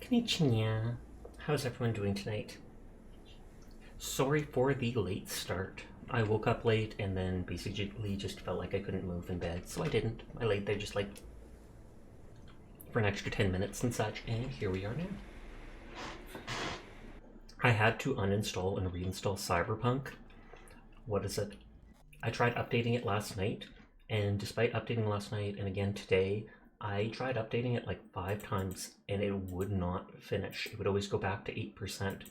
Konnichiwa. How's everyone doing tonight? Sorry for the late start. I woke up late and then basically just felt like I couldn't move in bed, so I didn't. I laid there just like for an extra 10 minutes and such, and here we are now. I had to uninstall and reinstall Cyberpunk. What is it? I tried updating it last night, and despite updating last night and again today, I tried updating it like 5 times and it would not finish. It would always go back to 8%.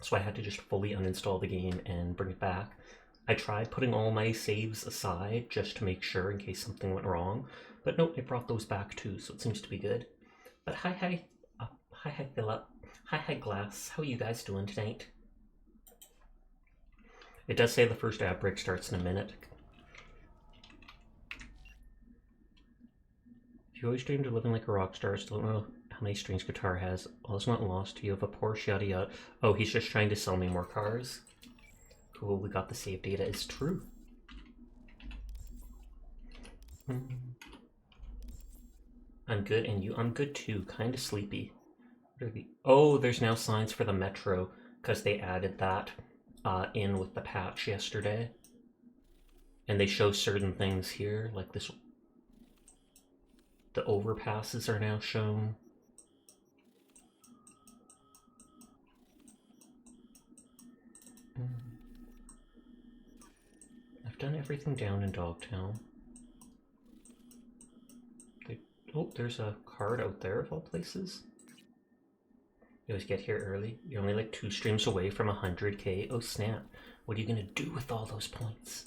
So I had to just fully uninstall the game and bring it back. I tried putting all my saves aside just to make sure in case something went wrong, but nope, it brought those back too, so it seems to be good. But hi Philip, hi Glass, how are you guys doing tonight? It does say the first ad break starts in a minute. If you always dreamed of living like a rock star, still don't know how many strings guitar has. All is not lost. You have a Porsche, yada yada. Oh, he's just trying to sell me more cars. Cool, we got the save data. It's true. I'm good, and you? I'm good too. Kind of sleepy. Oh, there's now signs for the metro because they added that in with the patch yesterday. And they show certain things here, like this. The overpasses are now shown. I've done everything down in Dogtown. Oh, there's a card out there of all places. You always get here early. You're only like 2 streams away from 100k. Oh snap. What are you gonna do with all those points?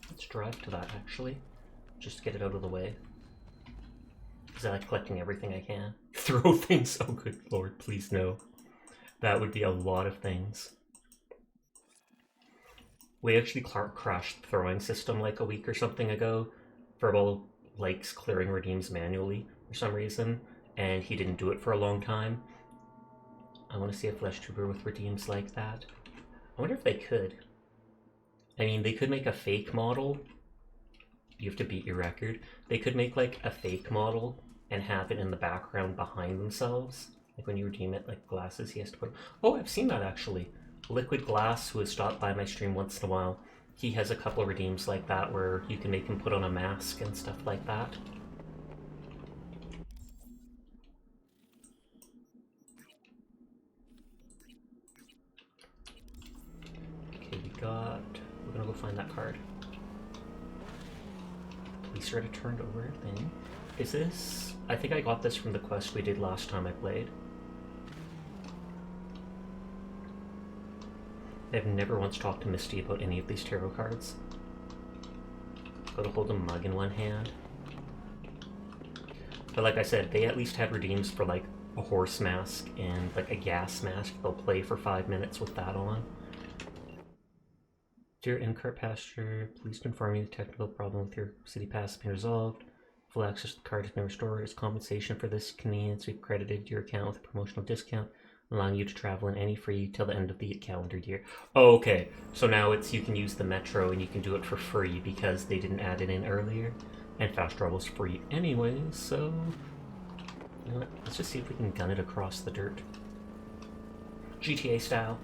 Let's drive to that actually. Just to get it out of the way. Because I like collecting everything I can. Throw things. Oh good lord, please no. That would be a lot of things. We actually crashed the throwing system like a week or something ago. Verbal likes clearing redeems manually for some reason, and he didn't do it for a long time. I want to see a flesh tuber with redeems like that. I wonder if they could. I mean, they could make a fake model. You have to beat your record. They could make like a fake model and have it in the background behind themselves. Like when you redeem it, like glasses, he has to put. Oh, I've seen that actually. Liquid Glass, who has stopped by my stream once in a while, he has a couple of redeems like that where you can make him put on a mask and stuff like that. Okay, we're gonna go find that card. Police are at a turned over thing. Is this? I think I got this from the quest we did last time I played. I've never once talked to Misty about any of these tarot cards. Gotta hold a mug in one hand. But like I said, they at least have redeems for like a horse mask and like a gas mask. They'll play for 5 minutes with that on. Dear in-cart pasture, please confirm the technical problem with your city pass has been resolved. Full access to the card has been restored. As compensation for this convenience, we've credited your account with a promotional discount, allowing you to travel in any free till the end of the calendar year. Oh, okay. So now you can use the metro and you can do it for free because they didn't add it in earlier. And fast travel's free anyway, so you know what? Let's just see if we can gun it across the dirt. GTA style.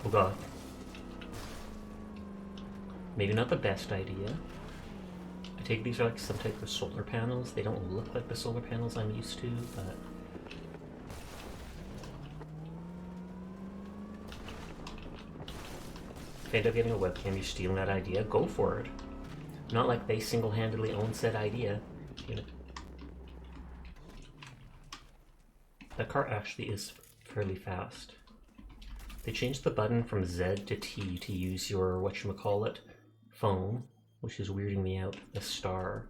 Oh god. Maybe not the best idea. I take these are like some type of solar panels. They don't look like the solar panels I'm used to, but if you end up getting a webcam, you're stealing that idea, go for it. Not like they single-handedly own said idea. You know. That car actually is fairly fast. They changed the button from Z to T to use your whatchamacallit phone, which is weirding me out. A star.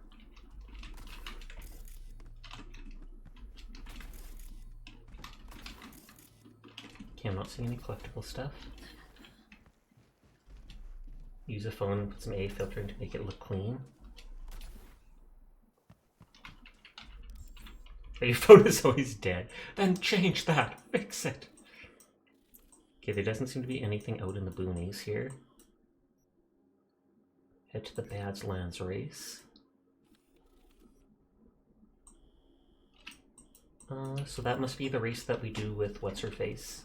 Okay, I'm not seeing any collectible stuff. Use a phone and put some A filtering to make it look clean. Your phone is always dead. Then change that. Fix it. Okay, there doesn't seem to be anything out in the boonies here. Head to the Badlands race. So that must be the race that we do with What's-Her-Face.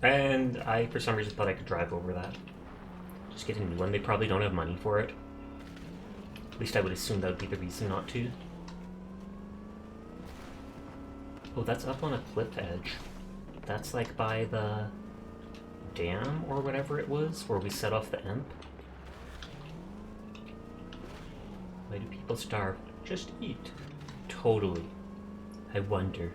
And I, for some reason, thought I could drive over that. Just get a new one. They probably don't have money for it. At least I would assume that would be the reason not to. Oh, that's up on a cliff edge. That's like by the dam or whatever it was, where we set off the imp. Why do people starve? Just eat. Totally. I wonder.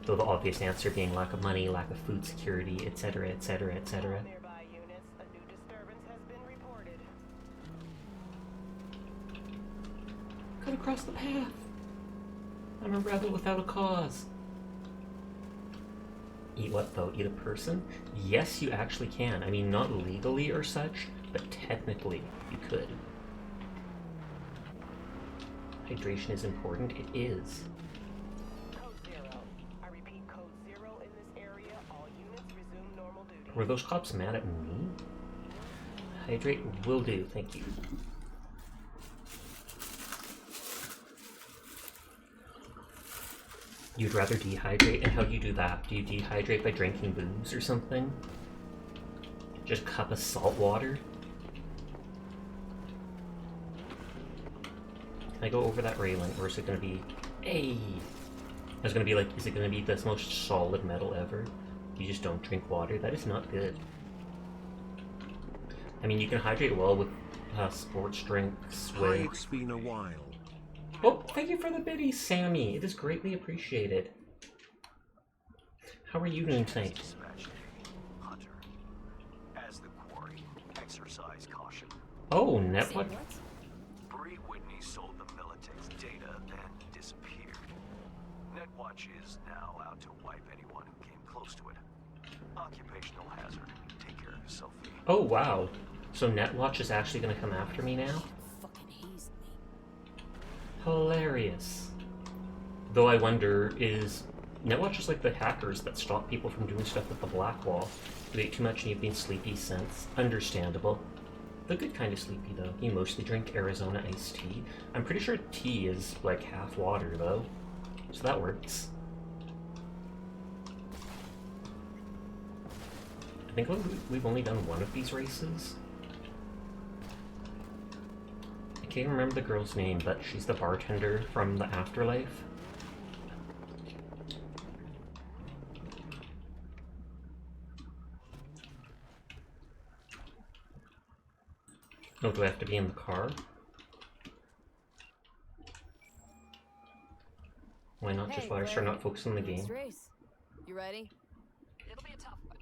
Though the obvious answer being lack of money, lack of food security, etc., etc., etc. Cut across the path! I'm a rebel without a cause. Eat what though? Eat a person? Yes, you actually can. I mean, not legally or such, but technically you could. Hydration is important. It is. Were those cops mad at me? Hydrate will do, thank you. You'd rather dehydrate? And how do you do that? Do you dehydrate by drinking booze or something? Just a cup of salt water? Can I go over that railing, or is it gonna be... Hey! I was gonna be like, is it gonna be the most solid metal ever? You just don't drink water? That is not good. I mean, you can hydrate well with sports drinks with... Hi, it's been a while. Oh, thank you for the biddy, Sammy. It is greatly appreciated. How are you doing tonight? Hunter. As the quarry, exercise caution. Oh, Netflix. Bree Whitney sold the Militech's data, then disappeared. Netwatch is now out to wipe anyone who came close to it. Occupational hazard. Take care of yourself. Oh, wow. So Netwatch is actually going to come after me now? Hilarious. Though I wonder, is Netwatch just like the hackers that stop people from doing stuff with the black wall? You ate too much and you've been sleepy since. Understandable. The good kind of sleepy, though. You mostly drink Arizona iced tea. I'm pretty sure tea is like half water, though. So that works. I think we've only done one of these races. I can't remember the girl's name, but she's the bartender from the Afterlife. Oh, do I have to be in the car? Why not just while I start not focusing on the game? Race. You ready? It'll be a tough one.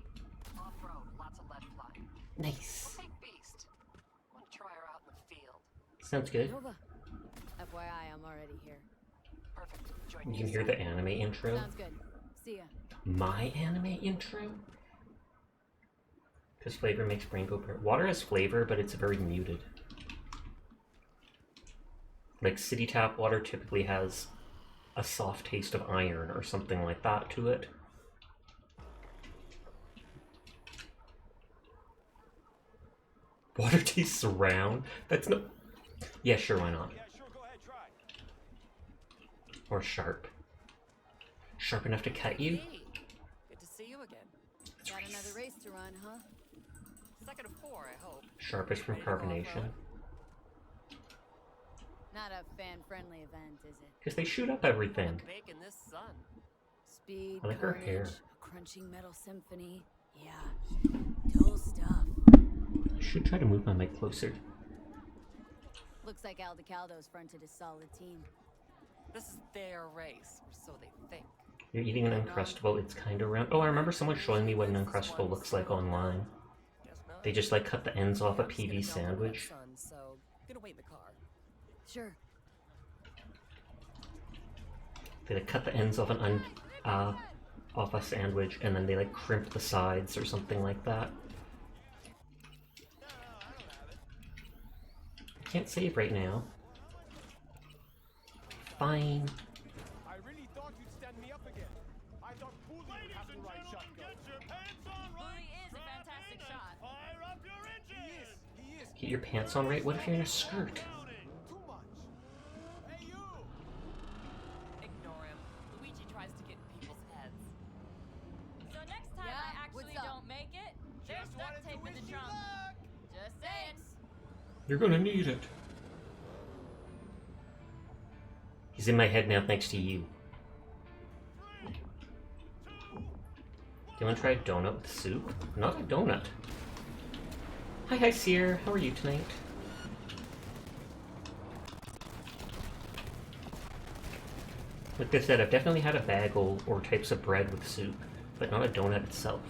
Off-road, lots of lead flying. Nice. We'll take Beast. Want to try her out in the field. Sounds good. Nova. FYI, I'm already here. Perfect. Join You can hear the anime intro. Sounds good. See ya. My anime intro? Because flavor makes brain go purr. Water has flavor, but it's very muted. Like city tap water typically has a soft taste of iron or something like that to it. Water tastes round? That's no... Yeah, sure, why not? Or sharp. Sharp enough to cut you? Hey, good to see you again. Got another race to run, huh? Second of 4, I hope. Sharp is from carbonation. Not a fan-friendly event, is it? Because they shoot up everything. Bake in this sun. Speed, I like her carnage, hair. a crunching metal symphony. Yeah, dull stuff. I should try to move my mic closer. Looks like Aldecaldo's fronted a solid team. This is their race, or so they think. You're eating an Uncrustable, it's kind of round. Oh, I remember someone showing me what an Uncrustable looks like online. Guess not. They just like cut the ends off a PV sandwich. Sun, so gonna wait in the car. Sure. They like cut the ends off an off a sandwich, and then they like crimp the sides or something like that. I can't save right now. Fine. I really thought you'd stand me up again. I thought Get your pants on right? What if you're in a skirt? Ignore him. Luigi tries to get in people's heads. So next time Yeah, I actually what's up? don't make it, there's duct tape in the trunk. Just saying. You're gonna need it. He's in my head now thanks to you. Do you want to try a donut with soup? Not a donut. Hi, Seer. How are you tonight? Like I said, I've definitely had a bagel or types of bread with soup, but not a donut itself.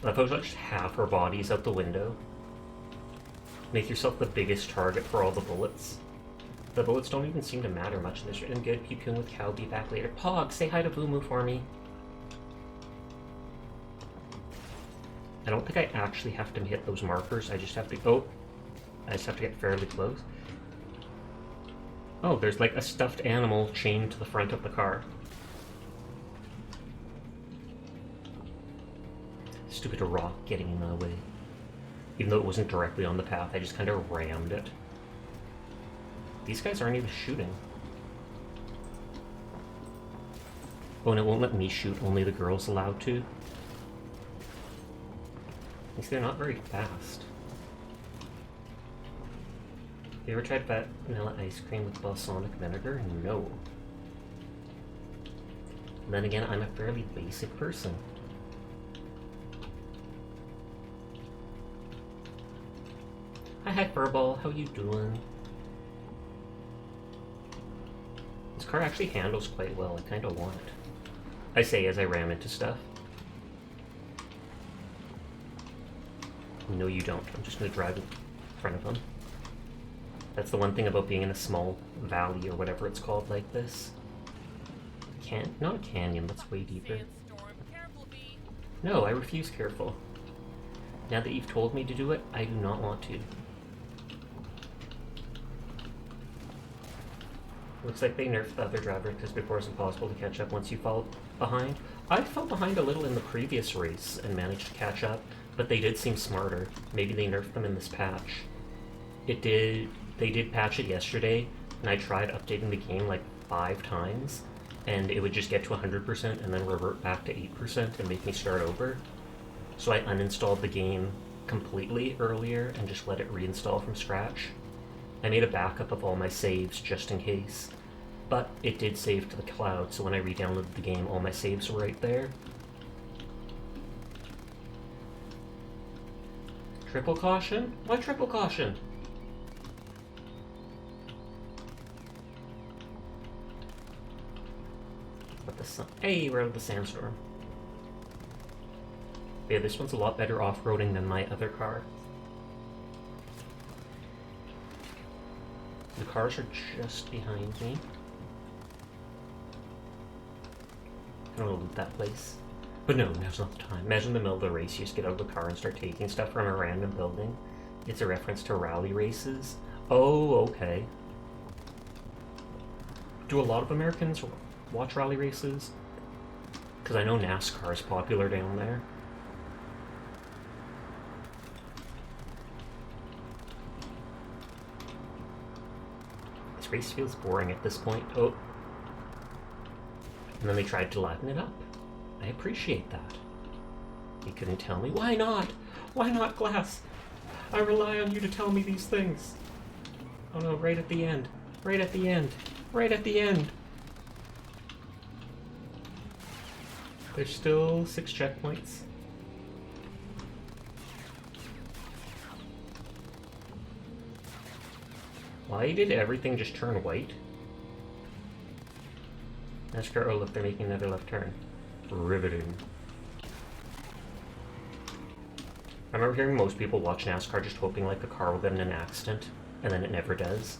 I've just half her body's out the window. Make yourself the biggest target for all the bullets. The bullets don't even seem to matter much in this. And good, keep going with Cal, be back later. Pog, say hi to Boomoo for me. I don't think I actually have to hit those markers. I just have to... Oh! I just have to get fairly close. Oh, there's like a stuffed animal chained to the front of the car. Stupid rock getting in my way. Even though it wasn't directly on the path, I just kind of rammed it. These guys aren't even shooting. Oh, and it won't let me shoot, only the girl's allowed to. At least they're not very fast. Have you ever tried vanilla ice cream with balsamic vinegar? No. And then again, I'm a fairly basic person. Hi, Furball. How you doing? This car actually handles quite well. I kind of want it. I say as I ram into stuff. No, you don't. I'm just going to drive in front of them. That's the one thing about being in a small valley or whatever it's called like this. Not a canyon, that's way deeper. No, I refuse careful. Now that you've told me to do it, I do not want to. Looks like they nerfed the other driver because before it's impossible to catch up once you fall behind. I fell behind a little in the previous race and managed to catch up, but they did seem smarter. Maybe they nerfed them in this patch. They did patch it yesterday, and I tried updating the game like 5 times, and it would just get to 100% and then revert back to 8% and make me start over. So I uninstalled the game completely earlier and just let it reinstall from scratch. I made a backup of all my saves just in case, but it did save to the cloud, so when I re-downloaded the game, all my saves were right there. Triple caution? Why triple caution? What the sun? Hey, we're out of the sandstorm. Yeah, this one's a lot better off-roading than my other car. The cars are just behind me. I don't want to loot that place. But no, now's not the time. Imagine in the middle of the race, you just get out of the car and start taking stuff from a random building. It's a reference to rally races. Oh, okay. Do a lot of Americans watch rally races? Because I know NASCAR is popular down there. This race feels boring at this point. Oh. And then they tried to liven it up. I appreciate that. You couldn't tell me. Why not? Why not, Glass? I rely on you to tell me these things. Oh no, right at the end. Right at the end. Right at the end. There's still 6 checkpoints. Why did everything just turn white? NASCAR, oh look, they're making another left turn. Riveting. I remember hearing most people watch NASCAR just hoping like the car will get in an accident, and then it never does.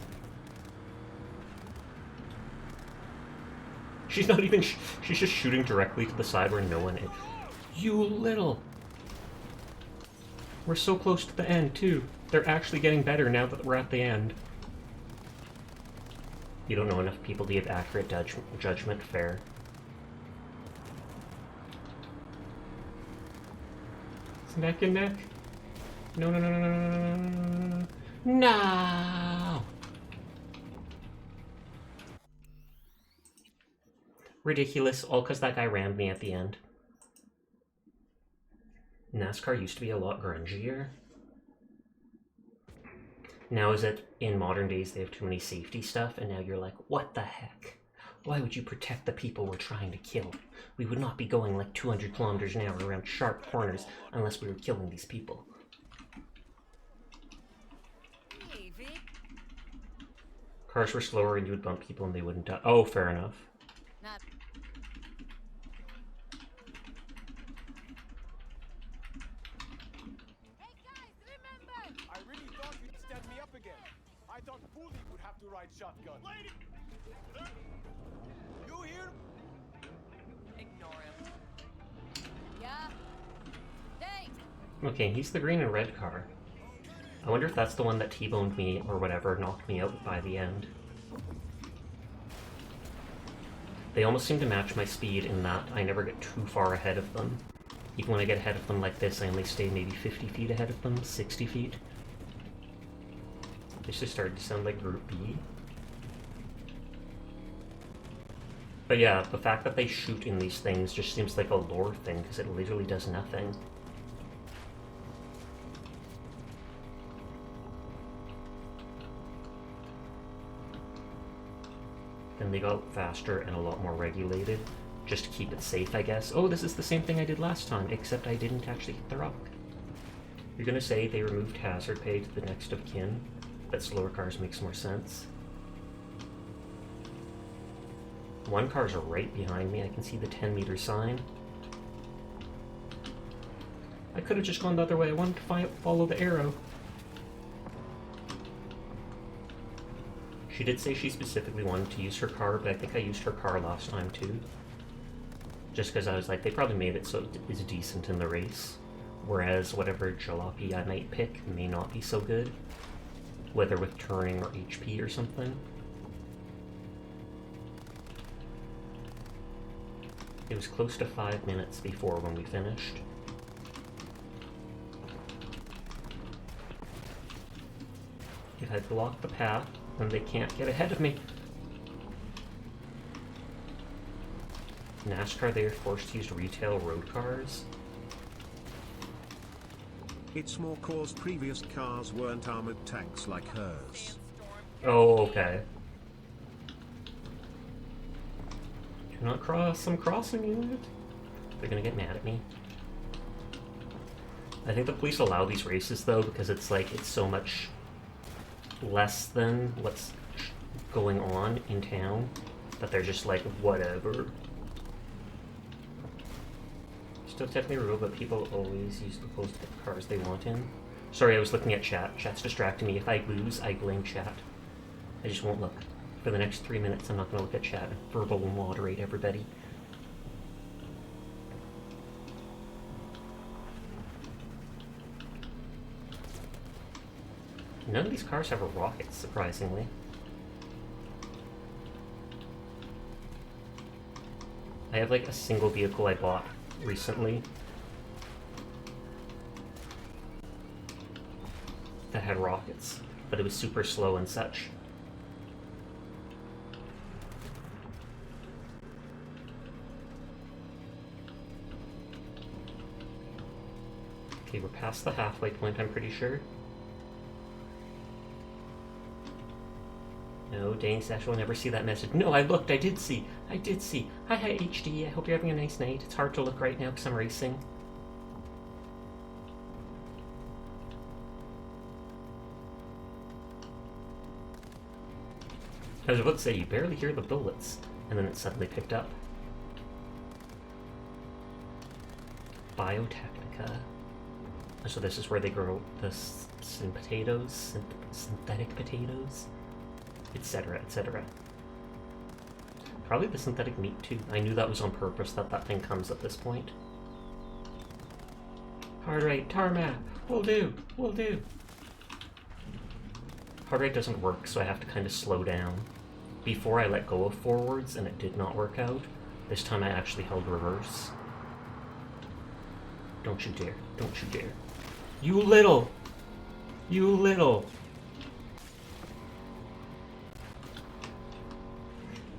She's not even, she's just shooting directly to the side where no one is. You little! We're so close to the end, too. They're actually getting better now that we're at the end. You don't know enough people to give accurate judgment fair. It's neck and neck. No, no, no, no, no, no, no, no. No! Ridiculous, all because that guy rammed me at the end. NASCAR used to be a lot grungier. Now is it in modern days they have too many safety stuff, and now you're like, what the heck? Why would you protect the people we're trying to kill? We would not be going like 200 kilometers an hour around sharp corners unless we were killing these people. Hey, Vic. Cars were slower and you would bump people and they wouldn't die. Oh, fair enough. Not Hey guys, remember! I really thought you'd stand me up again. I thought Bully would have to ride shotgun. Lady! You here? ignore him. Yeah? Thanks! Okay, he's the green and red car. I wonder if that's the one that T-boned me or whatever, knocked me out by the end. They almost seem to match my speed in that I never get too far ahead of them. Even when I get ahead of them like this, I only stay maybe 50 feet ahead of them, 60 feet. This just started to sound like Group B. But yeah, the fact that they shoot in these things just seems like a lore thing, because it literally does nothing. Then they got faster and a lot more regulated, just to keep it safe, I guess. Oh, this is the same thing I did last time, except I didn't actually hit the rock. You're gonna say they removed hazard pay to the next of kin, but slower cars makes more sense. One car's right behind me, I can see the 10-meter sign. I could have just gone the other way, I wanted to follow the arrow. She did say she specifically wanted to use her car, but I think I used her car last time too. Just because I was like, they probably made it so it's decent in the race. Whereas whatever jalopy I might pick may not be so good. Whether with turning or HP or something. It was close to 5 minutes before when we finished. If I block the path, then they can't get ahead of me. NASCAR, they are forced to use retail road cars. It's more cause previous cars weren't armored tanks like hers. Oh, okay. Do not cross, I'm crossing it. They're gonna get mad at me. I think the police allow these races though, because it's like, it's so much less than what's going on in town that they're just like, whatever. Still technically real, but people always use the clothes to get the cars they want in. Sorry, I was looking at chat. Chat's distracting me. If I lose, I blame chat. I just won't look. For the next 3 minutes, I'm not going to look at chat. Verbal will moderate everybody. None of these cars have rockets, surprisingly. I have like a single vehicle I bought recently that had rockets, but it was super slow and such. Okay, we're past the halfway point, I'm pretty sure. No, dang, Sash will never see that message. No, I looked, I did see. Hi, hi, HD, I hope you're having a nice night. It's hard to look right now because I'm racing. I was about to say, you barely hear the bullets, and then it suddenly picked up. Biotechnica. So this is where they grow the potatoes, synthetic potatoes, etc., etc. Probably the synthetic meat too. I knew that was on purpose, that thing comes at this point. Hard right, tarmac, will do. Hard right doesn't work, so I have to kind of slow down. Before I let go of forwards, and it did not work out. This time I actually held reverse. Don't you dare. Don't you dare. You little! You little!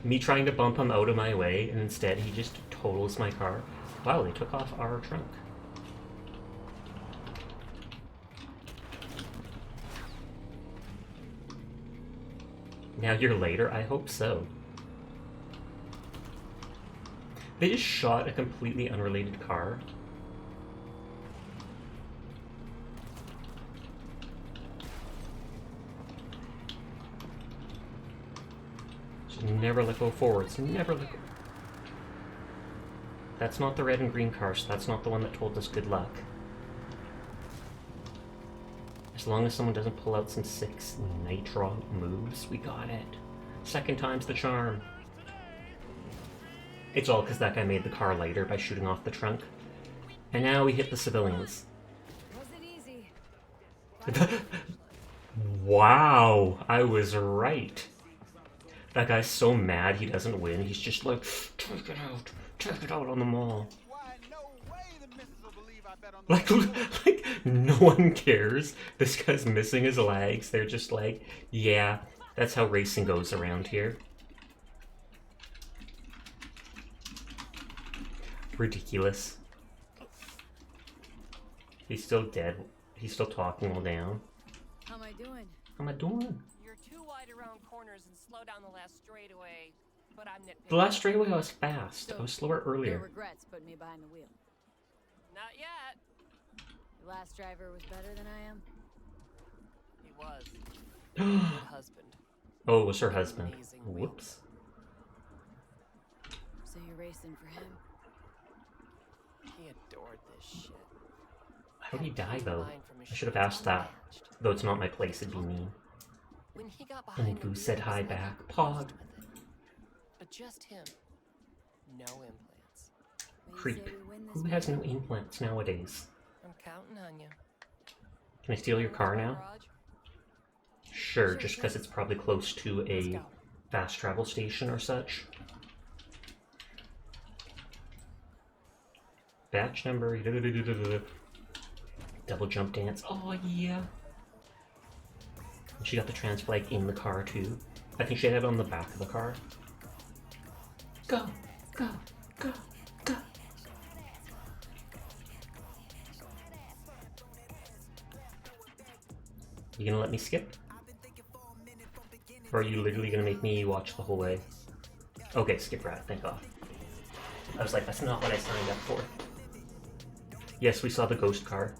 Me trying to bump him out of my way, and instead he just totals my car. Wow, they took off our trunk. Now you're later? I hope so. They just shot a completely unrelated car. Just never let go forwards. Never let go. That's not the red and green car, so that's not the one that told us good luck. As long as someone doesn't pull out some 6 nitro moves, we got it. Second time's the charm. It's all because that guy made the car lighter by shooting off the trunk. And now we hit the civilians. Wasn't easy. Wow, I was right. That guy's so mad he doesn't win. He's just like, take it out on the mall. Why, no way the missus will believe I bet on the Like no one cares. This guy's missing his legs. They're just like, yeah, that's how racing goes around here. Ridiculous. He's still dead. He's still talking all down. How am I doing? How am I doing? You're too wide around corners and slow down the last straightaway. But I'm nitpicking. The last straightaway I was fast. I was slower No earlier. regrets putting me behind the wheel. Not yet. Your last driver was better than I am. He was. Good husband. Oh, it was her husband. Amazing Whoops. So you're racing for him? He adored this shit. How did he die, though? I should have asked that. Though it's not my place, it'd be mean. When he got And behind the Goose said wheel, hi it was like back. he Pog. cruised with it. But just him. No implants. What do you Creep. say we win this Who has no battle? implants nowadays? I'm counting on you. Can I steal your car now? Garage? Sure, just because it's probably close to a fast travel station or such. Batch number. Double jump dance. Oh, yeah. And she got the trans flag in the car, too. I think she had it on the back of the car. Go, go, go, go. You gonna let me skip? Or are you literally gonna make me watch the whole way? Okay, skip rat, thank God. I was like, that's not what I signed up for. Yes, we saw the ghost car.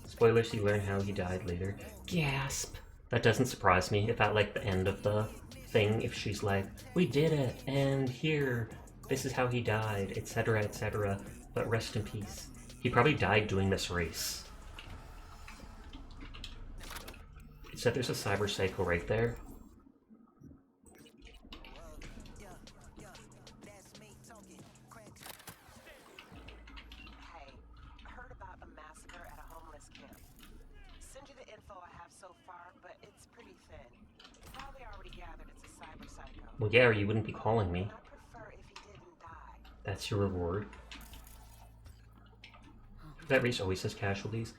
Spoilers, you learn how he died later. Gasp! That doesn't surprise me. If at like the end of the thing, if she's like, we did it, and here, this is how he died, etc., etc., but rest in peace. He probably died doing this race. It said there's a cyber psycho right there. Hey, heard about a massacre at a homeless camp. Send you the info I have so far, but it's pretty thin. Probably already gathered it's a cyber psycho. Well, yeah, or you wouldn't be calling me. I prefer if he didn't die. That's your reward. That race always has casualties.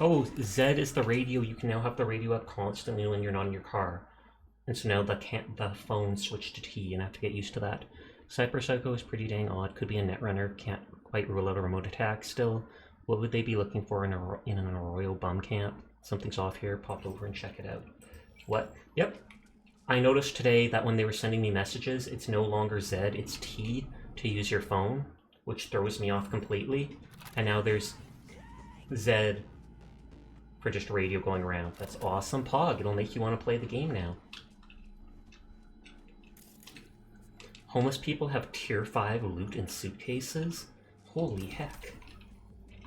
Oh, Zed is the radio. You can now have the radio up constantly when you're not in your car. And so now the phone switched to T, and I have to get used to that. Cyber Psycho is pretty dang odd. Could be a netrunner. Can't quite rule out a remote attack still. What would they be looking for in an Arroyo bum camp? Something's off here. Pop over and check it out. What? Yep. I noticed today that when they were sending me messages, it's no longer Z, it's T to use your phone, which throws me off completely. And now there's Z for just radio going around. That's awesome, Pog. It'll make you want to play the game now. Homeless people have tier 5 loot in suitcases? Holy heck.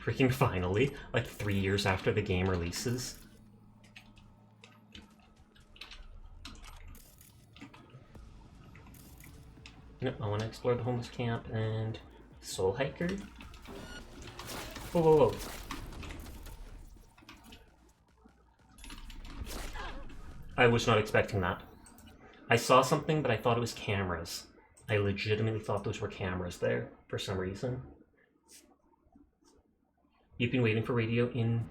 Freaking finally, like 3 years after the game releases. Nope, I want to explore the homeless camp and Soul Hiker. Whoa, whoa, whoa. I was not expecting that. I saw something, but I thought it was cameras. I legitimately thought those were cameras there for some reason. You've been waiting for radio in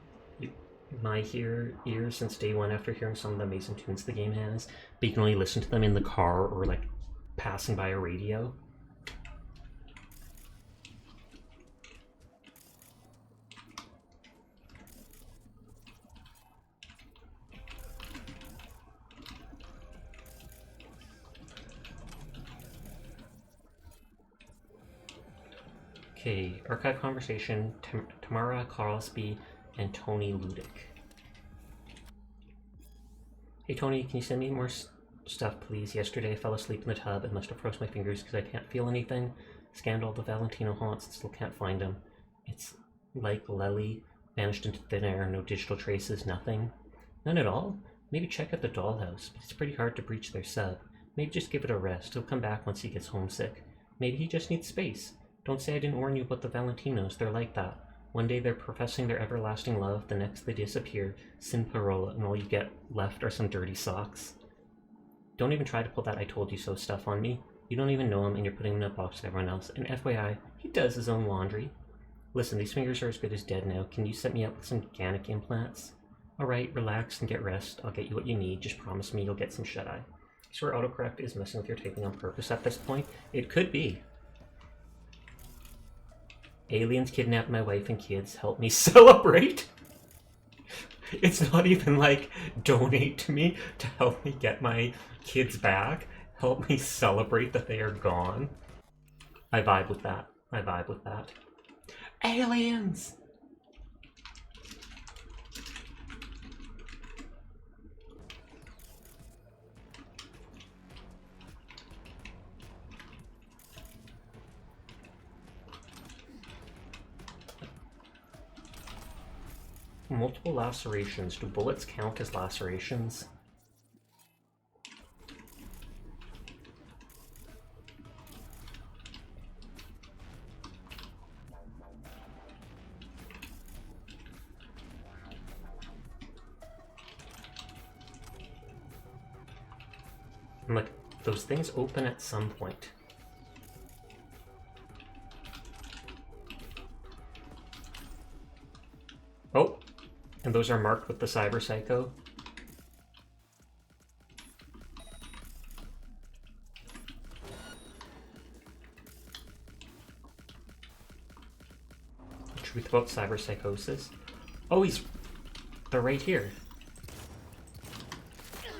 my ears since day one after hearing some of the amazing tunes the game has, but you can only listen to them in the car or like passing by a radio. Okay, archive conversation, Tamara Crosby and Tony Ludick. Hey Tony, can you send me more stuff please? Yesterday I fell asleep in the tub and must have froze my fingers because I can't feel anything. Scanned all the Valentino haunts and still can't find them. It's like Lely, vanished into thin air, no digital traces, nothing. None at all? Maybe check out the dollhouse, but it's pretty hard to breach their sub. Maybe just give it a rest, he'll come back once he gets homesick. Maybe he just needs space. Don't say I didn't warn you about the Valentinos, they're like that. One day they're professing their everlasting love, the next they disappear, sin parola, and all you get left are some dirty socks. Don't even try to pull that I told you so stuff on me. You don't even know him and you're putting him in a box with everyone else, and FYI, he does his own laundry. Listen, these fingers are as good as dead now. Can you set me up with some organic implants? Alright, relax and get rest. I'll get you what you need. Just promise me you'll get some shut-eye. I swear autocorrect is messing with your typing on purpose at this point. It could be. Aliens kidnapped my wife and kids. Help me celebrate! It's not even like, donate to me to help me get my kids back. Help me celebrate that they are gone. I vibe with that. I vibe with that. Aliens! Multiple lacerations. Do bullets count as lacerations? I'm like, those things open at some point. Oh! And those are marked with the Cyber Psycho. Truth about cyber psychosis. Oh, they're right here.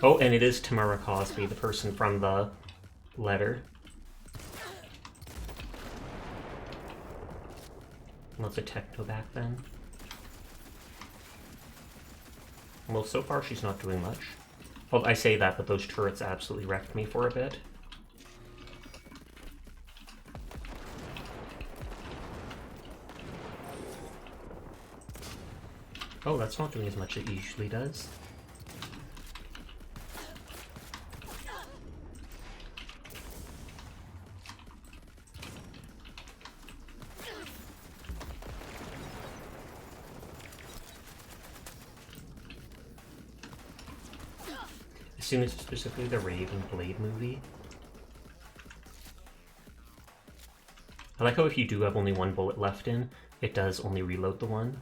Oh, and it is Tamara Cosby, the person from the letter. Lots of techno back then. Well, so far she's not doing much. Well, I say that, but those turrets absolutely wrecked me for a bit. Oh, that's not doing as much as it usually does. As soon as specifically the Raven Blade movie. I like how if you do have only one bullet left in, it does only reload the one.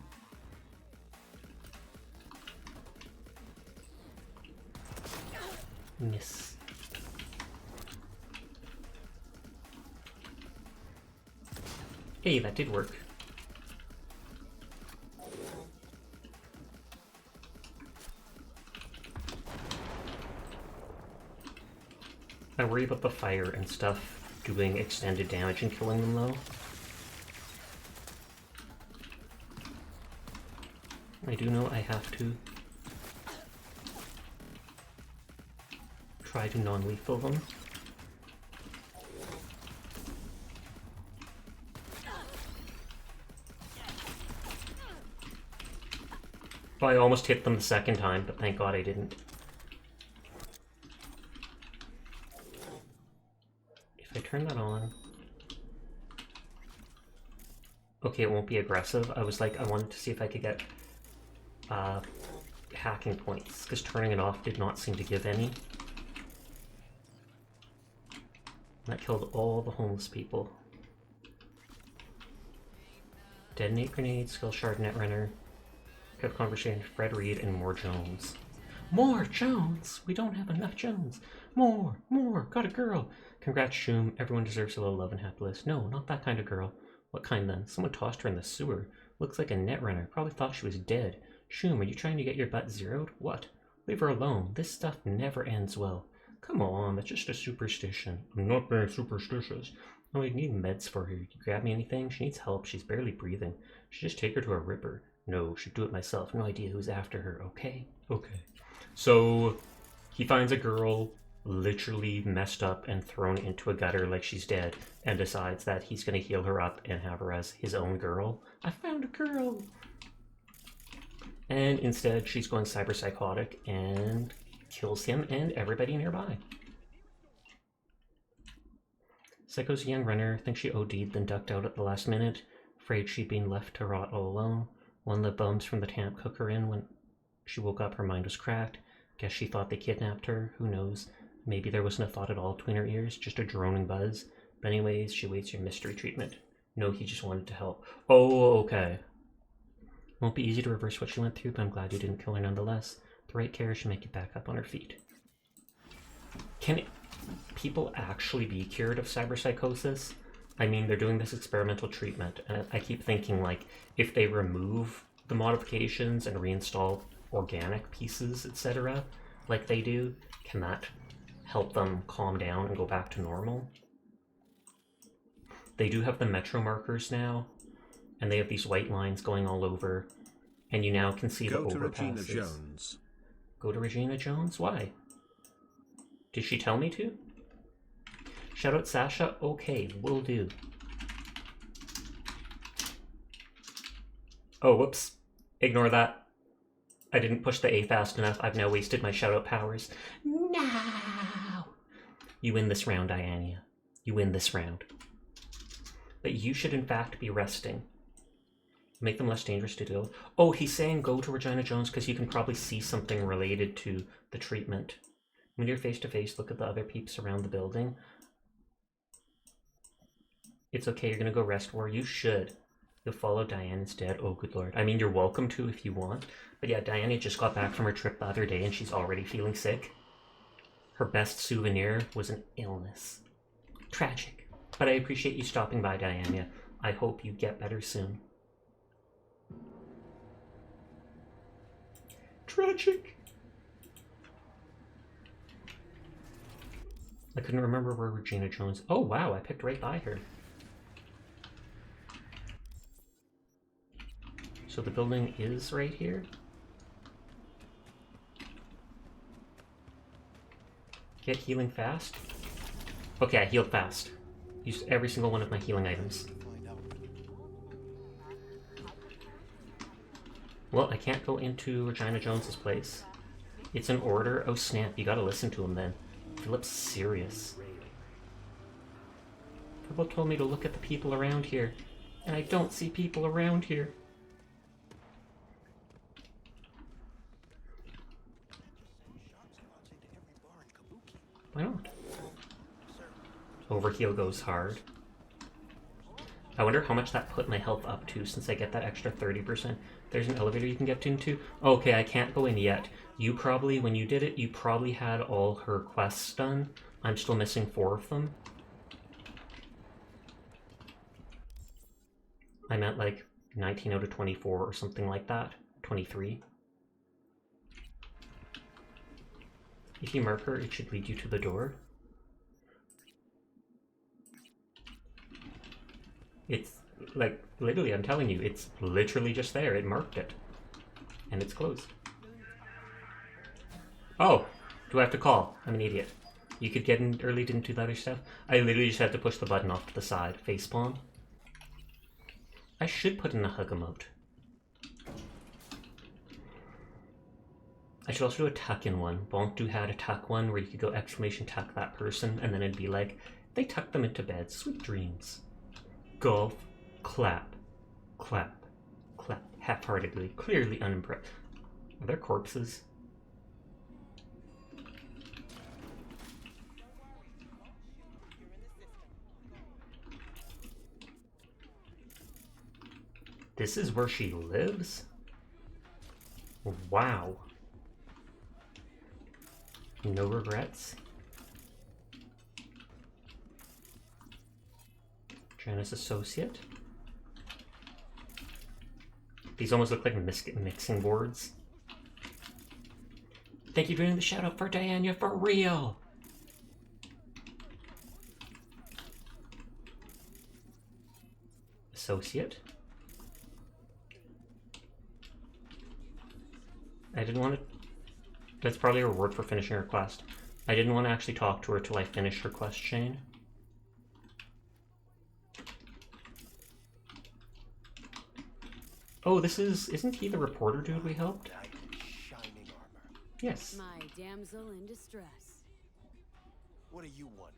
Miss. Hey, that did work. I worry about the fire and stuff doing extended damage and killing them though. I do know I have to try to non-lethal them. Oh, I almost hit them the second time, but thank God I didn't. If I turn that on... Okay, it won't be aggressive. I was like, I wanted to see if I could get hacking points, because turning it off did not seem to give any. That killed all the homeless people. Detonate grenade, skill shard, netrunner. Have conversation with Fred Reed and more Jones. More Jones! We don't have enough Jones! More! Got a girl! Congrats, Shoom. Everyone deserves a little love and happiness. No, not that kind of girl. What kind then? Someone tossed her in the sewer. Looks like a netrunner. Probably thought she was dead. Shoom, are you trying to get your butt zeroed? What? Leave her alone. This stuff never ends well. Come on, that's just a superstition. I'm not being superstitious. No, I need meds for her. You grab me anything? She needs help. She's barely breathing. Should just take her to a ripper. No, should do it myself. No idea who's after her. Okay. So, he finds a girl literally messed up and thrown into a gutter like she's dead and decides that he's going to heal her up and have her as his own girl. I found a girl! And instead, she's going cyber-psychotic and kills him and everybody nearby. Psycho's a young runner, thinks she OD'd, then ducked out at the last minute, afraid she'd been left to rot all alone. One of the bums from the camp took her in. When she woke up, her mind was cracked. Guess she thought they kidnapped her, who knows. Maybe there wasn't a thought at all between her ears, just a droning buzz. But anyways, she waits your mystery treatment. No, he just wanted to help. Oh, okay. Won't be easy to reverse what she went through, but I'm glad you didn't kill her nonetheless. The right care should make you back up on her feet. Can people actually be cured of cyberpsychosis? I mean, they're doing this experimental treatment, and I keep thinking, like, if they remove the modifications and reinstall organic pieces, etc., like they do, can that help them calm down and go back to normal? They do have the metro markers now, and they have these white lines going all over, and you now can see the overpasses. Go to Regina Jones. Go to Regina Jones? Why? Did she tell me to? Shout out Sasha? Okay, will do. Oh, whoops. Ignore that. I didn't push the A fast enough. I've now wasted my shout out powers. No! You win this round, Diania. You win this round. But you should in fact be resting. Make them less dangerous to deal. Oh, he's saying go to Regina Jones because you can probably see something related to the treatment. When you're face to face, look at the other peeps around the building. It's okay, you're gonna go rest war. You should. You'll follow Diane instead. Oh, good lord. I mean, you're welcome to if you want. But yeah, Diana just got back from her trip the other day and she's already feeling sick. Her best souvenir was an illness. Tragic. But I appreciate you stopping by, Diana. I hope you get better soon. Tragic. I couldn't remember where Regina Jones... Oh, wow, I picked right by her. So the building is right here? Get healing fast? Okay, I healed fast. Used every single one of my healing items. Well, I can't go into Regina Jones's place. It's an order. Oh snap, you gotta listen to him then. Philip's serious. Philip told me to look at the people around here, and I don't see people around here. Why not? Overheal goes hard. I wonder how much that put my health up to since I get that extra 30%. There's an elevator you can get into. Okay, I can't go in yet. You probably, when you did it, you probably had all her quests done. I'm still missing 4 of them. I'm at like 19 out of 24 or something like that. 23. If you mark her, it should lead you to the door. It's like, literally, I'm telling you, it's literally just there. It marked it. And it's closed. Oh, do I have to call? I'm an idiot. You could get in early, didn't do the other stuff. I literally just had to push the button off to the side. Facepalm. I should put in a hug emote. I should also do a tuck-in one. Bonk had a tuck one where you could go exclamation tuck that person, and then it'd be like, they tucked them into bed. Sweet dreams. Golf. Clap. Clap. Clap. Half-heartedly. Clearly unimpressed. Are there corpses? This is where she lives? Wow. No regrets. Janice associate. These almost look like mixing boards. Thank you for doing the shout out for Diana for real. Associate. I didn't want to... That's probably a reward for finishing her quest. I didn't want to actually talk to her till I finished her quest chain. Oh, this is... Isn't he the reporter dude we helped? Shining armor. Yes. My damsel in distress. What do you want?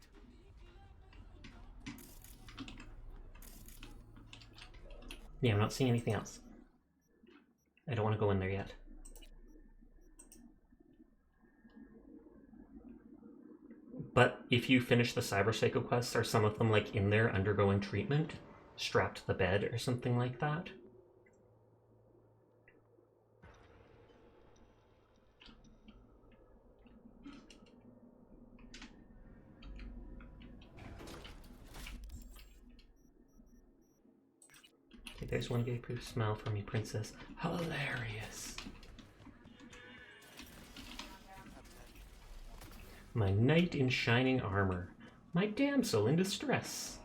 Yeah, I'm not seeing anything else. I don't want to go in there yet. But if you finish the Cyber Psycho quests, are some of them like in there undergoing treatment? Strapped to the bed or something like that? Okay, there's one gay proof smile from you, princess. Hilarious. My knight in shining armor. My damsel in distress.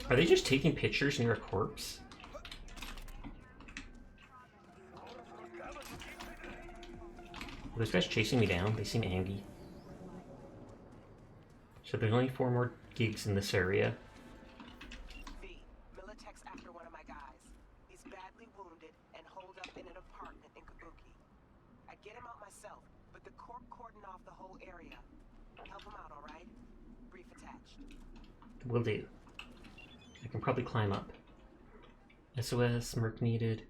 Are they just taking pictures near a corpse? Are those guys chasing me down? They seem angry. So there's only 4 more gigs in this area. V, Militech's after one of my guys. He's badly wounded and holed up in an apartment in Kabuki. I'd get him out myself, but the corp cordoned off the whole area. Help him out, alright? Brief attached. Will do. I can probably climb up. SOS, Merc needed.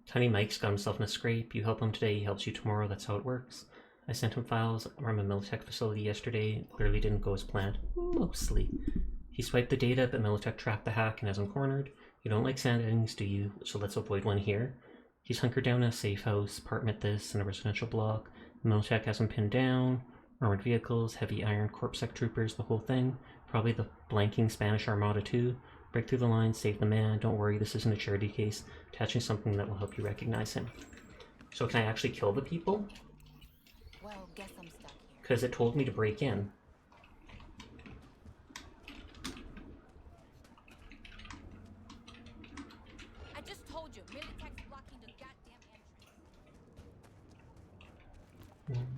Tiny Mike's got himself in a scrape. You help him today, he helps you tomorrow. That's how it works. I sent him files from a Militech facility yesterday. It clearly didn't go as planned. Mostly. He swiped the data, but Militech tracked the hack and has him cornered. You don't like sand endings, do you? So let's avoid one here. He's hunkered down in a safe house, apartment this, in a residential block. Militech has him pinned down. Armored vehicles, heavy iron corpsec troopers, the whole thing. Probably the blanking Spanish Armada too. Break through the lines, save the man. Don't worry, this isn't a charity case. Attaching something that will help you recognize him. So can I actually kill the people? Well, guess I'm stuck here. Because it told me to break in. I just told you, Militech's blocking the goddamn entrance.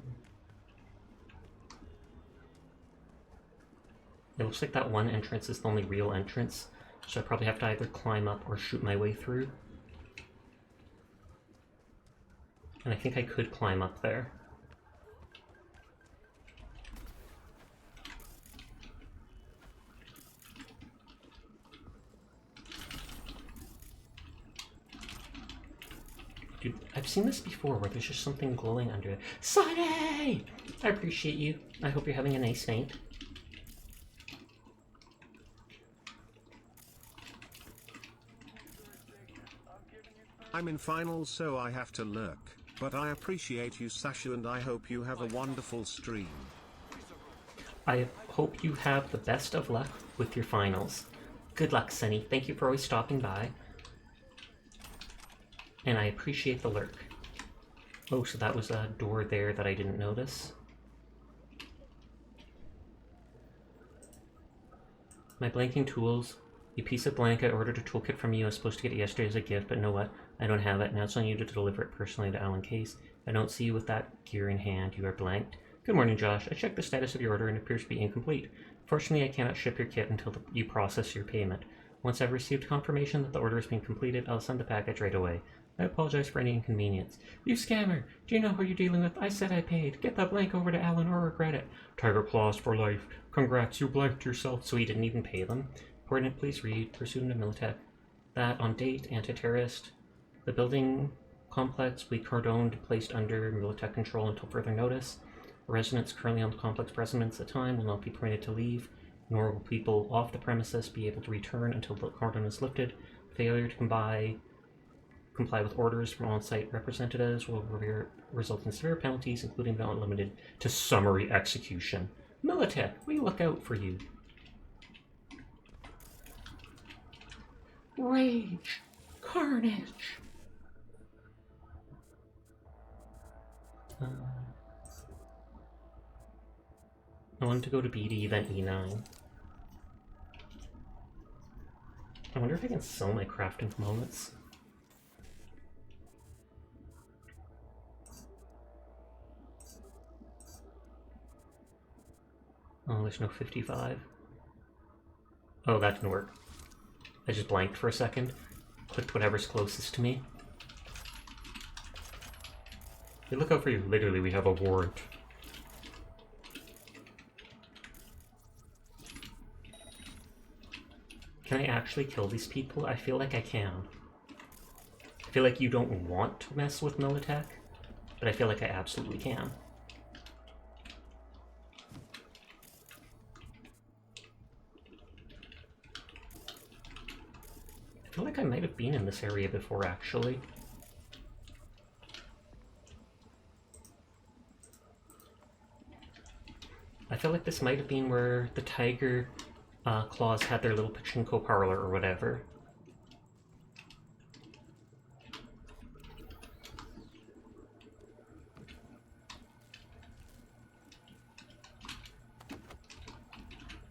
It looks like that one entrance is the only real entrance, so I probably have to either climb up or shoot my way through. And I think I could climb up there. Dude, I've seen this before where there's just something glowing under it. Sunny! I appreciate you. I hope you're having a nice night. I'm in finals, so I have to lurk. But I appreciate you, Sasha, and I hope you have a wonderful stream. I hope you have the best of luck with your finals. Good luck, Sunny. Thank you for always stopping by. And I appreciate the lurk. Oh, so that was a door there that I didn't notice. My blanking tools. You piece of blank, I ordered a toolkit from you. I was supposed to get it yesterday as a gift, but know what? I don't have it. Now it's on you to deliver it personally to Alan Case. I don't see you with that gear in hand. You are blanked. Good morning, Josh. I checked the status of your order and it appears to be incomplete. Fortunately, I cannot ship your kit until you process your payment. Once I've received confirmation that the order has been completed, I'll send the package right away. I apologize for any inconvenience. You scammer! Do you know who you're dealing with? I said I paid. Get that blank over to Alan or regret it. Tiger Claws for life. Congrats, you blanked yourself. So he didn't even pay them. Coordinate, please read. Pursuit of Militech. That on date, anti-terrorist. The building complex we cordoned, placed under Militech control until further notice. Residents currently on the complex residence at the time will not be permitted to leave. Nor will people off the premises be able to return until the cordon is lifted. Failure to comply with orders from on-site representatives will result in severe penalties, including but not limited to summary execution. Militech, we look out for you. Rage. Carnage. I wanted to go to BD, then E9. I wonder if I can sell my crafting components. Oh, there's no 55. Oh, that didn't work. I just blanked for a second. Clicked whatever's closest to me. Hey, look out for you. Literally, we have a warrant. Can I actually kill these people? I feel like I can. I feel like you don't want to mess with Militech, but I feel like I absolutely can. I feel like I might have been in this area before, actually. I feel like this might have been where the tiger claws had their little pachinko parlor or whatever.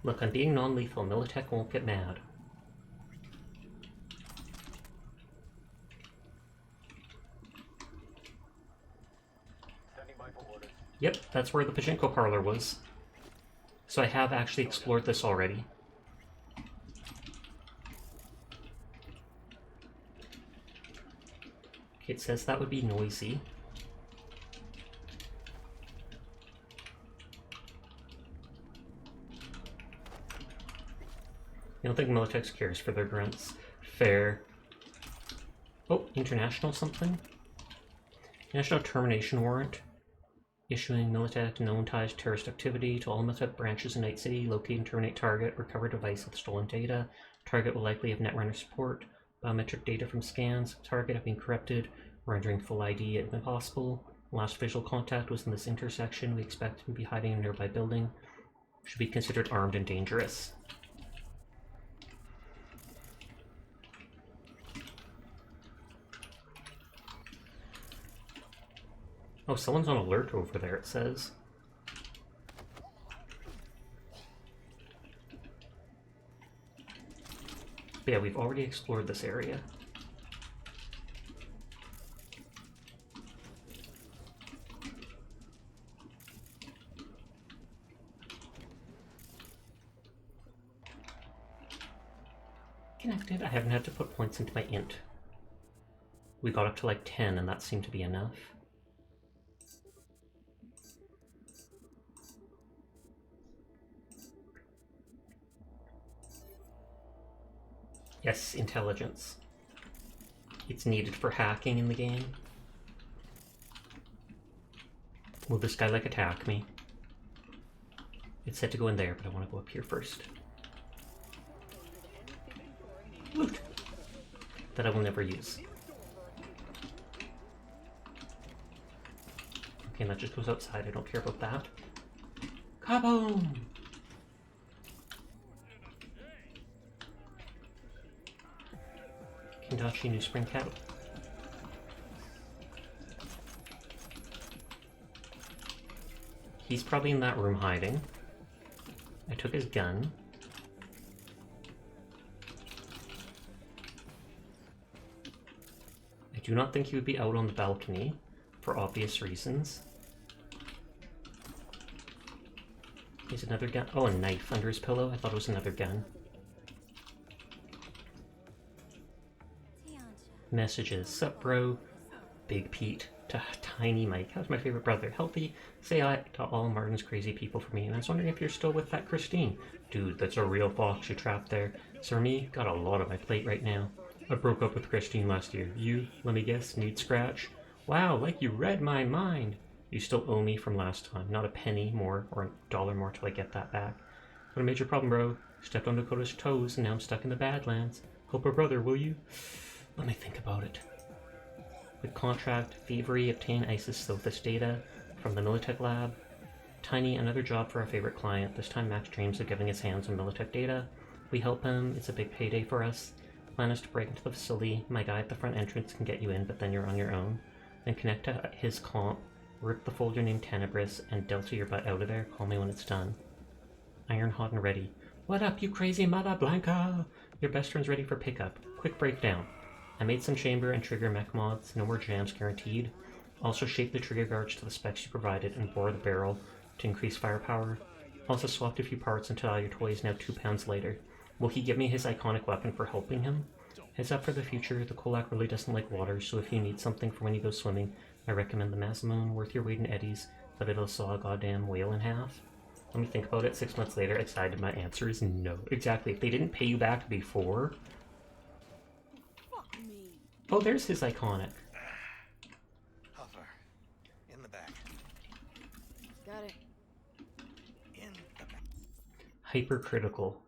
Look, I'm being non-lethal. Militech won't get mad. Standing by for orders. Yep, that's where the pachinko parlor was. So I have actually explored this already. Okay, it says that would be noisy. I don't think Militech cares for their grunts. Fair. Oh, international something? National termination warrant. Issuing Militech known ties to terrorist activity to all Militech branches in Night City. Locate and terminate target. Recover device with stolen data. Target will likely have Netrunner support. Biometric data from scans. Target have been corrupted, rendering full ID impossible. Last visual contact was in this intersection. We expect him to be hiding in a nearby building. Should be considered armed and dangerous. Oh, someone's on alert over there, it says. But yeah, we've already explored this area. Connected. I haven't had to put points into my int. We got up to like 10 and that seemed to be enough. Yes, intelligence. It's needed for hacking in the game. Will this guy like attack me? It said to go in there, but I want to go up here first. Loot! That I will never use. Okay, and that just goes outside. I don't care about that. Kaboom! Kendachi New Spring Cap. He's probably in that room hiding. I took his gun. I do not think he would be out on the balcony, for obvious reasons. Here's another gun. Oh, a knife under his pillow. I thought it was another gun. Messages. Sup, bro? Big Pete. To Tiny Mike. How's my favorite brother? Healthy? Say hi to all Martin's crazy people for me. And I was wondering if you're still with that Christine. Dude, that's a real fox you trapped there. Sir, me? Got a lot on my plate right now. I broke up with Christine last year. You, let me guess, need scratch? Wow, like you read my mind. You still owe me from last time. Not a penny more or $1 more till I get that back. Got a major problem, bro. Stepped on Dakota's toes, and now I'm stuck in the Badlands. Help a brother, will you? Let me think about it. With contract, Thievery, obtain ISIS Sophis data from the Militech lab. Tiny, another job for our favorite client. This time Max dreams of giving his hands on Militech data. We help him, it's a big payday for us. Plan is to break into the facility. My guy at the front entrance can get you in, but then you're on your own. Then connect to his comp, rip the folder named Tenebris, and Delta your butt out of there. Call me when it's done. Iron hot and ready. What up, you crazy mother Blanca? Your best friend's ready for pickup. Quick breakdown. I made some chamber and trigger mech mods. No more jams guaranteed. Also shape the trigger guards to the specs you provided and bore the barrel to increase firepower. Also swapped a few parts until your toy is now 2 pounds lighter. Will he give me his iconic weapon for helping him? Heads up for the future, the Kolak really doesn't like water, so if you need something for when you go swimming, I recommend the Masamune, worth your weight in eddies, but it'll saw a goddamn whale in half. Let me think about it. 6 months later, I decided my answer is no. Exactly. If they didn't pay you back before... Fuck me. Oh, there's his iconic. Hover. In the back. Got it. In the back. Hypercritical.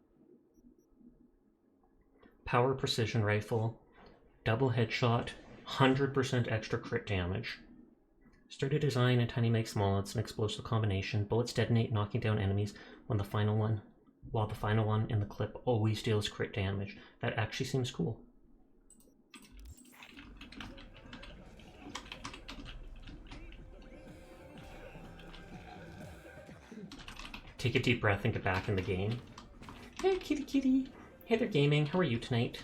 Power precision rifle. Double headshot. 100% extra crit damage. Sturdy design and Tiny makes mods, an explosive combination. Bullets detonate, knocking down enemies while the final one in the clip always deals crit damage. That actually seems cool. Take a deep breath and get back in the game. Hey, kitty kitty. Hey there, gaming. How are you tonight?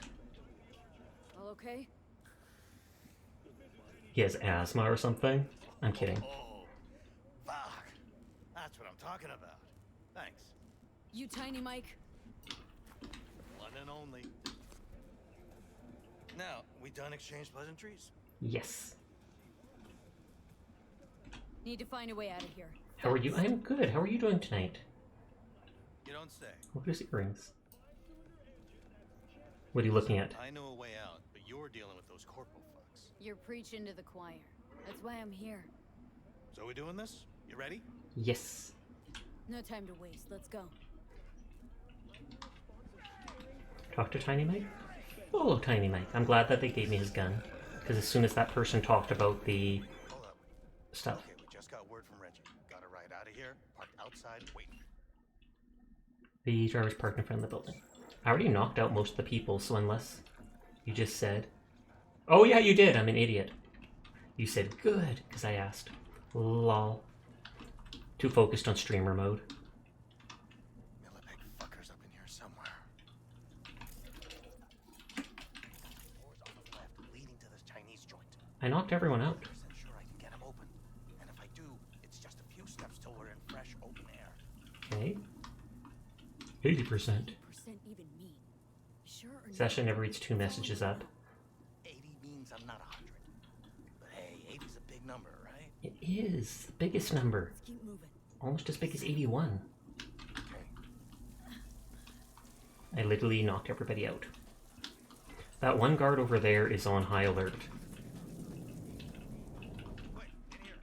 All okay? He has asthma or something? I'm kidding. Oh, fuck. That's what I'm talking about. Thanks. You tiny Mike? One and only. Now, we done exchange pleasantries? Yes. Need to find a way out of here. How are you? I'm good. How are you doing tonight? You don't say. Look at his earrings. What are you looking at? I know a way out, but you're dealing with those corporal fucks. You're preaching to the choir. That's why I'm here. So we doing this? You ready? Yes. No time to waste. Let's go. Talk to Tiny Mike? Follow Tiny Mike. I'm glad that they gave me his gun. Because as soon as that person talked about the Hold up. stuff. Okay, we just got word from Reggie. Got a ride out of here. Parked outside, waiting. The driver's parked in front of the building. I already knocked out most of the people, so unless you just said... Oh yeah, you did! I'm an idiot. You said good, because I asked. Lol. Too focused on streamer mode. Millipede fuckers up in here somewhere. Doors on the left leading to this Chinese joint. I knocked everyone out. 100% sure I can get them open. And if I do, it's just a few steps till we're in fresh open air. Okay. 80%. Percent even mean. Sure or no? Session never reads 2 messages up. 80 means I'm not 100. But hey, 80's a big number, right? It is the biggest number. Let's keep moving. Almost as big as 81. Okay. I literally knocked everybody out. That one guard over there is on high alert. Wait, in here.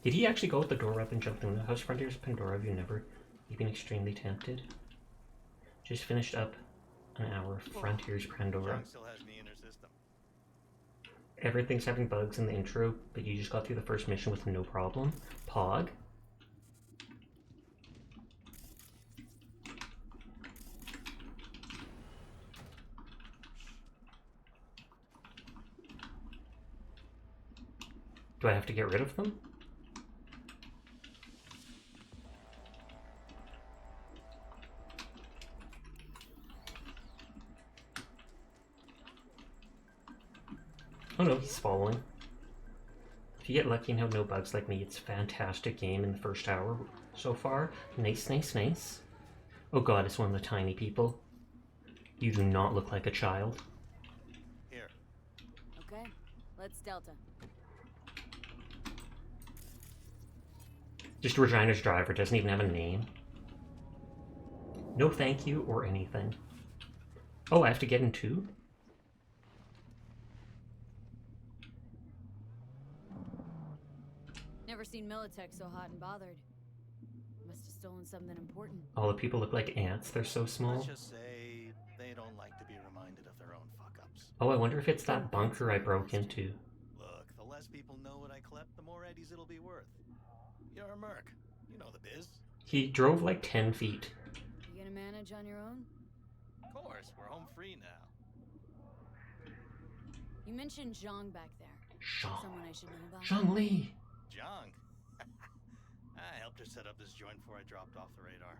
Did he actually go with the door up and jump through the house? Frontiers of Pandora, have you never? You've been extremely tempted. Just finished up an hour of Frontiers Pandora. John still has me in her system. Everything's having bugs in the intro, but you just got through the first mission with no problem. Pog. Do I have to get rid of them? Oh no, he's following. If you get lucky and have no bugs like me, it's a fantastic game in the first hour so far. Nice, nice, nice. Oh god, it's one of the tiny people. You do not look like a child. Here. Okay, let's Delta. Just Regina's driver, doesn't even have a name. No thank you or anything. Oh, I have to get in too? Never seen Militech so hot and bothered. Must have stolen something important. All the people look like ants, they're so small. Let's just say they don't like to be reminded of their own fuck-ups. Oh, I wonder if it's that bunker I broke into. Look, the less people know what I clept, the more eddies it'll be worth. You're a merc. You know the biz. He drove like 10 feet. You gonna manage on your own? Of course, we're home free now. You mentioned Zhang back there. Zhang. Someone I should know about. Zhang Li. Junk. I helped her set up this joint before I dropped off the radar.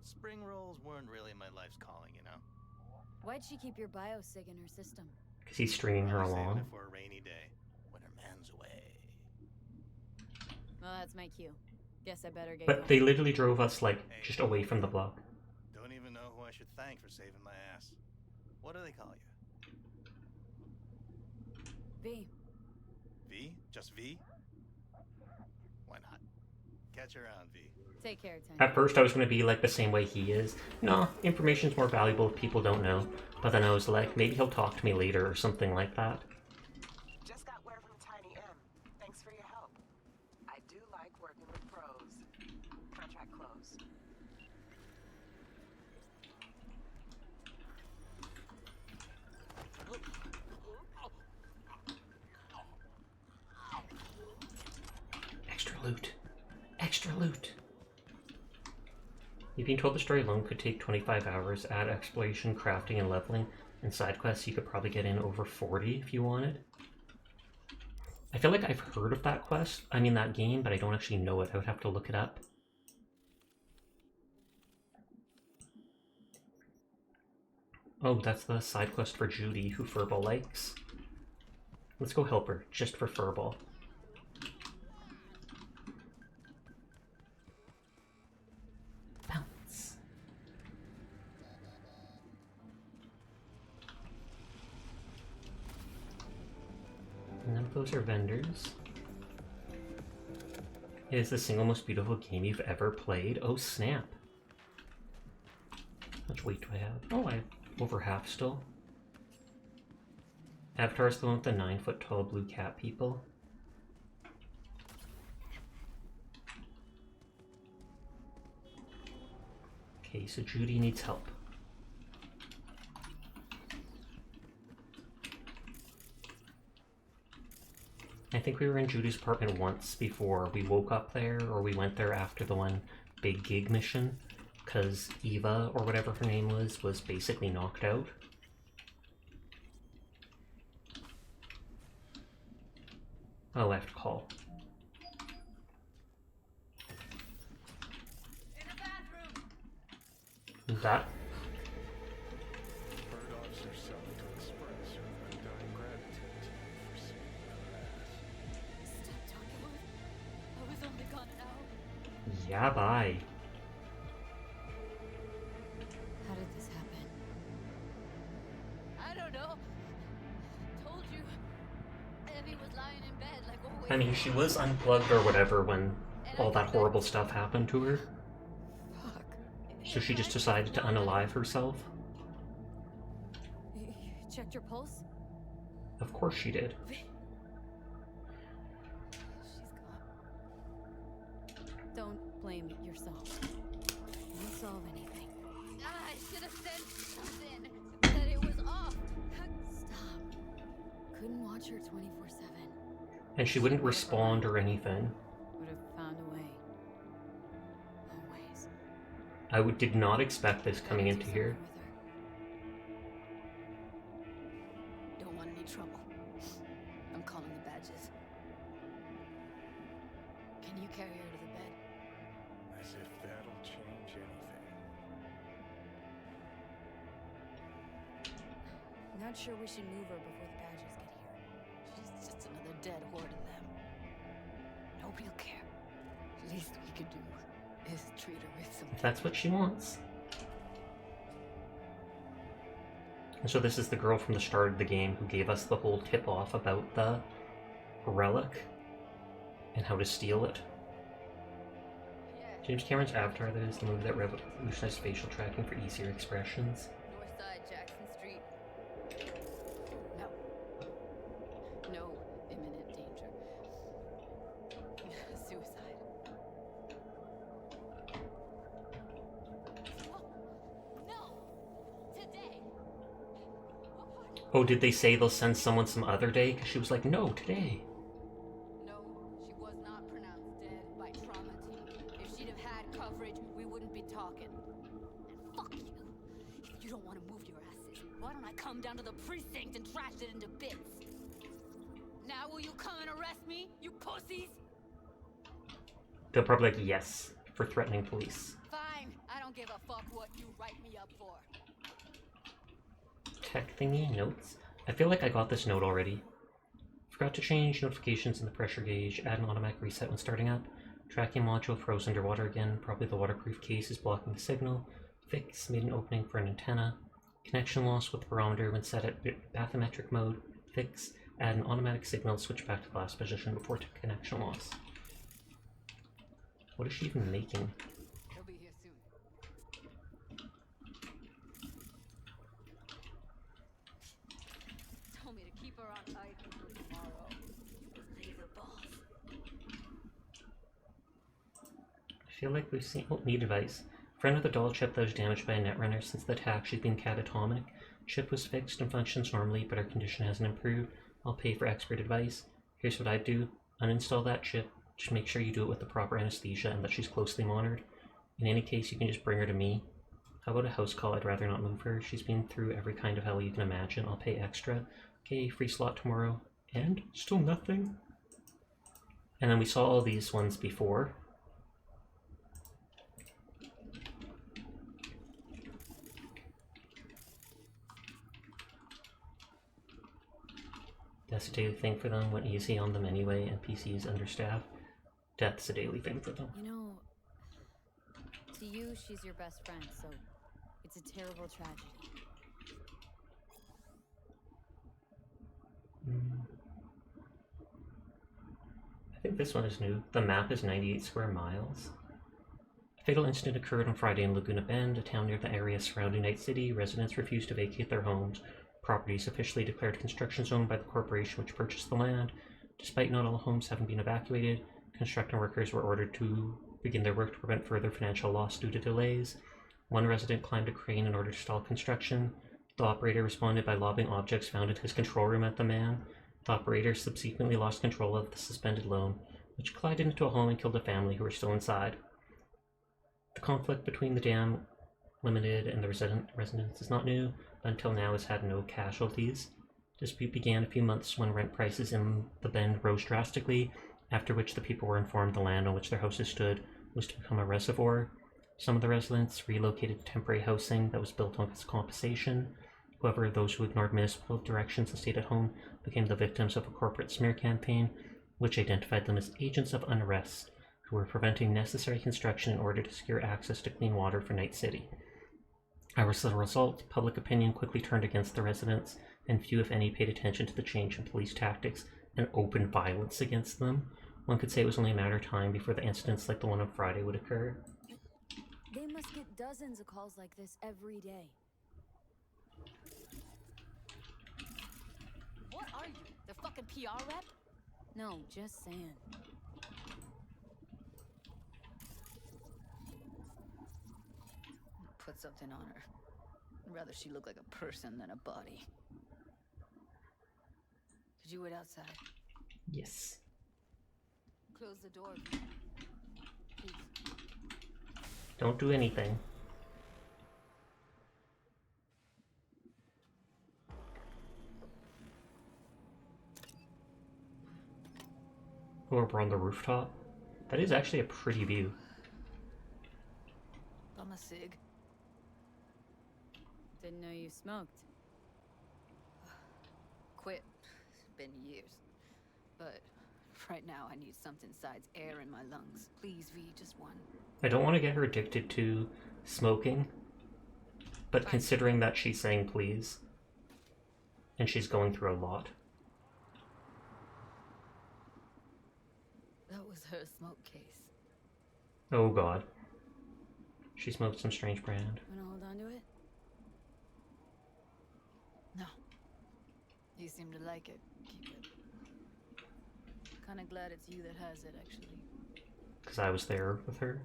Spring rolls weren't really my life's calling, you know? Why'd she keep your biosig in her system? Because he's stringing her Probably saving along. it for a rainy day, when her man's away. Well, that's my cue. Guess I better get But going. they literally drove us like just away from the block. Don't even know who I should thank for saving my ass. What do they call you? V. V? Just V? Why not? Catch you around, V. Take care, Ten. At first I was going to be like the same way he is. No, information's more valuable if people don't know. But then I was like, maybe he'll talk to me later or something like that. Just got word from Tiny M. Thanks for your help. I do like working with pros. Contract closed. Extra loot. Extra loot. You've been told the story alone could take 25 hours. Add exploration, crafting, and leveling. And side quests, you could probably get in over 40 if you wanted. I feel like I've heard of that quest. I mean that game, but I don't actually know it. I would have to look it up. Oh, that's the side quest for Judy, who Furball likes. Let's go help her, just for Furball. Bounce. None of those are vendors. It is the single most beautiful game you've ever played. Oh, snap. How much weight do I have? Oh, I have over half still. Avatar's the one with the 9-foot tall blue cat people. Okay, so Judy needs help. I think we were in Judy's apartment once before. We woke up there, or we went there after the one big gig mission, because Eva, or whatever her name was basically knocked out. Oh, I have to call. In the bathroom! That? Bird officer selling to express her undying gratitude to you for saving her ass. Stop talking. I was only gone an hour. Yeah, bye. How did this happen? I don't know. Told you. Evie was lying in bed like always. I mean, she was unplugged or whatever when all that horrible stuff happened to her. Fuck. So she just decided to unalive herself. You checked your pulse? Of course she did. She's gone. Don't blame yourself. Won't solve anything. I should have said something. That it was off. Stop. Couldn't watch her 24/7. And she wouldn't respond or anything. Would have found a way. Always. I did not expect this coming into here. Don't want any trouble. I'm calling the badges. Can you carry her to the bed? As if that'll change anything. Not sure we should move her before the badges get here. She's just another dead horde of them. Nobody'll care. Least we could do is treat her with some. If that's what she wants. And so this is the girl from the start of the game who gave us the whole tip-off about the relic and how to steal it. James Cameron's Avatar, that is the movie that revolutionized facial tracking for easier expressions. North side, Jackson Street. No. No imminent danger. Oh, did they say they'll send someone some other day? Because she was like, no, today. No, she was not pronounced dead by trauma team. If she'd have had coverage, we wouldn't be talking. And fuck you. If you don't want to move your asses, why don't I come down to the precinct and trash it into bits? Now will you come and arrest me, you pussies? They'll probably like, yes, for threatening police. Fine, I don't give a fuck what you write me up for. Tech thingy, notes. I feel like I got this note already. Forgot to change notifications in the pressure gauge, add an automatic reset when starting up. Tracking module froze underwater again, probably the waterproof case is blocking the signal. Fix, made an opening for an antenna. Connection loss with the barometer when set at bathymetric mode. Fix, add an automatic signal, switch back to the last position before connection loss. What is she even making? He'll be here soon. Told me to keep her on ice until tomorrow. Laser balls. I feel like we've seen... Oh, need advice. Friend with a doll chip that was damaged by a netrunner. Since the attack, she's been catatonic. Chip was fixed and functions normally, but her condition hasn't improved. I'll pay for expert advice. Here's what I'd do. Uninstall that chip. Just make sure you do it with the proper anesthesia and that she's closely monitored. In any case, you can just bring her to me. How about a house call? I'd rather not move her. She's been through every kind of hell you can imagine. I'll pay extra. Okay, free slot tomorrow. And still nothing. And then we saw all these ones before. That's a daily thing for them. Went easy on them anyway. NPCs understaffed. Death's a daily thing for them. You know, to you, she's your best friend, so it's a terrible tragedy. I think this one is new. The map is 98 square miles. A fatal incident occurred on Friday in Laguna Bend, a town near the area surrounding Night City. Residents refused to vacate their homes. Properties officially declared construction zone by the corporation which purchased the land. Despite not all homes having been evacuated, construction workers were ordered to begin their work to prevent further financial loss due to delays. One resident climbed a crane in order to stall construction. The operator responded by lobbing objects found in his control room at the man. The operator subsequently lost control of the suspended loan, which collided into a home and killed a family who were still inside. The conflict between the Dam Limited and the residents is not new, but until now has had no casualties. Dispute began a few months when rent prices in the Bend rose drastically, after which the people were informed the land on which their houses stood was to become a reservoir. Some of the residents relocated to temporary housing that was built on compensation. However, those who ignored municipal directions and stayed at home became the victims of a corporate smear campaign, which identified them as agents of unrest, who were preventing necessary construction in order to secure access to clean water for Night City. As a result, public opinion quickly turned against the residents, and few, if any, paid attention to the change in police tactics and open violence against them. One could say it was only a matter of time before the incidents like the one on Friday would occur. They must get dozens of calls like this every day. What are you? The fucking PR rep? No, just saying. Put something on her. I'd rather she look like a person than a body. Could you wait outside? Yes. Close the door. Please. Don't do anything. Or we're on the rooftop. That is actually a pretty view. Bum a cig. Didn't know you smoked. Quit. It's been years. But right now I need something besides air in my lungs. Please, V, just one. I don't want to get her addicted to smoking, but Fine. considering that she's saying please, and she's going through a lot. That was her smoke case. Oh god. She smoked some strange brand. Wanna hold on to it? No. You seem to like it. Keep it. Kinda glad it's you that has it, actually. Because I was there with her.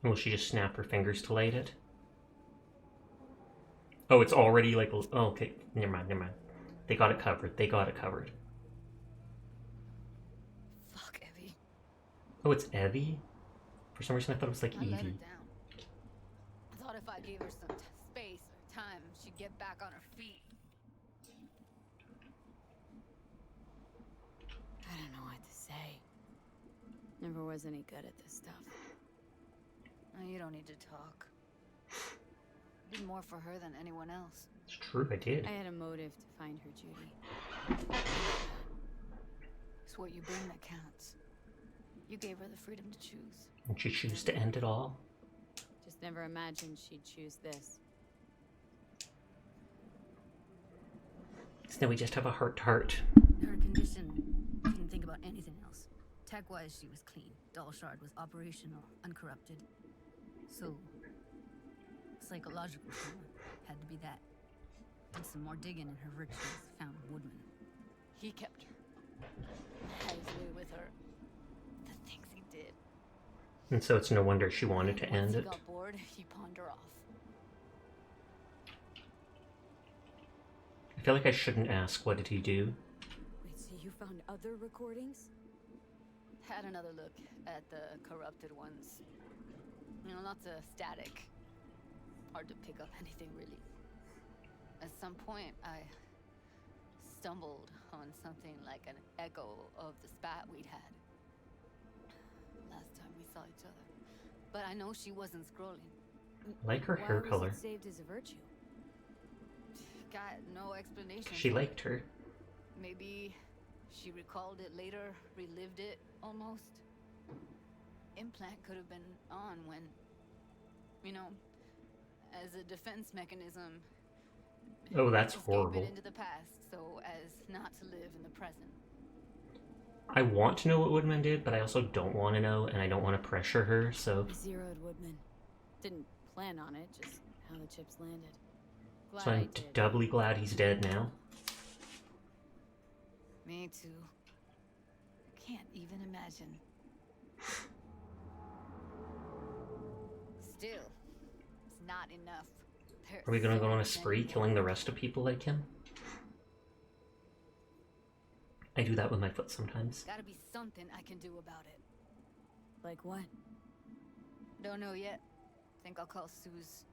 Will she just snap her fingers to light it? Oh, it's already like... Oh, okay. Never mind, never mind. They got it covered. They got it covered. Fuck, Evie. Oh, it's Evie? For some reason I thought it was like I let her Evie. down. I thought if I gave her some space or time, she'd get back on her feet. I don't know what to say. Never was any good at this stuff. Oh, you don't need to talk. Did more for her than anyone else. It's true, I did. I had a motive to find her, Judy. It's what you bring that counts. You gave her the freedom to choose. And she chose to end it all. Just never imagined she'd choose this. So now we just have a heart-to-heart. Her condition, couldn't think about anything else. Tech-wise, she was clean. Shard was operational, uncorrupted. So, psychological trauma had to be that. Did some more digging in her virtues, found Woodman. He kept her. Had his way with her. The things he did. And so it's no wonder she wanted to end it. Once he got bored, he pawned her off. I feel like I shouldn't ask, what did he do? Wait, so you found other recordings? Had another look at the corrupted ones. You know, lots of static. Hard to pick up anything, really. At some point, I stumbled on something like an echo of the spat we'd had. Last time we saw each other. But I know she wasn't scrolling. I like her hair color. Why was it saved as a virtue? Got no explanation. She for liked it. her. Maybe she recalled it later, relived it almost. Implant could have been on when, you know, as a defense mechanism. Oh, that's escape horrible. it into the past, so as not to live in the present. I want to know what Woodman did, but I also don't want to know, and I don't want to pressure her, so... Zeroed Woodman. Didn't plan on it, just how the chips landed. Glad So I I'm did. doubly glad he's dead now. Me too. Can't even imagine. Still, it's not enough. There's Are we gonna so go on a many spree, more. killing the rest of people like him? I do that with my foot sometimes. Gotta be something I can do about it. Like what? Don't know yet. Think I'll call Suze.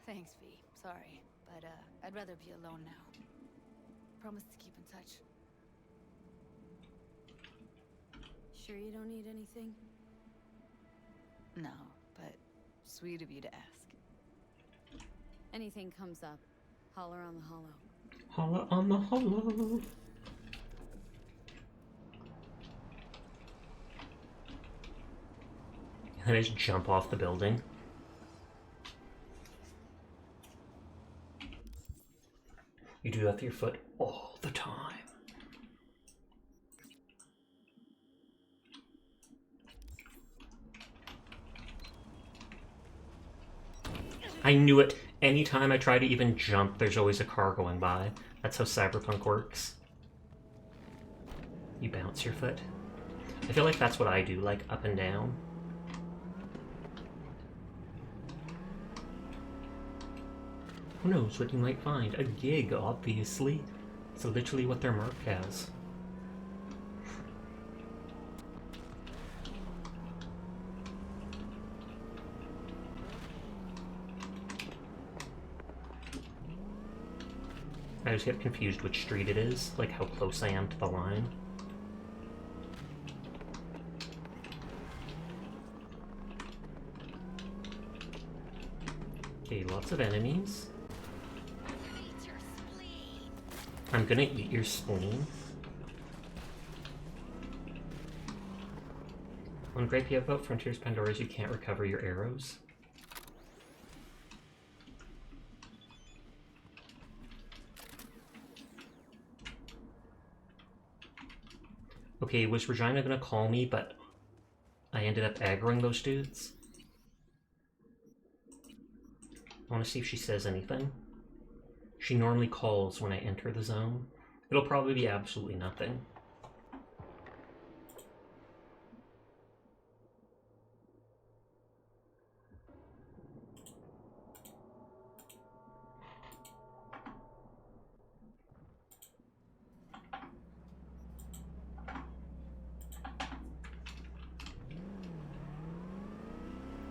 Thanks, V. Sorry, but I'd rather be alone now. Promise to keep in touch. Sure you don't need anything? No, but sweet of you to ask. Anything comes up, holler on the hollow. Holla on the hollow. And I just jump off the building. You do that with your foot all the time. I knew it. Anytime I try to even jump, there's always a car going by. That's how Cyberpunk works. You bounce your foot. I feel like that's what I do, like up and down. Who knows what you might find? A gig, obviously. It's literally what their mark has. I just get confused which street it is, like how close I am to the line. Okay, lots of enemies. Eat your spleen. I'm gonna eat your spleen. One gripe you have about Frontiers Pandora is you can't recover your arrows. Okay, was Regina gonna call me, but I ended up aggroing those dudes? I want to see if she says anything. She normally calls when I enter the zone. It'll probably be absolutely nothing.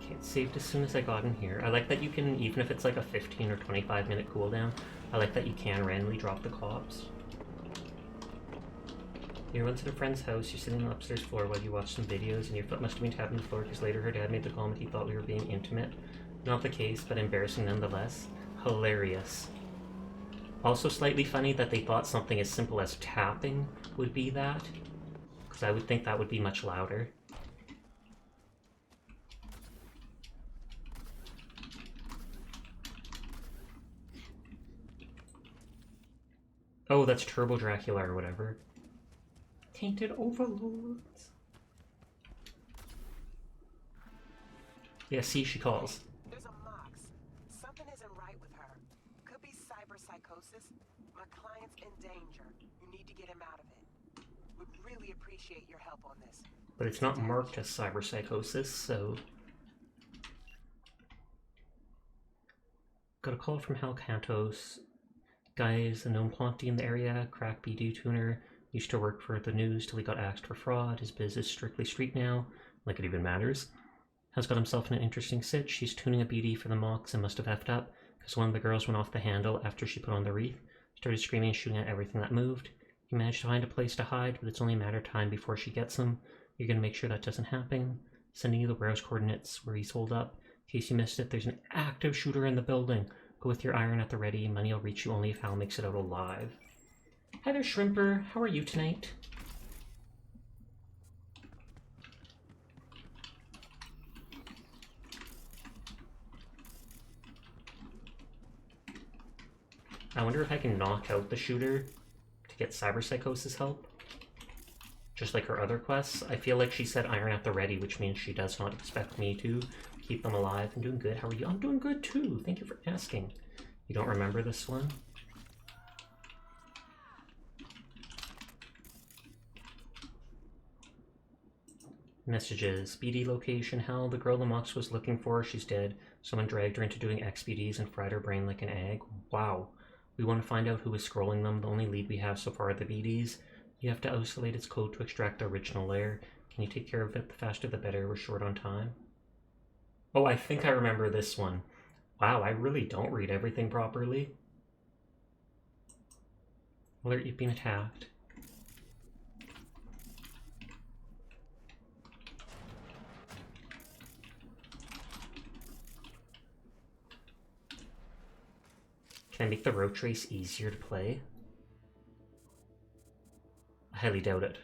Okay, it's saved as soon as I got in here. I like that you can, even if it's like a 15 or 25-minute cooldown, I like that you can randomly drop the cops. You went to a friend's house, you're sitting on the upstairs floor while you watch some videos, and your foot must have been tapping the floor because later her dad made the comment he thought we were being intimate. Not the case, but embarrassing nonetheless. Hilarious. Also slightly funny that they thought something as simple as tapping would be that, because I would think that would be much louder. Oh, that's Turbo Dracula or whatever. Tainted Overlords. Yeah, see, she calls. There's a Mox. Something isn't right with her. Could be cyberpsychosis. My client's in danger. You need to get him out of it. Would really appreciate your help on this. But it's not marked as cyberpsychosis, so... Got a call from Hal Cantos. Guy's a known quantity in the area, crack BD tuner, used to work for the news till he got axed for fraud. His biz is strictly street now, like it even matters. Has got himself in an interesting sitch. She's tuning a BD for the Mox and must have effed up, because one of the girls went off the handle after she put on the wreath, started screaming and shooting at everything that moved. He managed to find a place to hide, but it's only a matter of time before she gets him. You're going to make sure that doesn't happen. Sending you the warehouse coordinates where he's holed up. In case you missed it, there's an active shooter in the building. Go with your iron at the ready. Money will reach you only if Hal makes it out alive. Hi there, Shrimper. How are you tonight? I wonder if I can knock out the shooter to get cyberpsychosis help. Just like her other quests. I feel like she said iron at the ready, which means she does not expect me to keep them alive. I'm doing good. How are you? I'm doing good too. Thank you for asking. You don't remember this one? Messages. BD location. Hell, the girl the Mox was looking for, she's dead. Someone dragged her into doing XBDs and fried her brain like an egg. Wow. We want to find out who is scrolling them. The only lead we have so far are the BDs. You have to isolate its code to extract the original layer. Can you take care of it? The faster the better. We're short on time. Oh, I think I remember this one. Wow, I really don't read everything properly. Alert, you've been attacked. Can I make the road trace easier to play? I highly doubt it.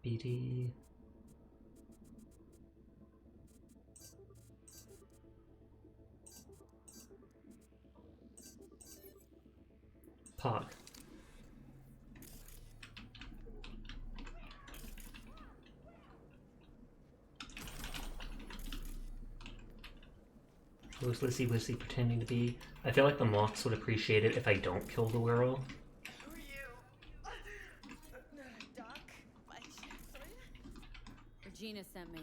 BD... Pog. Who's Lizzie Wizzy pretending to be? I feel like the Mox would appreciate it if I don't kill the Whirl. Who are you? Not a duck by chance, are you? Regina sent me.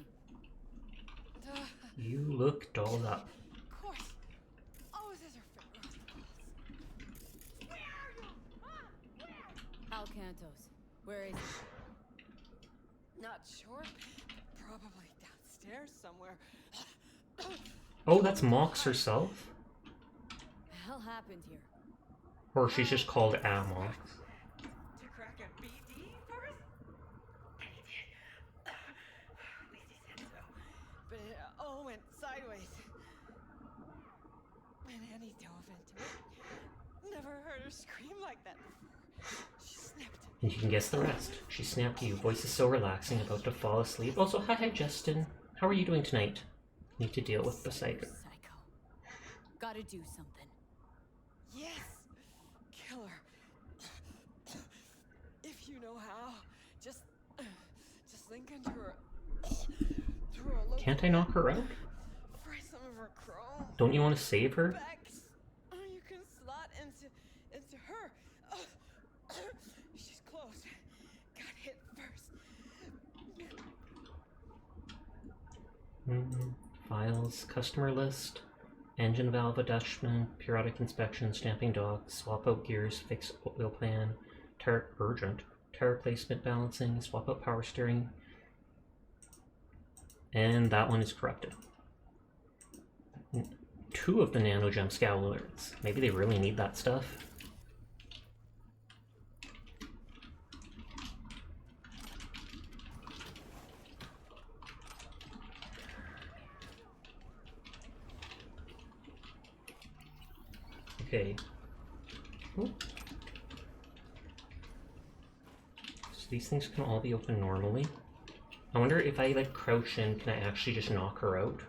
You look dolled up. Of course. Always has her finger on the pulse. Where are you? Where? Al Cantos. Where is he? Not sure. Probably downstairs somewhere. Oh, that's Mox herself? The hell happened here? Or she's just called a Mox. To crack a BD first? At least he said so. But it all went sideways. And Annie dove into it. Never heard her scream like that before. She snapped. And you can guess the rest. She snapped you. Voice is so relaxing, about to fall asleep. Also, hi Justin. How are you doing tonight? Need to deal with the psycho. Gotta do something. Yes! Kill her. If you know how, just link into her. Through a local Can't I knock her out? fry some of her chrome. Don't you want to save her? Specs. Oh, you can slot into her. She's close. Got hit first. Files, customer list, engine valve adjustment, periodic inspection, stamping dock, swap out gears, fix oil pan, tire urgent, tire replacement balancing, swap out power steering. And that one is corrupted. 2 of the nanogem scowlers. Maybe they really need that stuff. Okay. Ooh. So these things can all be open normally. I wonder if I like crouch in, can I actually just knock her out?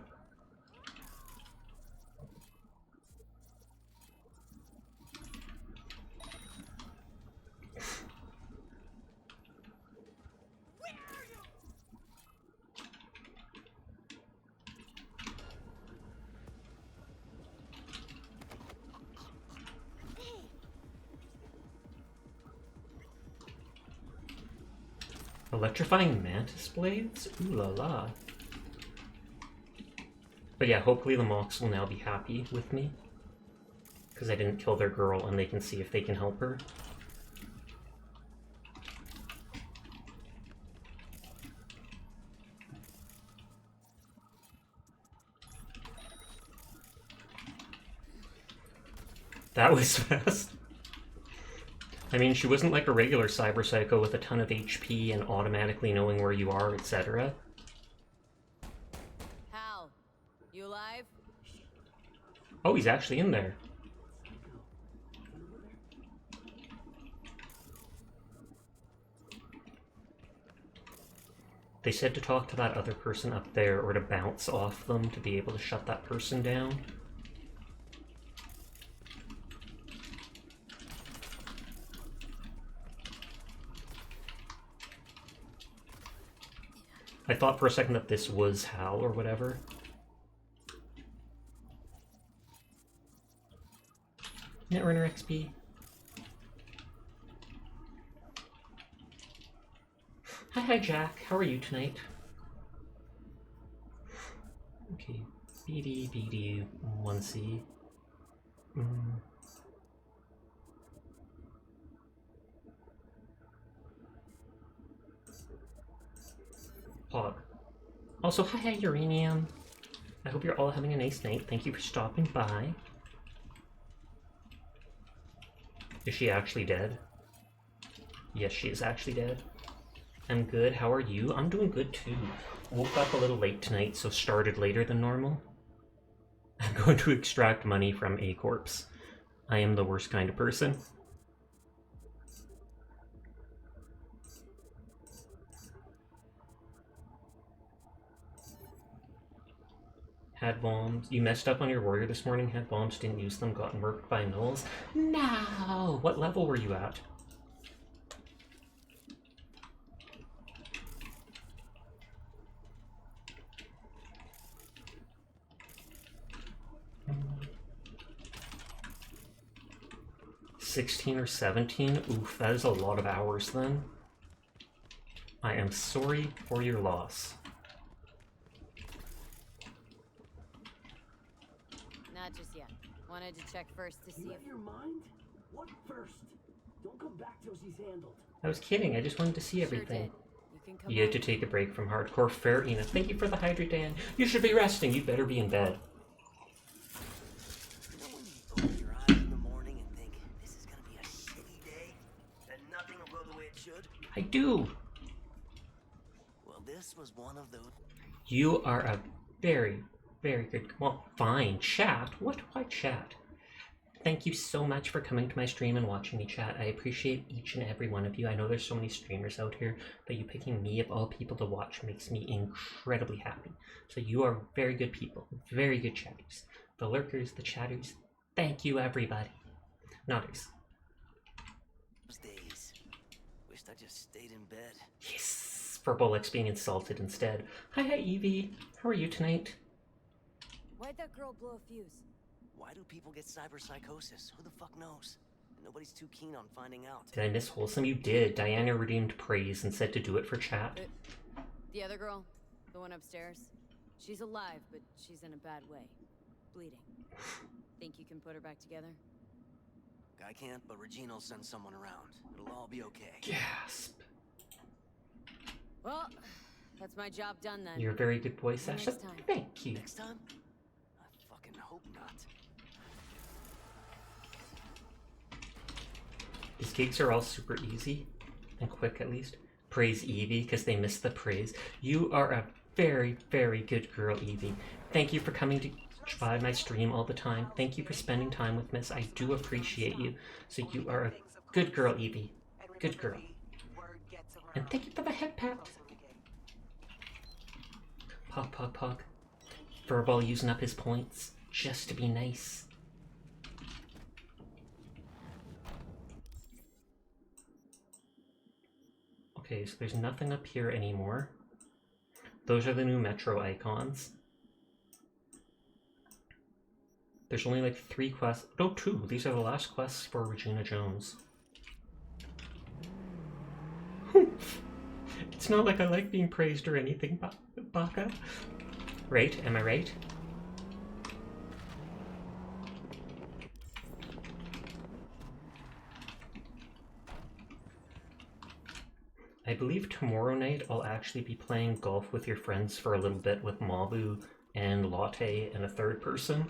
Electrifying mantis blades? Ooh la la. But yeah, hopefully the mocks will now be happy with me. Because I didn't kill their girl and they can see if they can help her. That was fast. I mean, she wasn't like a regular cyber psycho with a ton of HP and automatically knowing where you are, etc. Hal, you alive? Oh, he's actually in there. They said to talk to that other person up there or to bounce off them to be able to shut that person down. I thought for a second that this was Hal or whatever. Netrunner XP. Hi Jack, how are you tonight? Okay, BD 1C. Pog. Also, hi Uranium. I hope you're all having a nice night. Thank you for stopping by. Is she actually dead? Yes, she is actually dead. I'm good. How are you? I'm doing good too. Woke up a little late tonight, so started later than normal. I'm going to extract money from a corpse. I am the worst kind of person. Had bombs. You messed up on your warrior this morning, had bombs, didn't use them, got murked by nulls. No! What level were you at? $16 or $17? Oof, that is a lot of hours then. I am sorry for your loss. Not just yet. Wanted to check first to see if... your mind? What first? Don't come back till she's handled. I was kidding, I just wanted to see everything. You can come You had to take a break from hardcore. Fair enough. Thank you for the hydrate, Dan. You should be resting. You better be in bed. You know when you open your eyes in the morning and think, this is gonna be a shitty day? And nothing will go the way it should? I do. Well, this was one of those. You are a very, very good... Well, fine. Chat? What? Why chat? Thank you so much for coming to my stream and watching me chat. I appreciate each and every one of you. I know there's so many streamers out here, but you picking me of all people to watch makes me incredibly happy. So you are very good people. Very good chatters. The lurkers, the chatters. Thank you, everybody. Nodders. Those days. Wished I just stayed in bed. Yes! For Bolex being insulted instead. Hi, Evie. How are you tonight? Why'd that girl blow a fuse? Why do people get cyber psychosis? Who the fuck knows? Nobody's too keen on finding out. Did I miss Wholesome? You did. Diana redeemed praise and said to do it for chat. The other girl? The one upstairs? She's alive, but she's in a bad way. Bleeding. Think you can put her back together? I can't, but Regina'll send someone around. It'll all be okay. Gasp. Well, That's my job done then. You're a very good boy, Sasha. Next time. Thank you. Next time? I fucking hope not. These gigs are all super easy and quick, at least. Praise Evie because they missed the praise. You are a very, very good girl, Evie. Thank you for coming to by my stream all the time. Thank you for spending time with Miss. I do appreciate you. So you are a good girl, Evie. Good girl. And thank you for the head pat. Pog, pog, pog. Furball using up his points just to be nice. Okay, so there's nothing up here anymore. Those are the new Metro icons. There's only like 3 quests. No, 2. These are the last quests for Regina Jones. It's not like I like being praised or anything, Baka. Right? Am I right? I believe tomorrow night I'll actually be playing golf with your friends for a little bit with Mabu and Latte and a third person.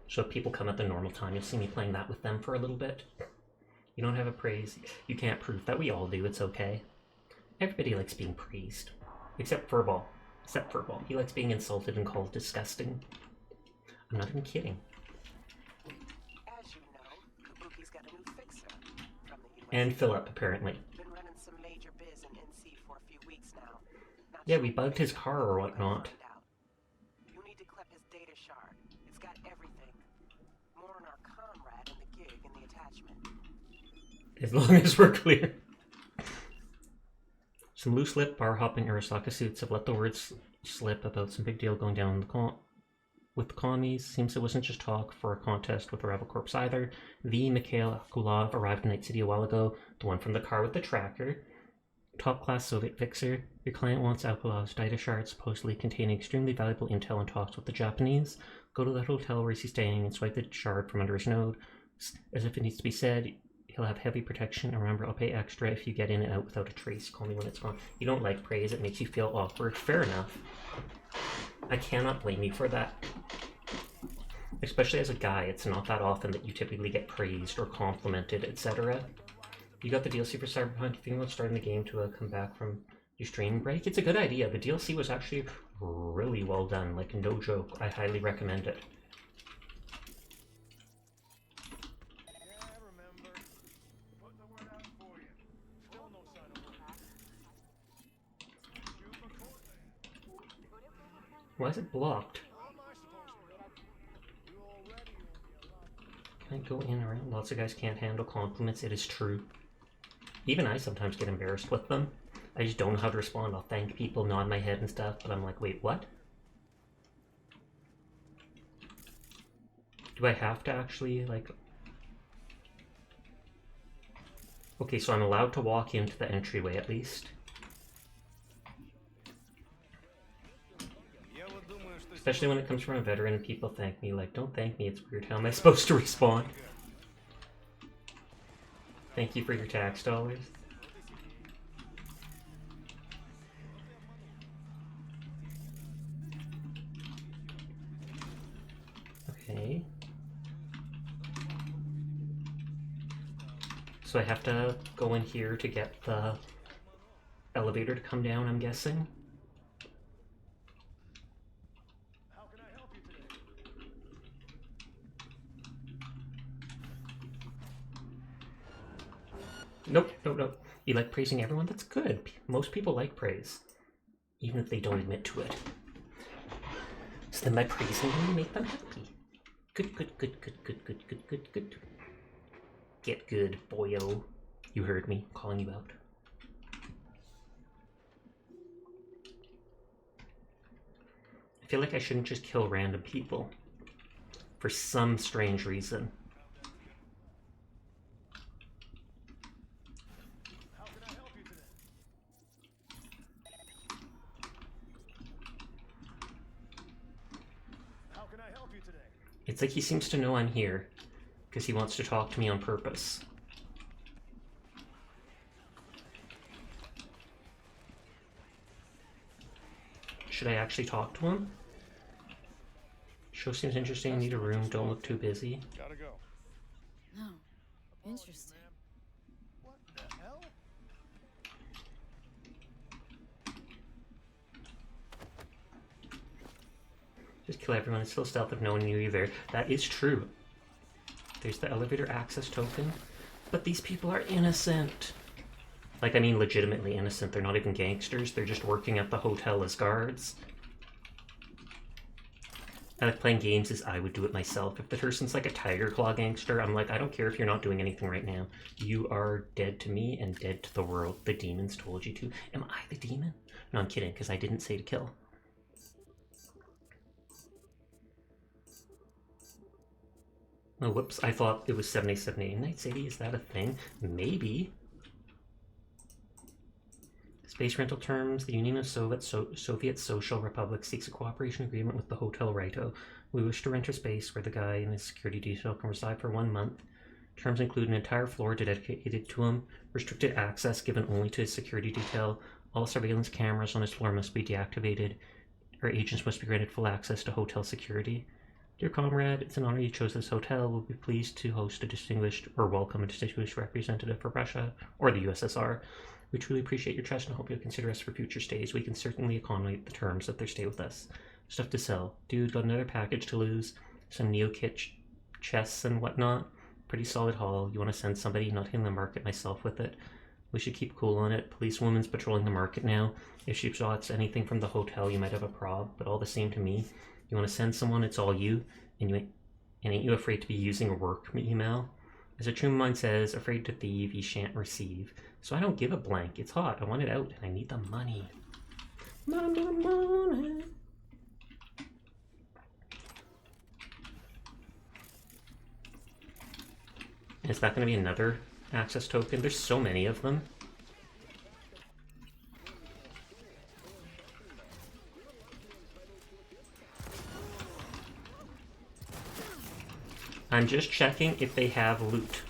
So if people come at the normal time, you'll see me playing that with them for a little bit. You don't have a praise. You can't prove that. We all do. It's okay. Everybody likes being praised. Except Furball. Except Furball. He likes being insulted and called disgusting. I'm not even kidding. As you know, Kabuki's got a new fixer from the US. And Philip, apparently. Been running some major biz in NC for a few weeks now. Not Yeah, sure we bugged his car or whatnot. find out. You need to clip his data shard. It's got everything. More on our comrade and the gig and the attachment. As long as we're clear. Some loose lip bar hopping Arasaka suits have let the words slip about some big deal going down with the commies. Seems it wasn't just talk for a contest with the Rebel Corps either. The Mikhail Akulov arrived in Night City a while ago, the one from the car with the tracker. Top class Soviet fixer. Your client wants Akulov's data shard, supposedly containing extremely valuable intel and talks with the Japanese. Go to the hotel where he's staying and swipe the shard from under his nose. As if it needs to be said, he'll have heavy protection. And remember, I'll pay extra if you get in and out without a trace. Call me when it's gone. You don't like praise, it makes you feel awkward. Fair enough. I cannot blame you for that. Especially as a guy, it's not that often that you typically get praised or complimented, etc. You got the DLC for Cyberpunk. You think about starting the game to come back from your stream break? It's a good idea. The DLC was actually really well done. Like, no joke. I highly recommend it. Why is it blocked? Can I go in or out? Lots of guys can't handle compliments. It is true. Even I sometimes get embarrassed with them. I just don't know how to respond. I'll thank people, nod my head and stuff, but I'm like, wait, what? Do I have to actually, like... Okay, so I'm allowed to walk into the entryway at least. Especially when it comes from a veteran and people thank me. Like, don't thank me, it's weird. How am I supposed to respond? Thank you for your tax dollars. Okay. So I have to go in here to get the elevator to come down, I'm guessing. Nope, nope, nope. You like praising everyone? That's good. Most people like praise, even if they don't admit to it. So then by praising them, you make them happy. Good, good, good, good, good, good, good, good, good. Get good, boyo. You heard me calling you out. I feel like I shouldn't just kill random people for some strange reason. It's like he seems to know I'm here, because he wants to talk to me on purpose. Should I actually talk to him? Show seems interesting. Need a room. Don't look too busy. Gotta go. No. Interesting. What the hell? Just kill everyone. It's still stealth if no one knew you there. That is true. There's the elevator access token. But these people are innocent. Like, I mean legitimately innocent. They're not even gangsters. They're just working at the hotel as guards. I like playing games as I would do it myself. If the person's like a Tiger Claw gangster, I'm like, I don't care if you're not doing anything right now. You are dead to me and dead to the world. The demons told you to. Am I the demon? No, I'm kidding, because I didn't say to kill. Oh, whoops, I thought it was 7078 Night City. Is that a thing? Maybe. Space rental terms. The Union of Soviet Social Republic seeks a cooperation agreement with the Hotel Raito. We wish to rent a space where the guy and his security detail can reside for 1 month. Terms include an entire floor dedicated to him, restricted access given only to his security detail. All surveillance cameras on his floor must be deactivated. Our agents must be granted full access to hotel security. Dear comrade, it's an honor you chose this hotel. We'll be pleased to host a distinguished or welcome a distinguished representative for Russia or the USSR. We truly appreciate your trust and hope you'll consider us for future stays. We can certainly accommodate the terms of their stay with us. Stuff to sell. Dude, got another package to lose. Some Neo-Kit chests and whatnot. Pretty solid haul. You want to send somebody? Not hitting the market myself with it. We should keep cool on it. Policewoman's patrolling the market now. If she shots anything from the hotel, you might have a prob, but all the same to me. You want to send someone, it's all you, and ain't you afraid to be using a work email? As a true mine says, afraid to thieve, ye shan't receive. So I don't give a blank. It's hot. I want it out, and I need the money. Money. Is that going to be another access token? There's so many of them. I'm just checking if they have loot.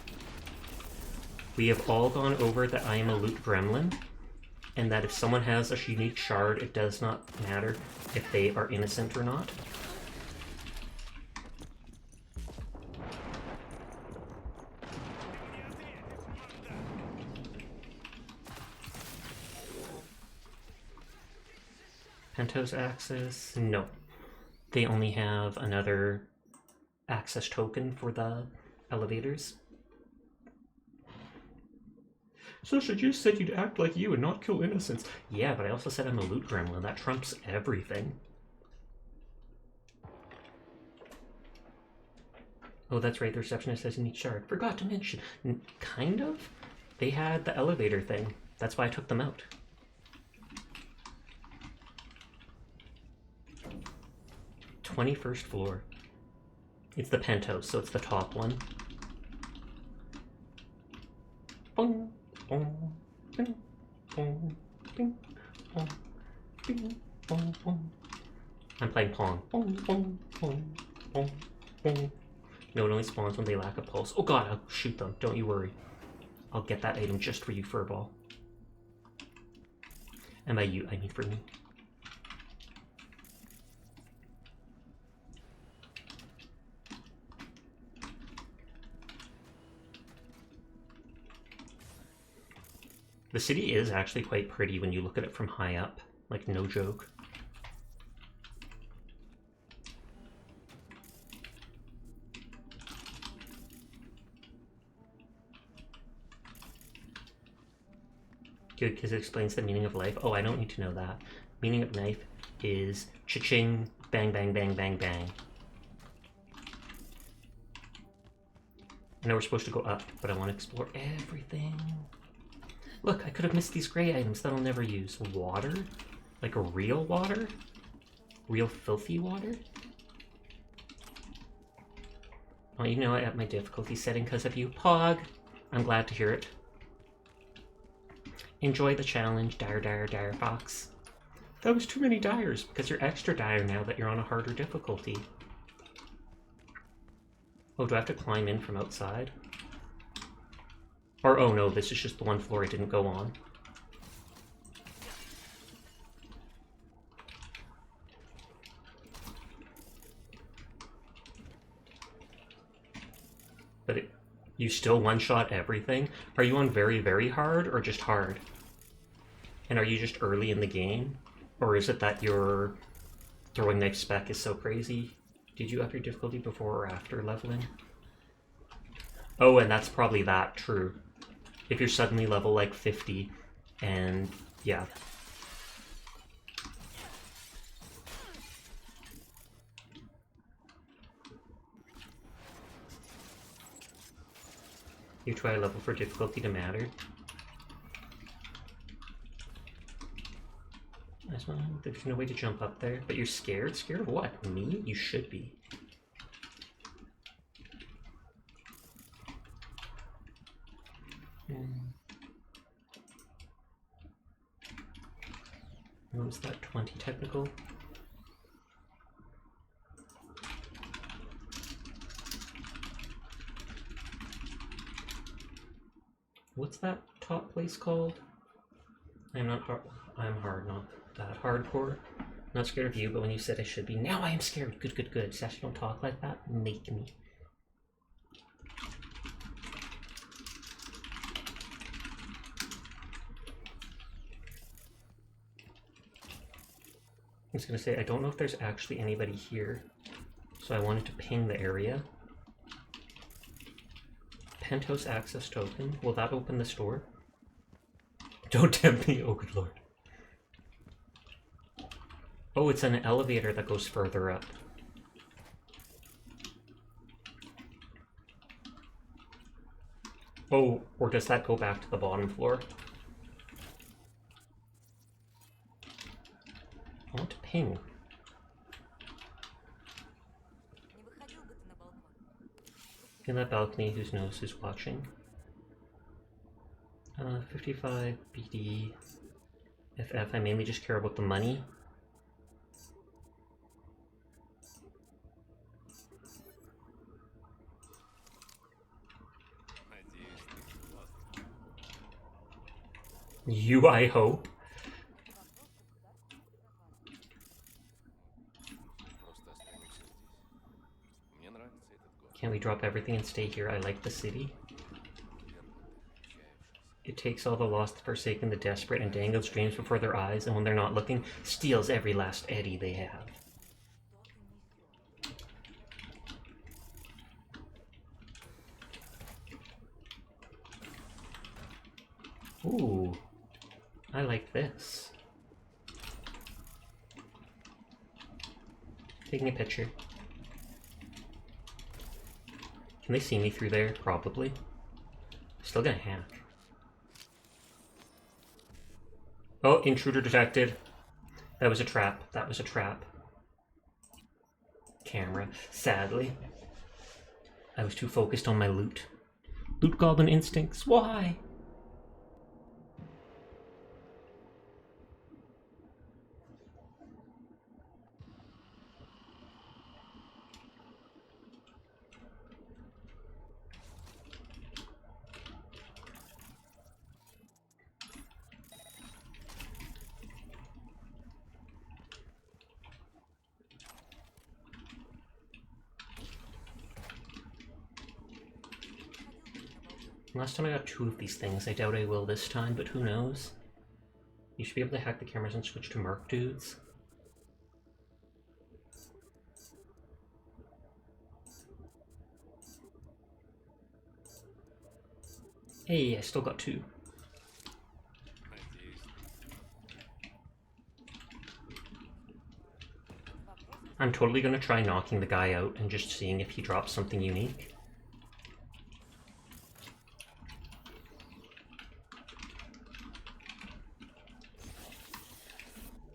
We have all gone over that I am a loot gremlin, and that if someone has a unique shard, it does not matter if they are innocent or not. Penthouse access? No. They only have another access token for the elevators. Sasha just said you'd act like you and not kill innocents. Yeah, but I also said I'm a loot gremlin. That trumps everything. Oh, that's right. The receptionist has a neat shard. Forgot to mention. Kind of. They had the elevator thing. That's why I took them out. "21st floor. It's the penthouse, so it's the top one. Boom, boom, bing, boom, bing, boom, bing, boom, boom. I'm playing Pong. Boom, boom, boom, boom, boom. No, it only spawns when they lack a pulse. Oh god, I'll shoot them. Don't you worry. I'll get that item just for you, Furball. And by you, I mean for me. The city is actually quite pretty when you look at it from high up. Like, no joke. Good, because it explains the meaning of life. Oh, I don't need to know that. Meaning of life is cha-ching, bang, bang, bang, bang, bang. I know we're supposed to go up, but I want to explore everything. Look, I could have missed these gray items that I'll never use. Water? Like a real water? Real filthy water? Oh, you know I upped my difficulty setting because of you. Pog! I'm glad to hear it. Enjoy the challenge, dire fox. That was too many dyers, because you're extra dire now that you're on a harder difficulty. Oh, do I have to climb in from outside? Or, oh no, this is just the one floor I didn't go on. You still one-shot everything? Are you on very, very hard or just hard? And are you just early in the game? Or is it that your throwing knife spec is so crazy? Did you up your difficulty before or after leveling? Oh, and that's probably that, true. If you're suddenly level like 50 and yeah. You try a level for difficulty to matter. There's no way to jump up there, but you're scared? Scared of what? Me? You should be. What was that? 20 technical? What's that top place called? I'm not hard. I'm hard, not that hardcore. Not scared of you, but when you said I should be, now I am scared. Good, good, good. Sash, don't talk like that. Make me. I was gonna say, I don't know if there's actually anybody here, so I wanted to ping the area. Penthouse access token. Will that open the store? Don't tempt me, oh good lord. Oh, it's an elevator that goes further up. Oh, or does that go back to the bottom floor? I want to ping. In that balcony, who knows who's watching? 55 BD FF. I mainly just care about the money. You, I hope. Can't we drop everything and stay here? I like the city. It takes all the lost, the forsaken, the desperate, and dangles dreams before their eyes, and when they're not looking, steals every last eddy they have. Ooh, I like this. Taking a picture. Can they see me through there? Probably. Still gonna hack. Oh, intruder detected. That was a trap. That was a trap. Camera. Sadly. I was too focused on my loot. Loot goblin instincts. Why? Last time I got 2 of these things. I doubt I will this time, but who knows? You should be able to hack the cameras and switch to Merc dudes. Hey, I still got 2. I'm totally gonna try knocking the guy out and just seeing if he drops something unique.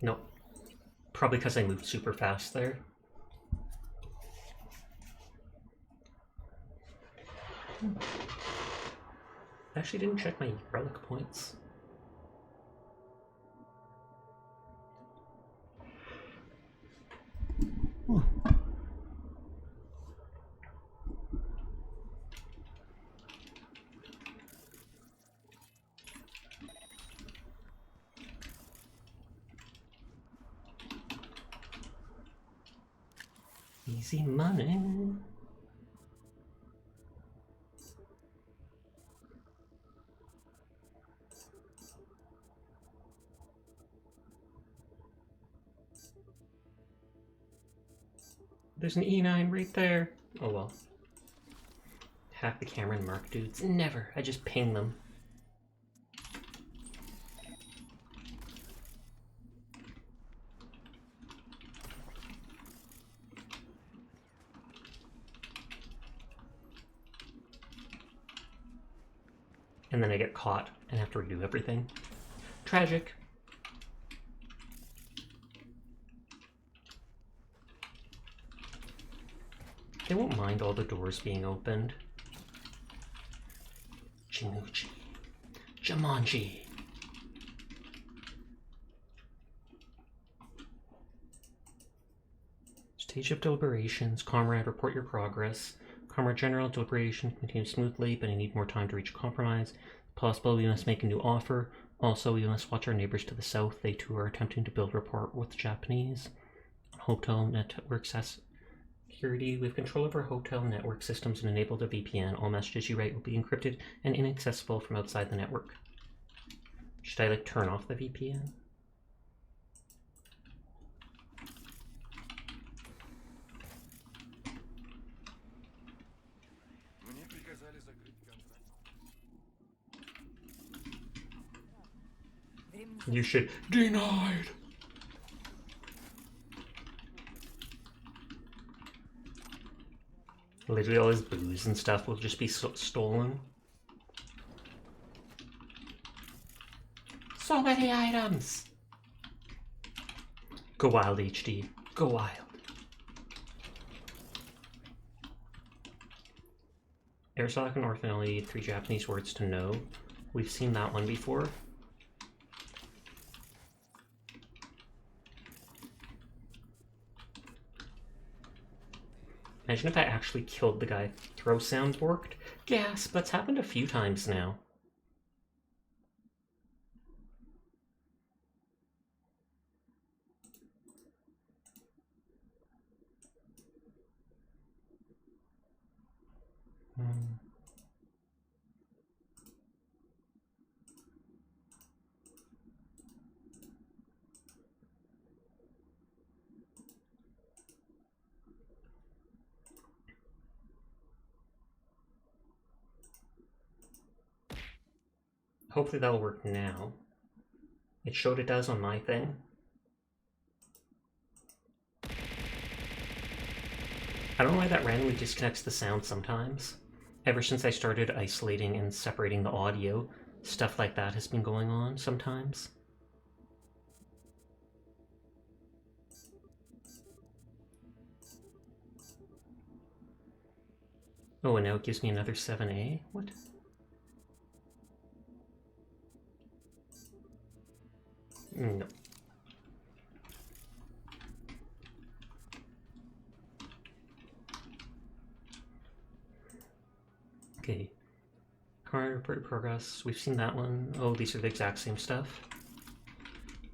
Nope. Probably because I moved super fast there. Actually didn't check my relic points. Easy money. There's an E9 right there. Oh well. Hack the camera and mark dudes. Never. I just ping them. And then I get caught and have to redo everything. Tragic. They won't mind all the doors being opened. Jimuji. Jumanji. Stage of deliberations. Comrade, report your progress. Comrade General, deliberation continues smoothly, but I need more time to reach a compromise. Possible we must make a new offer. Also, we must watch our neighbors to the south. They too are attempting to build rapport with the Japanese. Hotel network security. We have control over hotel network systems and enabled a VPN. All messages you write will be encrypted and inaccessible from outside the network. Should I, like, turn off the VPN? You should. Denied! Literally all his booze and stuff will just be stolen. So many items! Go wild, HD. Go wild. Airsock and orthogonally, 3 Japanese words to know. We've seen that one before. Imagine if I actually killed the guy. Throw sound worked. Gasp, that's happened a few times now. Hopefully that'll work now. It showed it does on my thing. I don't know why that randomly disconnects the sound sometimes. Ever since I started isolating and separating the audio, stuff like that has been going on sometimes. Oh, and now it gives me another 7A? What? No. Okay. Current report progress. We've seen that one. Oh, these are the exact same stuff.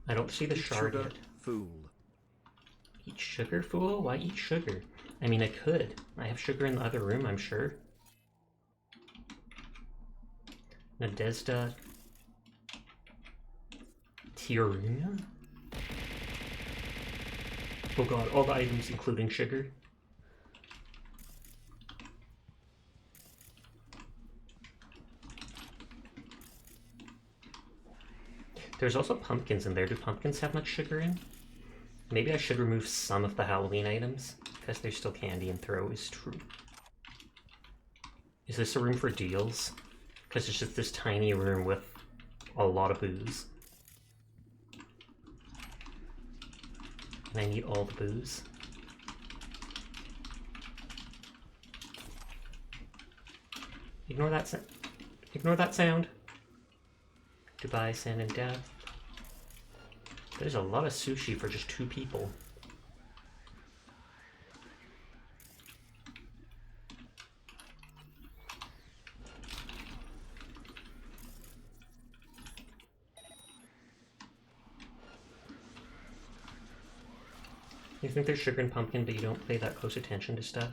I don't see the shard yet. Fool. Eat sugar, fool? Why eat sugar? I mean, I could. I have sugar in the other room, I'm sure. Nadezhda. Tiarunya? Oh god, all the items including sugar. There's also pumpkins in there. Do pumpkins have much sugar in? Maybe I should remove some of the Halloween items, because there's still candy and throw is true. Is this a room for deals? Because it's just this tiny room with a lot of booze. And I need all the booze. Ignore that Ignore that sound. Dubai, Sand and Death. There's a lot of sushi for just 2 people. You think there's sugar and pumpkin, but you don't pay that close attention to stuff?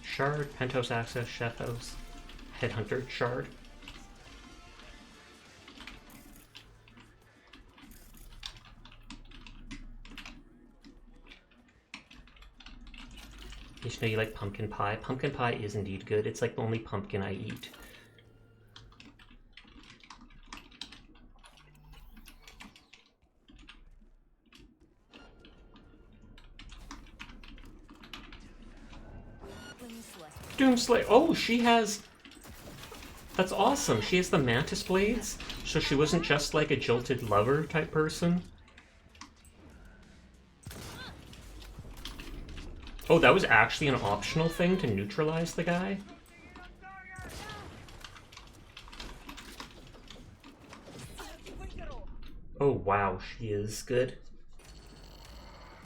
Shard, Penthouse Access, Chef House, Headhunter, Shard. You should know you like pumpkin pie. Pumpkin pie is indeed good. It's like the only pumpkin I eat. Doomslay. Oh, she has... That's awesome. She has the mantis blades, so she wasn't just like a jilted lover type person. Oh, that was actually an optional thing to neutralize the guy? Oh, wow, she is good.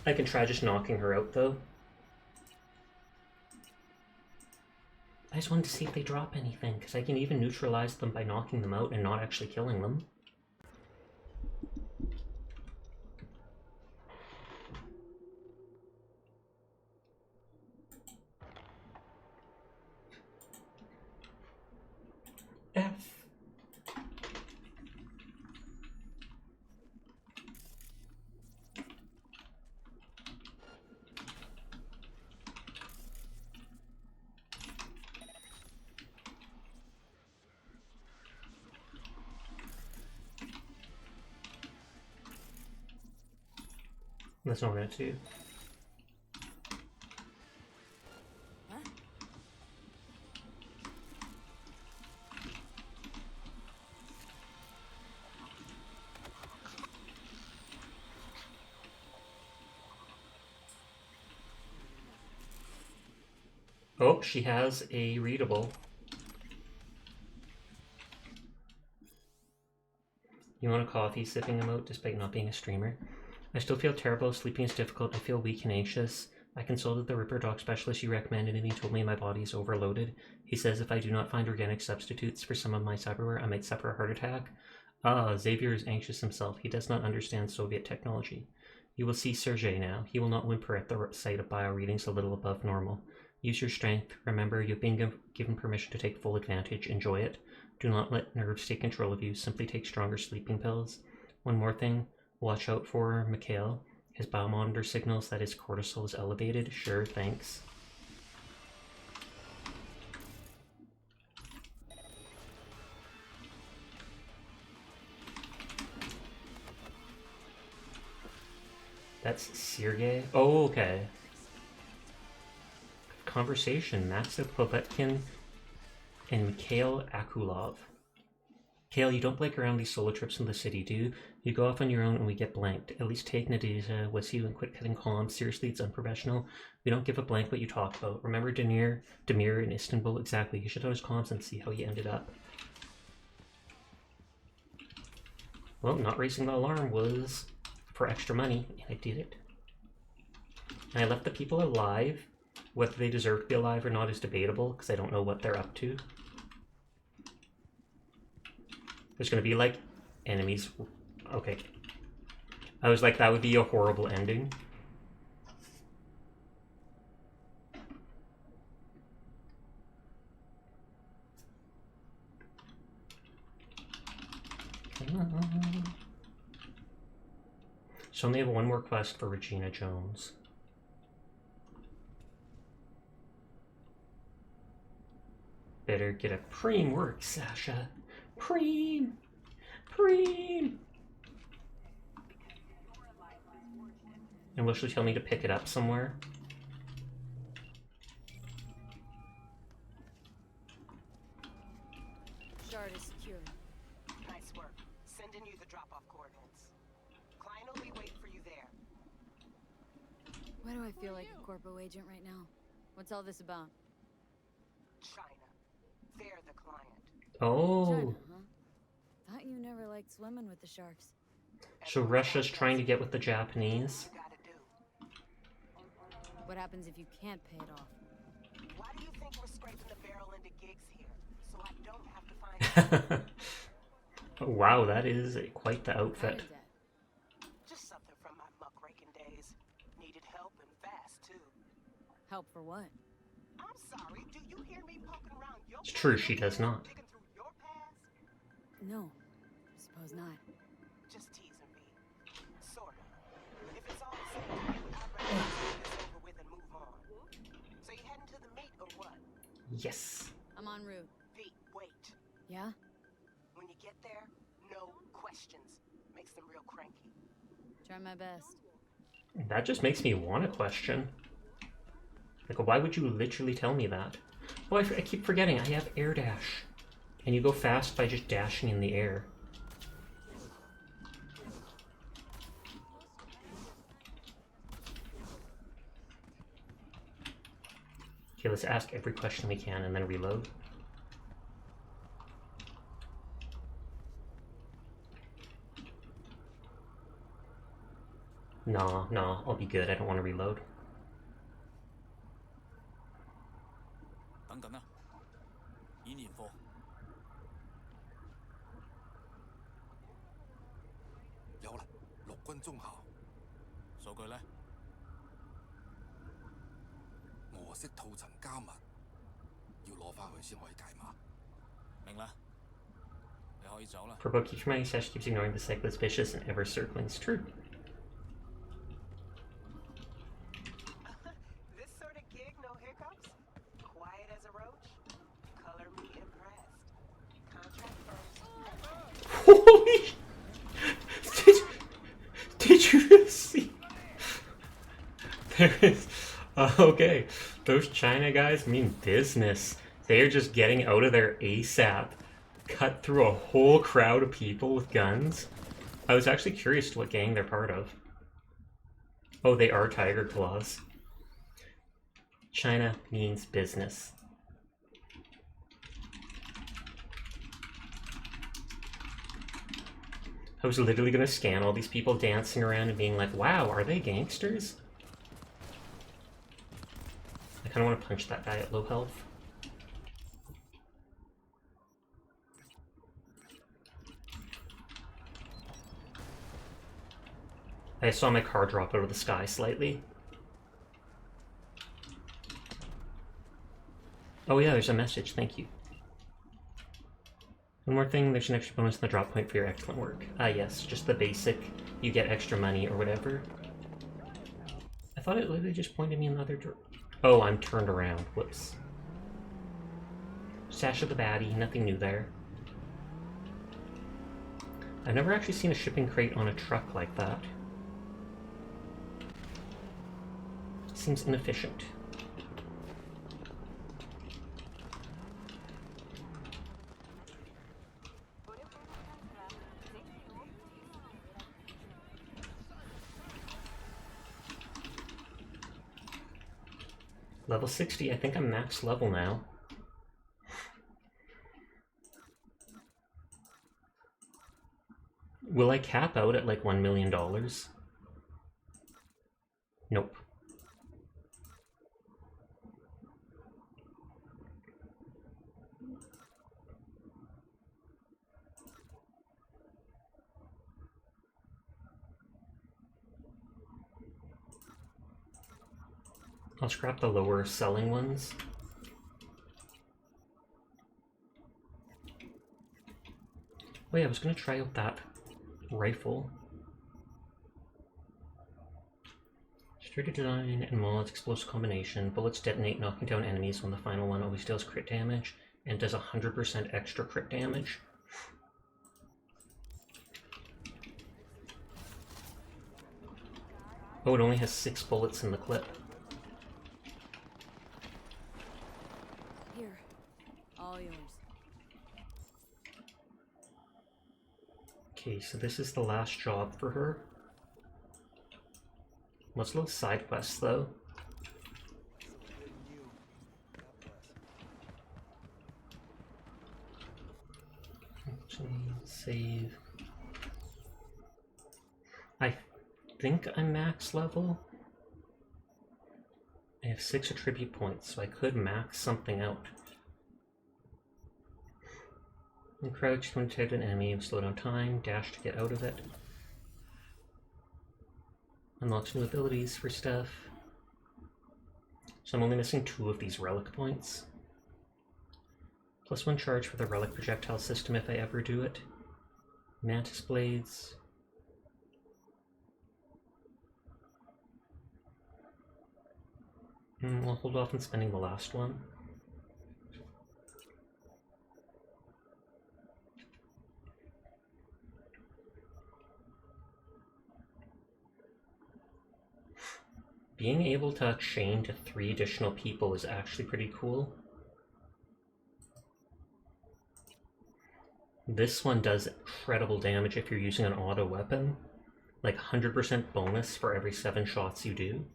I can try just knocking her out, though. I just wanted to see if they drop anything, because I can even neutralize them by knocking them out and not actually killing them. F. That's not meant to. Oh, she has a readable. You want a coffee sipping emote despite not being a streamer? I still feel terrible. Sleeping is difficult. I feel weak and anxious. I consulted the Ripper Dog specialist you recommended and he told me my body is overloaded. He says if I do not find organic substitutes for some of my cyberware, I might suffer a heart attack. Ah, Xavier is anxious himself. He does not understand Soviet technology. You will see Sergei now. He will not whimper at the sight of bio readings a little above normal. Use your strength. Remember, you've been given permission to take full advantage. Enjoy it. Do not let nerves take control of you. Simply take stronger sleeping pills. One more thing. Watch out for Mikhail. His biomonitor signals that his cortisol is elevated. Sure, thanks. That's Sergei? Oh, okay. Conversation. Maxim Povetkin and Mikhail Akulov. Kale, you don't blink around these solo trips in the city, do you? You go off on your own and we get blanked. At least take Nadezhda with you and quit cutting comms. Seriously, it's unprofessional. We don't give a blank what you talk about. Remember Demir in Istanbul? Exactly. You should on his comms and see how he ended up. Well, not raising the alarm was for extra money, and I did it. And I left the people alive. Whether they deserve to be alive or not is debatable, because I don't know what they're up to. There's gonna be, like, enemies. Okay. I was like, that would be a horrible ending. So I only have one more quest for Regina Jones. Better get a preem work, Sasha. Preem! Preem! And will she tell me to pick it up somewhere? Shard is secure. Nice work. Sending you the drop-off coordinates. Klein will be waiting for you there. Why do I feel like a corpo agent right now? What's all this about? China. They're the client. Oh. China, huh? Thought you never liked swimming with the sharks. So Russia's trying to get with the Japanese. What happens if you can't pay it off? Why do you think we're scraping the barrel into gigs here? So I don't have to find Oh, wow, that is quite the outfit. just something from my muckraking days. Needed help and fast too. Help for what? I'm sorry, do you hear me poking around your It's true, she does not. digging through your past? No. Suppose not. Just teasing me. Sorta. If it's all the same to you, I'd rather just get this over with and move on. Yes. I'm en route. V, wait. Yeah? When you get there, no questions. Makes them real cranky. Try my best. That just makes me want to question. Like, why would you literally tell me that? Oh, I keep forgetting, I have air dash. And you go fast by just dashing in the air. Okay, let's ask every question we can and then reload. Nah, I'll be good. I don't want to reload. 等緊啦，演練課。有啦，陸軍中校。數據呢？俄式套層加密，要攞翻去先可以解碼。明啦，你可以走啦。 Purple keeps reminding Sash keeps ignoring the cyclist vicious and ever circling. It's true. This sort of gig, no hiccups? Quiet as a roach? Color me impressed. Contract first. Holy! Did you see? There is. Okay, those China guys mean business. They are just getting out of there ASAP. Cut through a whole crowd of people with guns. I was actually curious to what gang they're part of. Oh, they are Tiger Claws. China means business. I was literally gonna scan all these people dancing around and being like, wow, are they gangsters? I kinda wanna punch that guy at low health. I saw my car drop out of the sky slightly. Oh yeah, there's a message, thank you. One more thing, there's an extra bonus in the drop point for your excellent work. Ah yes, just the basic, you get extra money or whatever. I thought it literally just pointed me in the other direction. Oh, I'm turned around, whoops. Sasha the baddie, nothing new there. I've never actually seen a shipping crate on a truck like that. Seems inefficient. Level 60, I think I'm max level now. Will I cap out at like $1 million? Nope. I'll scrap the lower selling ones. Oh yeah, I was gonna try out that rifle. Straight design and mods, explosive combination. Bullets detonate, knocking down enemies when the final one always deals crit damage and does 100% extra crit damage. Oh, it only has 6 bullets in the clip. Here, all yours. Okay, so this is the last job for her. Let's little side quests though. Actually, save. I think I'm max level. I have 6 attribute points, so I could max something out. And crouch when detect an enemy, slow down time, dash to get out of it. Unlocks new abilities for stuff. So I'm only missing 2 of these relic points. +1 charge for the relic projectile system if I ever do it. Mantis blades. I'll hold off on spending the last one. Being able to chain to 3 additional people is actually pretty cool. This one does incredible damage if you're using an auto weapon. Like 100% bonus for every 7 shots you do.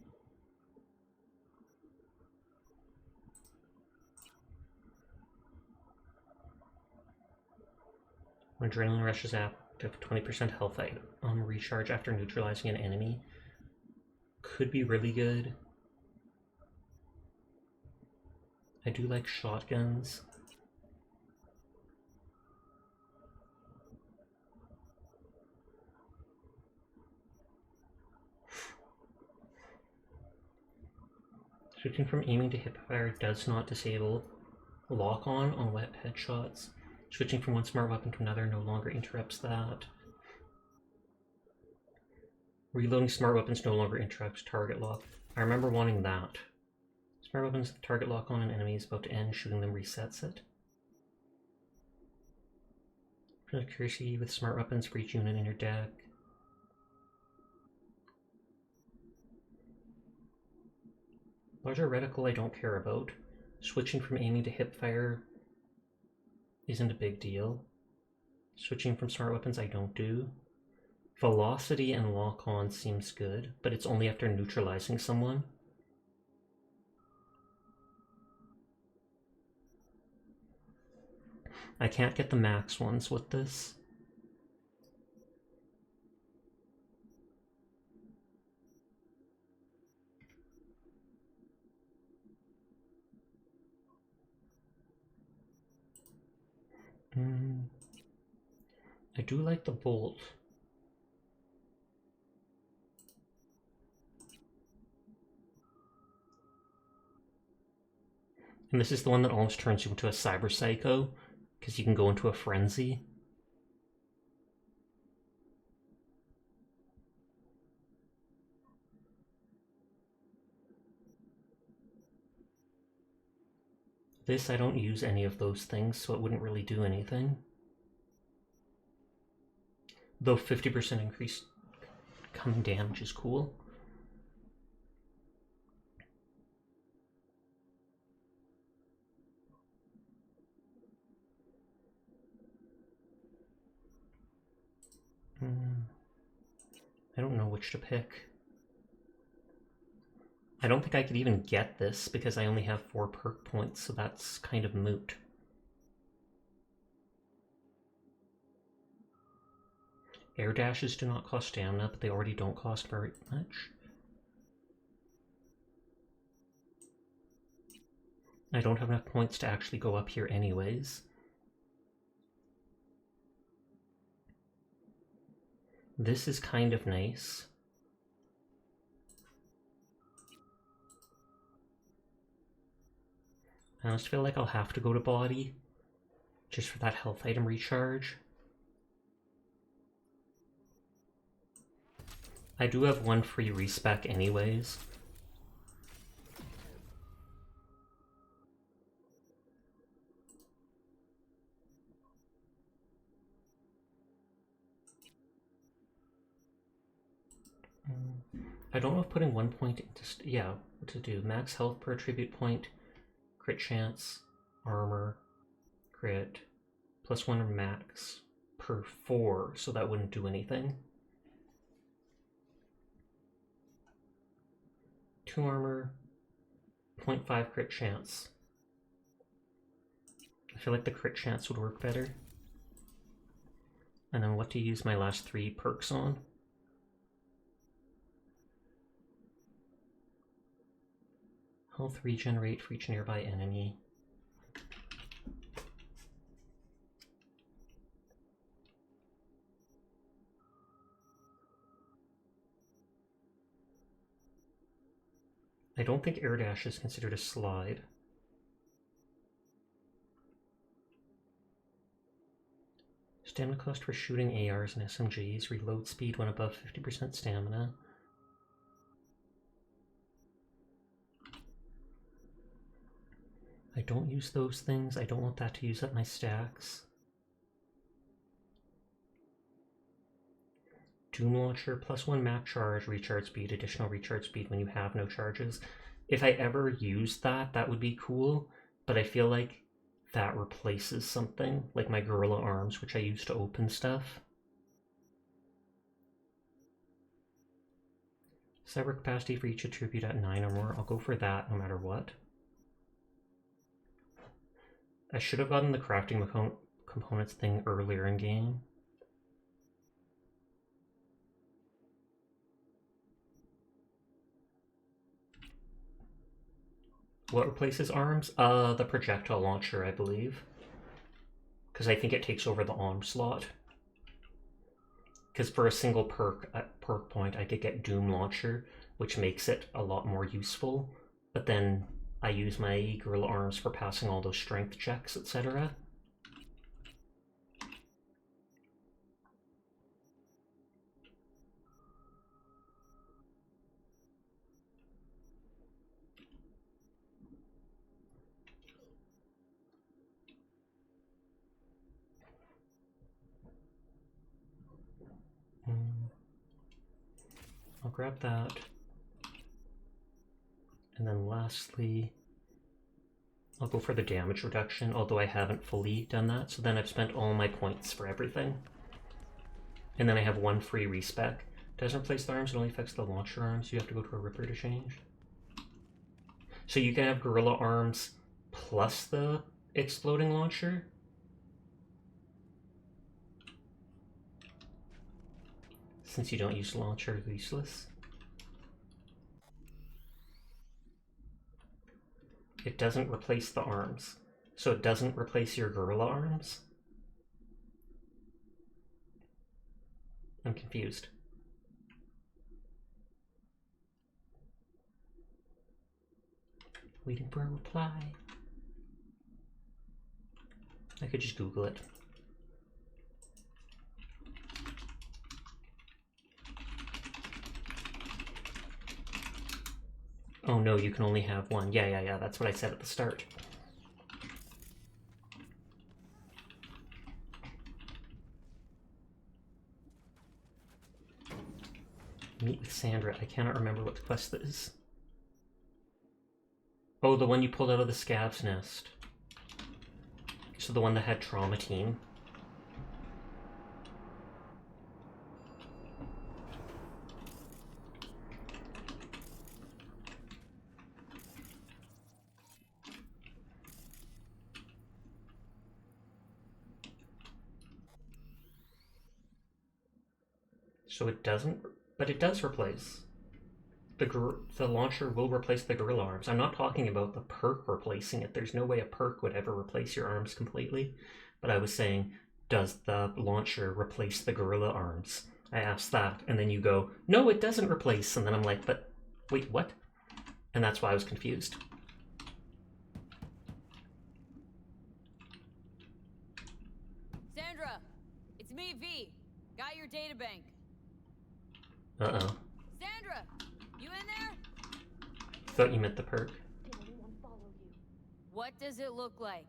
When Adrenaline Rush is active, 20% health item recharge after neutralizing an enemy. Could be really good. I do like shotguns. Switching from aiming to hipfire does not disable lock-on wet headshots. Switching from one smart weapon to another no longer interrupts that. Reloading smart weapons no longer interrupts target lock. I remember wanting that. Smart weapons, target lock on an enemy is about to end, shooting them resets it. Accuracy with smart weapons for each unit in your deck. Larger reticle I don't care about. Switching from aiming to hipfire isn't a big deal. Switching from smart weapons I don't do. Velocity and lock-on seems good, but it's only after neutralizing someone. I can't get the max ones with this. I do like the bolt. And this is the one that almost turns you into a cyber psycho, because you can go into a frenzy. This, I don't use any of those things, so it wouldn't really do anything. Though 50% increase coming damage is cool. I don't know which to pick. I don't think I could even get this because I only have 4 perk points, so that's kind of moot. Air dashes do not cost stamina, but they already don't cost very much. I don't have enough points to actually go up here anyways. This is kind of nice. I almost feel like I'll have to go to body, just for that health item recharge. I do have 1 free respec anyways. I don't know if putting 1 point into... yeah, what to do. Max health per attribute point, crit chance, armor, crit, +1 max per 4, so that wouldn't do anything. 2 armor, 0.5 crit chance. I feel like the crit chance would work better. And then what to use my last 3 perks on. Health regenerate for each nearby enemy. I don't think air dash is considered a slide. Stamina cost for shooting ARs and SMGs. Reload speed when above 50% stamina. I don't use those things. I don't want that to use up my stacks. Doom Launcher, +1 map charge, recharge speed, additional recharge speed when you have no charges. If I ever used that, that would be cool, but I feel like that replaces something, like my Gorilla Arms, which I use to open stuff. Cyber capacity for each attribute at 9 or more. I'll go for that no matter what. I should have gotten the crafting components thing earlier in game. What replaces arms? The projectile launcher, I believe. Because I think it takes over the arm slot. Because for a single perk point, I did get Doom Launcher, which makes it a lot more useful. But then I use my Gorilla Arms for passing all those strength checks, etc. I'll grab that. And then lastly, I'll go for the damage reduction, although I haven't fully done that. So then I've spent all my points for everything. And then I have 1 free respec. Doesn't replace the arms, it only affects the launcher arms. You have to go to a Ripper to change. So you can have Gorilla Arms plus the exploding launcher. Since you don't use launcher, it's useless. It doesn't replace the arms. So it doesn't replace your Gorilla Arms? I'm confused. Waiting for a reply. I could just Google it. Oh no, you can only have one. Yeah, that's what I said at the start. Meet with Sandra. I cannot remember what the quest is. Oh, the one you pulled out of the Scav's nest. So the one that had Trauma Team. So it doesn't, but it does replace. The launcher will replace the Gorilla Arms. I'm not talking about the perk replacing it. There's no way a perk would ever replace your arms completely. But I was saying, does the launcher replace the Gorilla Arms? I asked that, and then you go, no, it doesn't replace. And then I'm like, but wait, what? And that's why I was confused. Sandra, it's me, V. Got your databank. Uh-oh. Sandra, you in there? Thought you meant the perk. Did anyone follow you? What does it look like?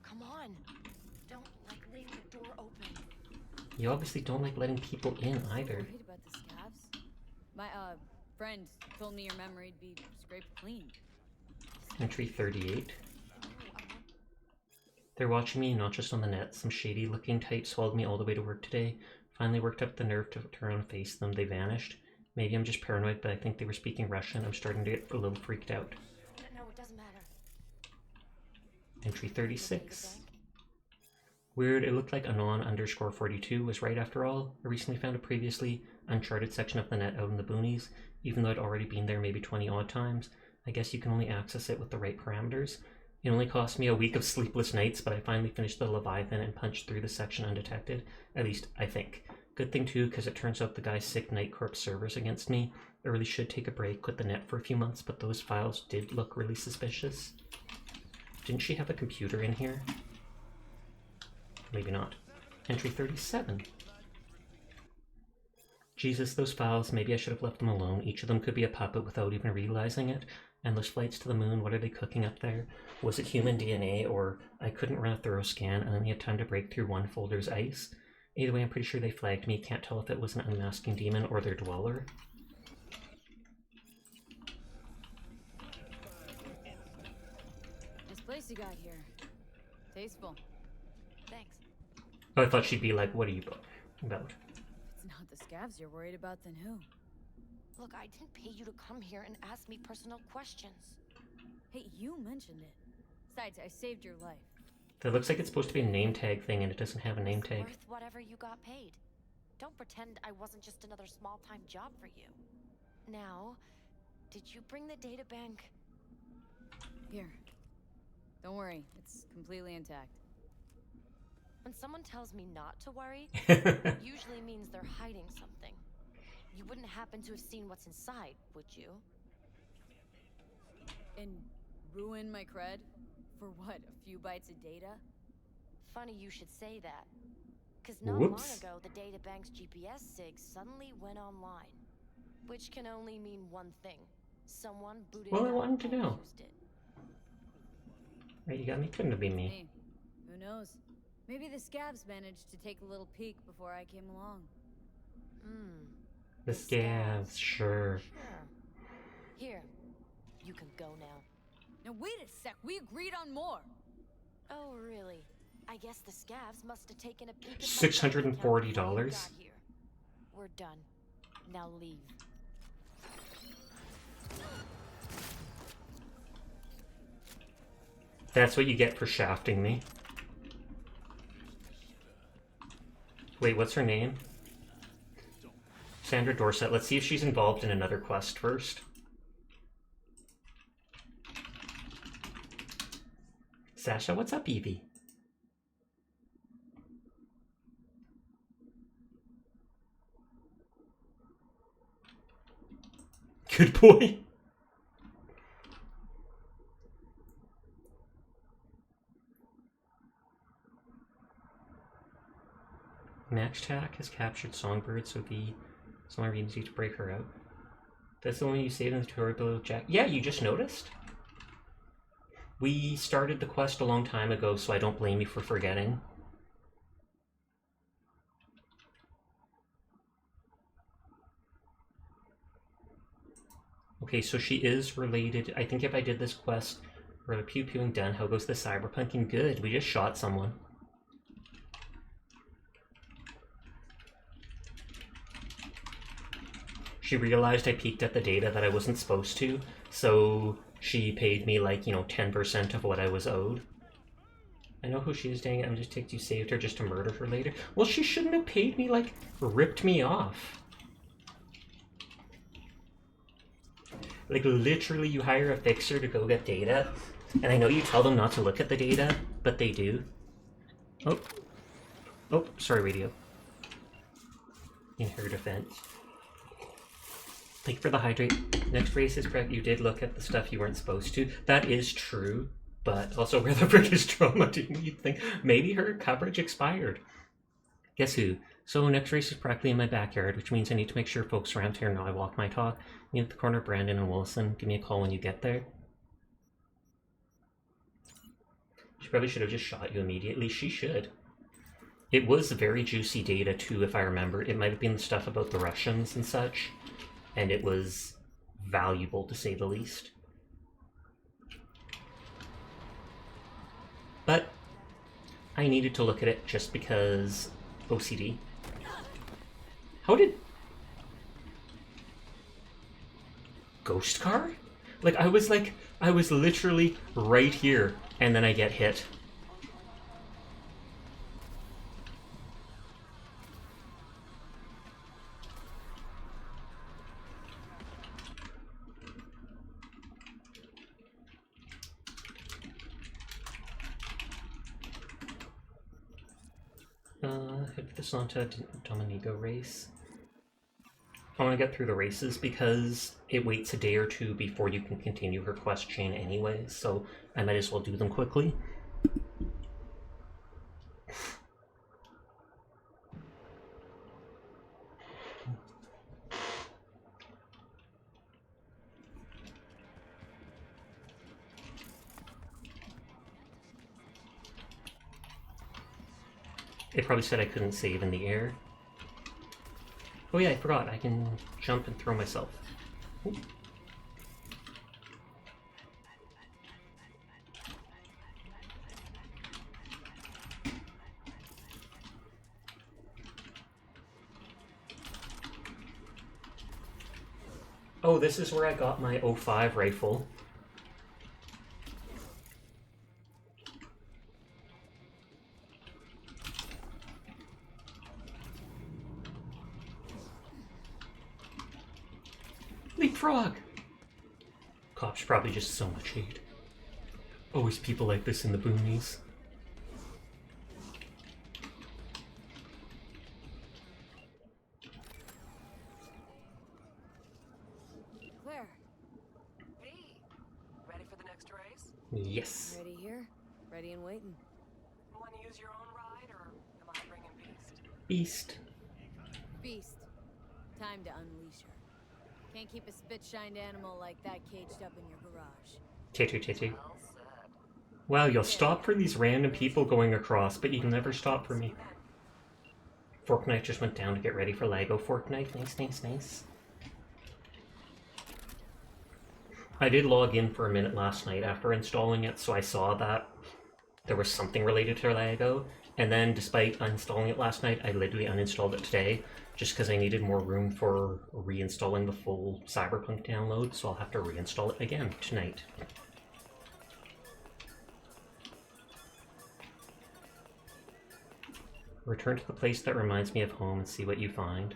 Come on. Don't like leave the door open. You obviously don't like letting people in either. I'm worried about the scabs. My friend told me your memory'd be scraped clean. Entry 38. They're watching me, not just on the net. Some shady looking type swallowed me all the way to work today. Finally worked up the nerve to turn and face them. They vanished. Maybe I'm just paranoid, but I think they were speaking Russian. I'm starting to get a little freaked out. No, it doesn't matter. Entry 36. Weird, it looked like Anon_42 was right after all. I recently found a previously uncharted section of the net out in the boonies, even though I'd already been there maybe 20 odd times. I guess you can only access it with the right parameters. It only cost me a week of sleepless nights, but I finally finished the Leviathan and punched through the section undetected. At least, I think. Good thing too, because it turns out the guy's sick Night Corp servers against me. I really should take a break, quit the net for a few months, but those files did look really suspicious. Didn't she have a computer in here? Maybe not. Entry 37. Jesus, those files, maybe I should have left them alone. Each of them could be a puppet without even realizing it. Endless flights to the moon, what are they cooking up there? Was it human DNA, or I couldn't run a thorough scan and only had time to break through one folder's ice? Either way, I'm pretty sure they flagged me. Can't tell if it was an unmasking demon or their dweller. Nice place you got here. Tasteful. Thanks. Oh, I thought she'd be like, what are you about? If it's not the scavs you're worried about, then who? Look, I didn't pay you to come here and ask me personal questions. Hey, you mentioned it. Besides, I saved your life. That looks like it's supposed to be a name tag thing, and it doesn't have a name tag. Worth whatever you got paid. Don't pretend I wasn't just another small-time job for you. Now, did you bring the data bank? Here. Don't worry, it's completely intact. When someone tells me not to worry, it usually means they're hiding something. You wouldn't happen to have seen what's inside, would you? And ruin my cred? For what, a few bytes of data? Funny you should say that. Because not long ago, the databank's GPS SIG suddenly went online. Which can only mean one thing. Someone booted it up I wanted to and know. used it. Right, you got me? Couldn't have been me. Hey, who knows? Maybe the scavs managed to take a little peek before I came along. The scavs, sure. Here, you can go now. Now wait a sec, we agreed on more! Oh, really? I guess the scavs must have taken a peek at my $640. before you got here. We're done. Now leave. That's what you get for shafting me. Wait, what's her name? Sandra Dorset. Let's see if she's involved in another quest first. Sasha, what's up, Evie? Good boy. Match Tack has captured Songbird, so the someone needs you to break her out. That's the one you saved in the tutorial below, Jack. Yeah, you just noticed? We started the quest a long time ago, so I don't blame you for forgetting. Okay, so she is related. I think if I did this quest for the pew pewing done, how goes the cyberpunking? Good, we just shot someone. She realized I peeked at the data that I wasn't supposed to, so she paid me like, 10% of what I was owed. I know who she is, dang it, I'm just ticked you saved her just to murder her later. Well, she shouldn't have paid me, like, ripped me off. Like, literally, you hire a fixer to go get data, and I know you tell them not to look at the data, but they do. Oh, sorry, radio. In her defense. Thank you for the hydrate. Next race is correct. You did look at the stuff you weren't supposed to. That is true, but also where the frick is Trauma? Didn't you think? Maybe her coverage expired. Guess who? So next race is practically in my backyard, which means I need to make sure folks around here know I walk my talk. Meet at the corner of Brandon and Wilson. Give me a call when you get there. She probably should have just shot you immediately. She should. It was very juicy data too, if I remember. It might have been the stuff about the Russians and such. And it was valuable, to say the least. But I needed to look at it just because OCD. How did... Ghost car? Like, I was literally right here, and then I get hit. Head for the Santa Dominigo race. I want to get through the races because it waits a day or two before you can continue her quest chain anyway, so I might as well do them quickly. It probably said I couldn't save in the air. Oh yeah, I forgot. I can jump and throw myself. Ooh. Oh, this is where I got my 05 rifle. Leapfrog! Cops probably just so much hate. Always people like this in the boonies. Claire. Hey. Ready for the next race? Yes. Ready here, ready and waiting. Want to use your own ride, or am I bringing Beast? Beast. Beast. Time to unleash her. Can't keep a spit-shined animal like that caged up in your garage. Titty. Wow, you'll stop for these random people going across, but you can never stop for me. Fortnite just went down to get ready for LEGO Fortnite. Nice. I did log in for a minute last night after installing it, so I saw that there was something related to LEGO. And then, despite uninstalling it last night, I literally uninstalled it today, just because I needed more room for reinstalling the full Cyberpunk download, so I'll have to reinstall it again tonight. Return to the place that reminds me of home and see what you find.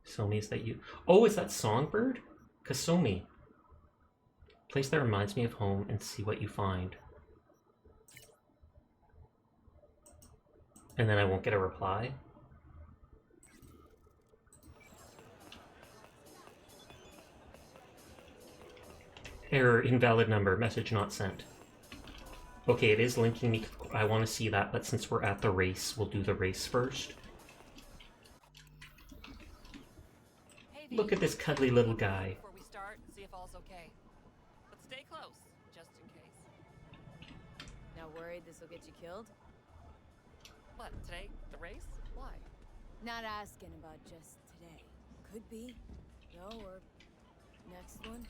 Somi, is that you? Oh, is that Songbird? Kasomi. Place that reminds me of home and see what you find. And then I won't get a reply. Error, invalid number, message not sent. Okay, it is linking me to... I want to see that, but since we're at the race, we'll do the race first. Look at this cuddly little guy. Before we start, see if all's okay. But stay close, just in case. Now worried this will get you killed? What, today? The race? Why? Not asking about just today. Could be. No, or next one.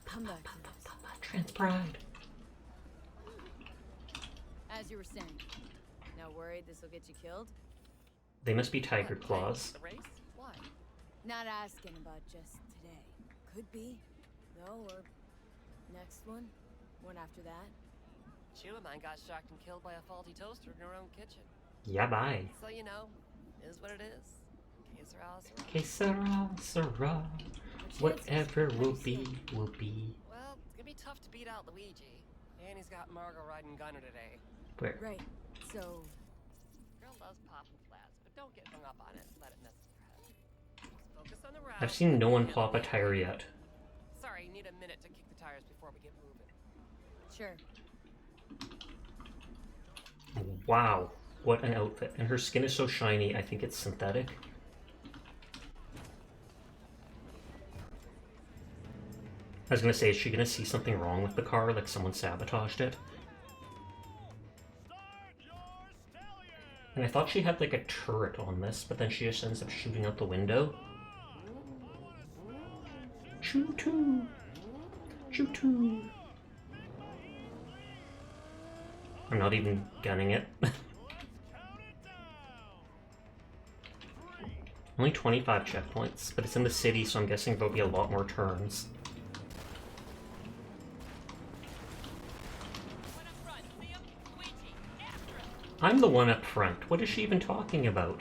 Come back to this. Trans pride. As you were saying. Now worried this will get you killed? They must be tiger claws. The race? Why? Not asking about just today. Could be. No, or next one. One after that. Chew of mine got shocked and killed by a faulty toaster in her own kitchen. Yeah, bye. So, you know, is what it is. Que sera, sera. Whatever will be, will be. Well, it's gonna be tough to beat out Luigi. And he's got Margot riding Gunner today. Where? Right, so... Girl loves popping flats, but don't get hung up on it. Let it mess with your head. Just focus on the route. I've seen no one pop a tire yet. Sorry, you need a minute to kick the tires before we get moving. Sure. Wow, what an outfit. And her skin is so shiny, I think it's synthetic. I was gonna say, is she gonna see something wrong with the car, like someone sabotaged it? And I thought she had like a turret on this, but then she just ends up shooting out the window. Choo-choo! Choo-choo! I'm not even gunning it. Only 25 checkpoints, but it's in the city, so I'm guessing there'll be a lot more turns. I'm the one up front. What is she even talking about?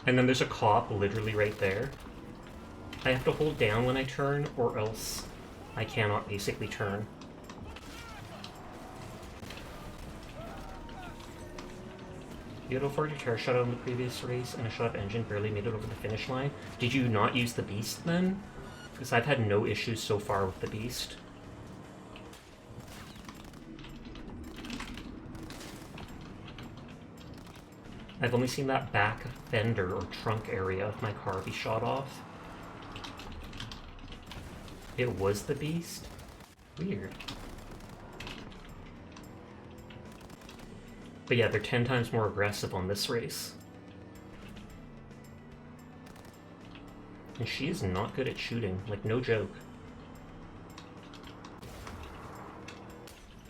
And then there's a cop literally right there. I have to hold down when I turn, or else I cannot basically turn. The 40 tire shut out in the previous race, and a shut-up engine barely made it over the finish line. Did you not use the Beast then? Because I've had no issues so far with the Beast. I've only seen that back fender or trunk area of my car be shot off. It was the Beast? Weird. But yeah, they're 10 times more aggressive on this race. And she is not good at shooting, like no joke.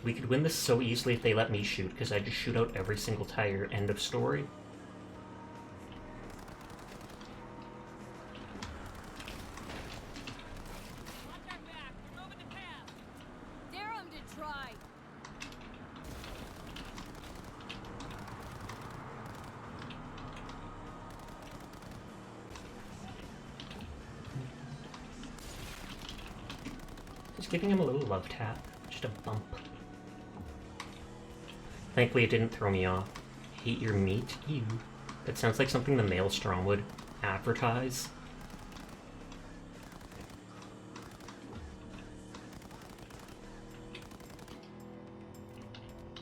We could win this so easily if they let me shoot, because I just shoot out every single tire, end of story. Just giving him a little love tap, just a bump. Thankfully it didn't throw me off. Hate your meat? Ew. That sounds like something the Maelstrom would advertise.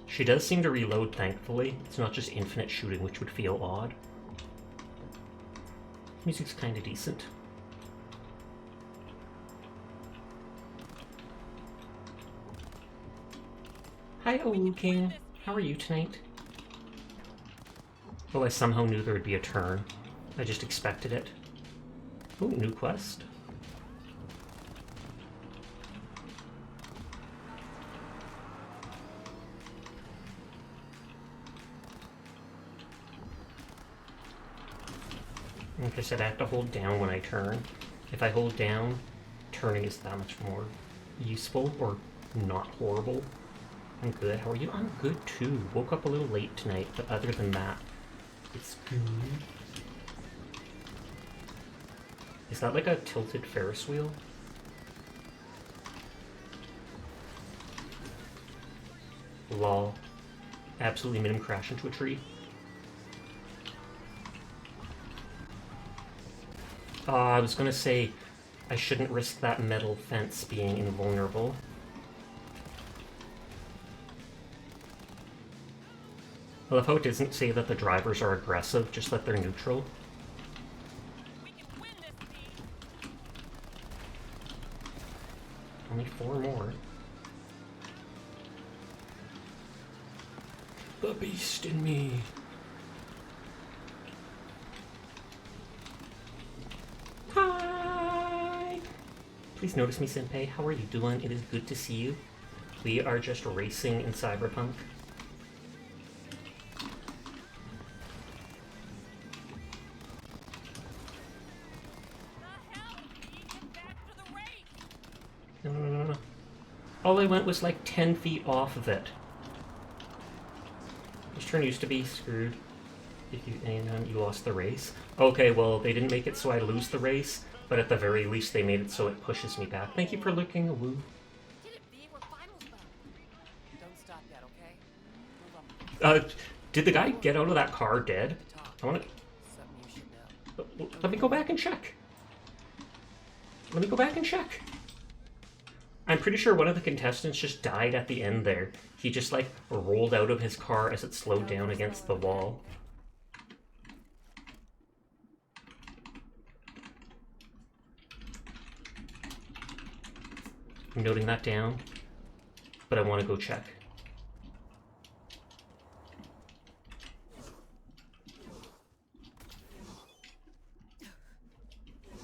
She does seem to reload, thankfully. It's not just infinite shooting, which would feel odd. Music's kinda decent. Hi, Olu King. How are you tonight? Oh, I somehow knew there would be a turn. I just expected it. Oh, new quest. Like I said, I have to hold down when I turn. If I hold down, turning is that much more useful, or not horrible. I'm good. How are you? I'm good too. Woke up a little late tonight, but other than that, it's good. Is that like a tilted Ferris wheel? Lol. Absolutely made him crash into a tree. I was gonna say, I shouldn't risk that metal fence being invulnerable. I love how it doesn't say that the drivers are aggressive, just that they're neutral. Only 4 more. The beast in me. Hi! Please notice me, Senpai. How are you doing? It is good to see you. We are just racing in Cyberpunk. No. All I went was like 10 feet off of it. This turn used to be screwed. If you and you lost the race. Okay, well, they didn't make it so I lose the race, but at the very least they made it so it pushes me back. Thank you for looking, woo. Don't stop yet, okay? Did the guy get out of that car dead? I wanna... Let me go back and check. Let me go back and check. I'm pretty sure one of the contestants just died at the end there. He just, like, rolled out of his car as it slowed down against the wall. I'm noting that down, but I want to go check.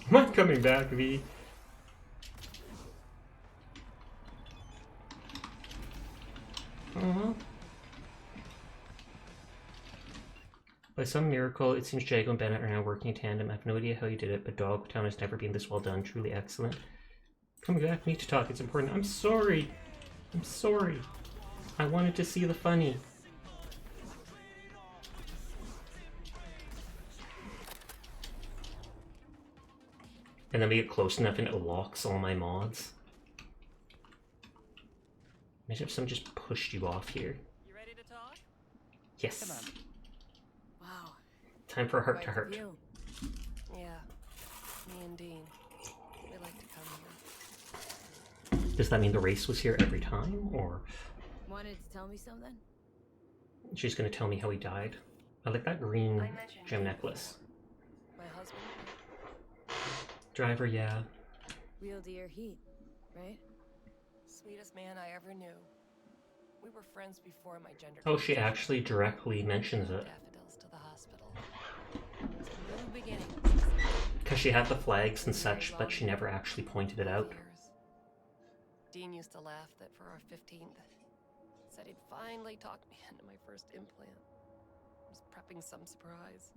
I'm not coming back, V. By some miracle, it seems Jago and Bennett are now working in tandem. I have no idea how you did it, but Dogtown has never been this well done. Truly excellent. Coming back, we need to talk. It's important. I'm sorry. I'm sorry. I wanted to see the funny. And then we get close enough and it locks all my mods. Imagine if someone just pushed you off here. You ready to talk? Yes. Come on. Wow. Time for a heart-to-heart. Yeah. Me and Dean. We like to come here. Does that mean the race was here every time, or? Wanted to tell me something? She's gonna tell me how he died. I like that green gem necklace. My husband? Driver, yeah. Real dear heat, right? Sweetest man I ever knew. We were friends before my gender. Oh, she actually directly mentions it. Daffodils to the hospital. It's a new beginning. Because she had the flags and such, but she never actually pointed it out. Dean used to laugh that for our 15th, said he'd finally talked me into my first implant. I was prepping some surprise.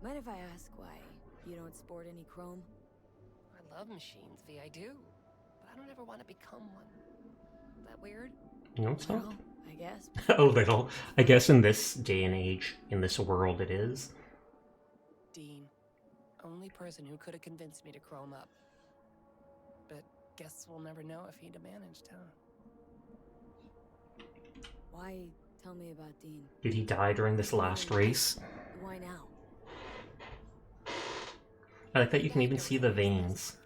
Mind if I ask why you don't sport any chrome? I love machines, V, I do. But I don't ever want to become one. Is that weird? No, it's not. Well, I guess. A little. I guess in this day and age, in this world, it is. Dean. Only person who could have convinced me to chrome up. But guess we'll never know if he'd have managed, huh? Why tell me about Dean? Did he die during this last race? Why now? I like that you can even see the veins.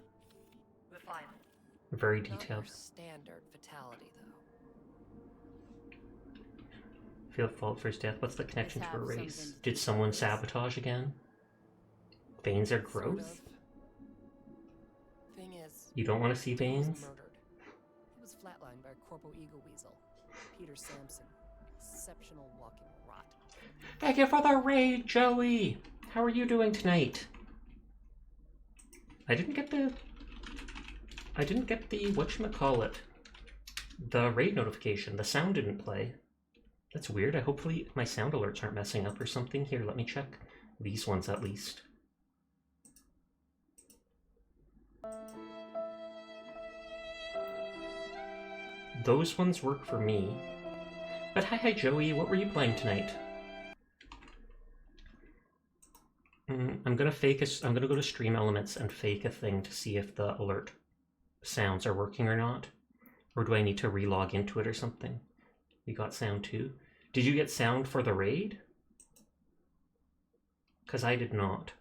Very detailed. Standard fatality, though. Feel fault for his death. What's the connection to a race? Did someone sabotage again? Veins are growth? Thing is, You don't want to see veins? He was flatlined by a Corpo Eagle Weasel. Peter Sampson. Exceptional walking rot. Thank you for the raid, Joey! How are you doing tonight? I didn't get the whatchamacallit. The raid notification. The sound didn't play. That's weird. Hopefully my sound alerts aren't messing up or something. Here, let me check these ones at least. Those ones work for me. But hi Joey, what were you playing tonight? I'm gonna go to Stream Elements and fake a thing to see if the alert sounds are working or not. Or do I need to re-log into it or something? We got sound too. Did you get sound for the raid? Because I did not.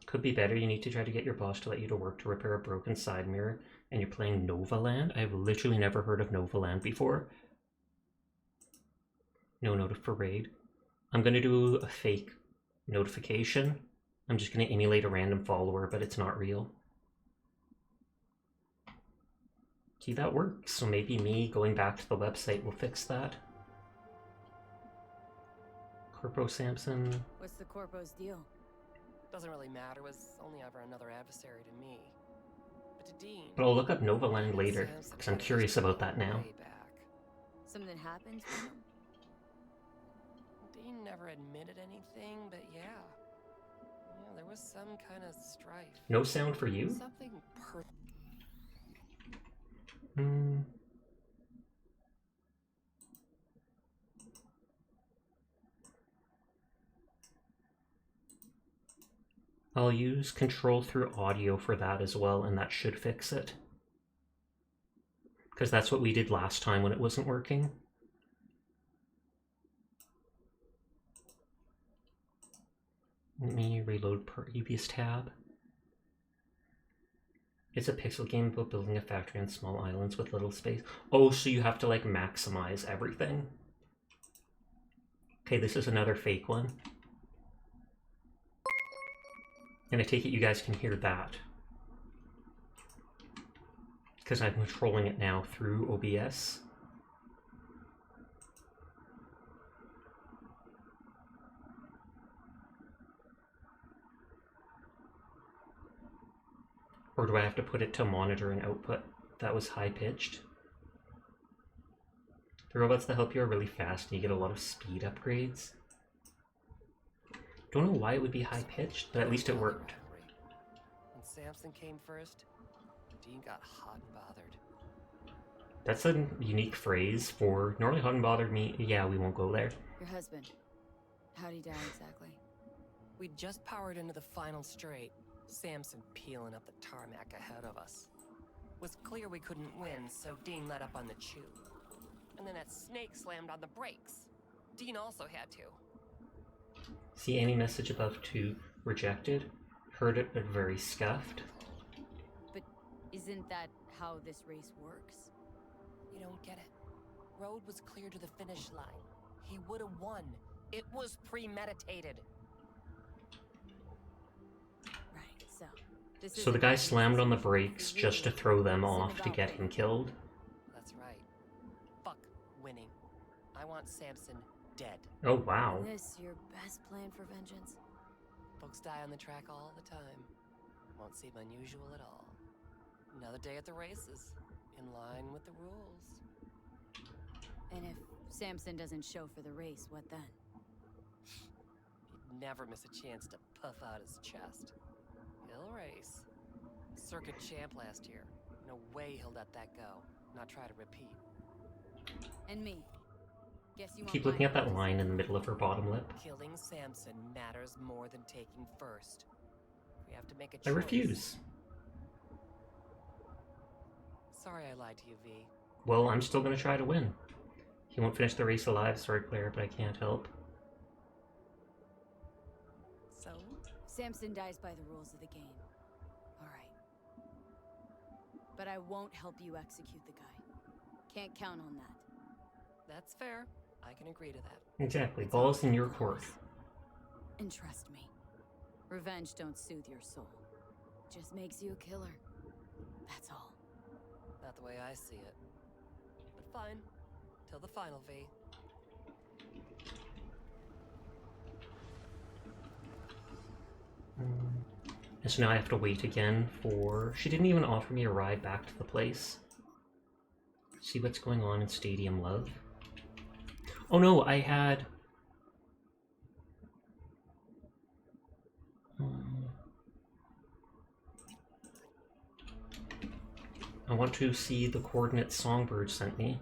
Could be better. You need to try to get your boss to let you to work to repair a broken side mirror, and you're playing Novaland? I've literally never heard of Novaland before. No notif for raid. I'm going to do a fake notification. I'm just going to emulate a random follower, but it's not real. See, that works. So maybe me going back to the website will fix that. Corpo Sampson. What's the Corpo's deal? Doesn't really matter. Was only ever another adversary to me. But to Dean. But I'll look up Novaland later, because I'm curious about that now. Something happened to him? Dean never admitted anything, but yeah. Yeah, there was some kind of strife. No sound for you? Something I'll use control through audio for that as well, and that should fix it. Because that's what we did last time when it wasn't working. Let me reload previous tab. It's a pixel game about building a factory on small islands with little space. Oh, so you have to like maximize everything. Okay, this is another fake one. And I take it you guys can hear that. Because I'm controlling it now through OBS. Or do I have to put it to monitor and output? That was high-pitched. The robots that help you are really fast and you get a lot of speed upgrades. Don't know why it would be high-pitched, but at least it worked. When Sampson came first, Dean got hot and bothered. That's a unique phrase for... Normally hot and bothered me... Yeah, we won't go there. Your husband. How'd he die exactly? We'd just powered into the final straight. Sampson peeling up the tarmac ahead of us. Was clear we couldn't win, so Dean let up on the chew. And then that snake slammed on the brakes. Dean also had to. See any message above 2 rejected? Heard it, but very scuffed. But isn't that how this race works? You don't get it. Road was clear to the finish line. He would have won. It was premeditated. Right, so So the guy slammed on the brakes just to throw them off to get him killed. That's right. Fuck winning. I want Samson dead. Oh, wow. Is this your best plan for vengeance? Folks die on the track all the time. Won't seem unusual at all. Another day at the races, in line with the rules. And if Samson doesn't show for the race, what then? He'd never miss a chance to puff out his chest. He'll race. Circuit champ last year. No way he'll let that go. Not try to repeat. And me. Guess you Keep looking at that line in the middle of her bottom lip. Killing Samson matters more than taking first. We have to make a choice. I refuse. Sorry I lied to you, V. Well, I'm still gonna try to win. He won't finish the race alive, sorry Claire, but I can't help. So? Samson dies by the rules of the game. Alright. But I won't help you execute the guy. Can't count on that. That's fair. I can agree to that. Exactly. Balls in your court. And trust me, revenge don't soothe your soul. Just makes you a killer. That's all. Not the way I see it. But fine. Till the final, V. And so now I have to wait again for... She didn't even offer me a ride back to the place. See what's going on in Stadium Love. Oh no, I had... I want to see the coordinates Songbird sent me.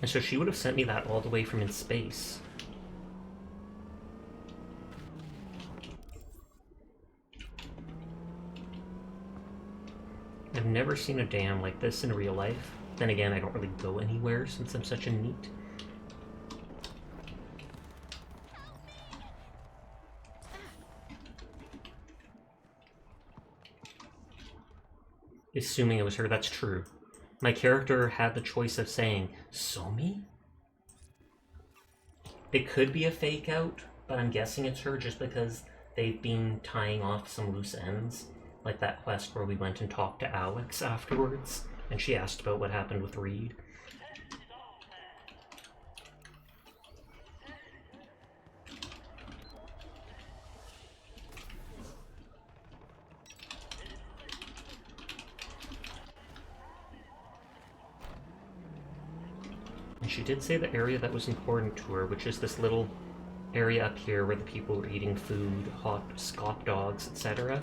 And so she would have sent me that all the way from in space. I've never seen a dam like this in real life. Then again, I don't really go anywhere since I'm such a neat. Assuming it was her, that's true. My character had the choice of saying, Somi? It could be a fake out, but I'm guessing it's her just because they've been tying off some loose ends. Like that quest where we went and talked to Alex afterwards, and she asked about what happened with Reed. And she did say the area that was important to her, which is this little area up here where the people were eating food, hot scop dogs, etc.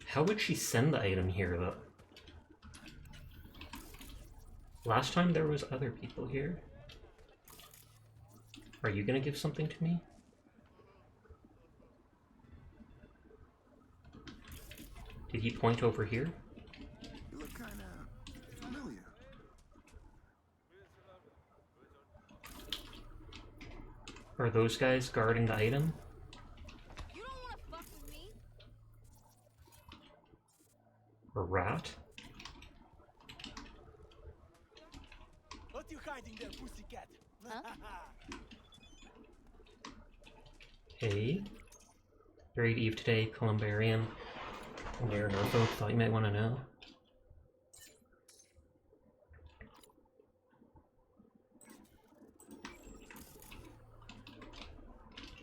How would she send the item here, though? Last time there was other people here. Are you gonna give something to me? Did he point over here? You look kinda familiar. Are those guys guarding the item? You don't wanna fuck with me? A rat? What you hiding there, pussycat? Huh? Hey. Buried Eve today, Columbarium. Where Norfolk thought you might want to know.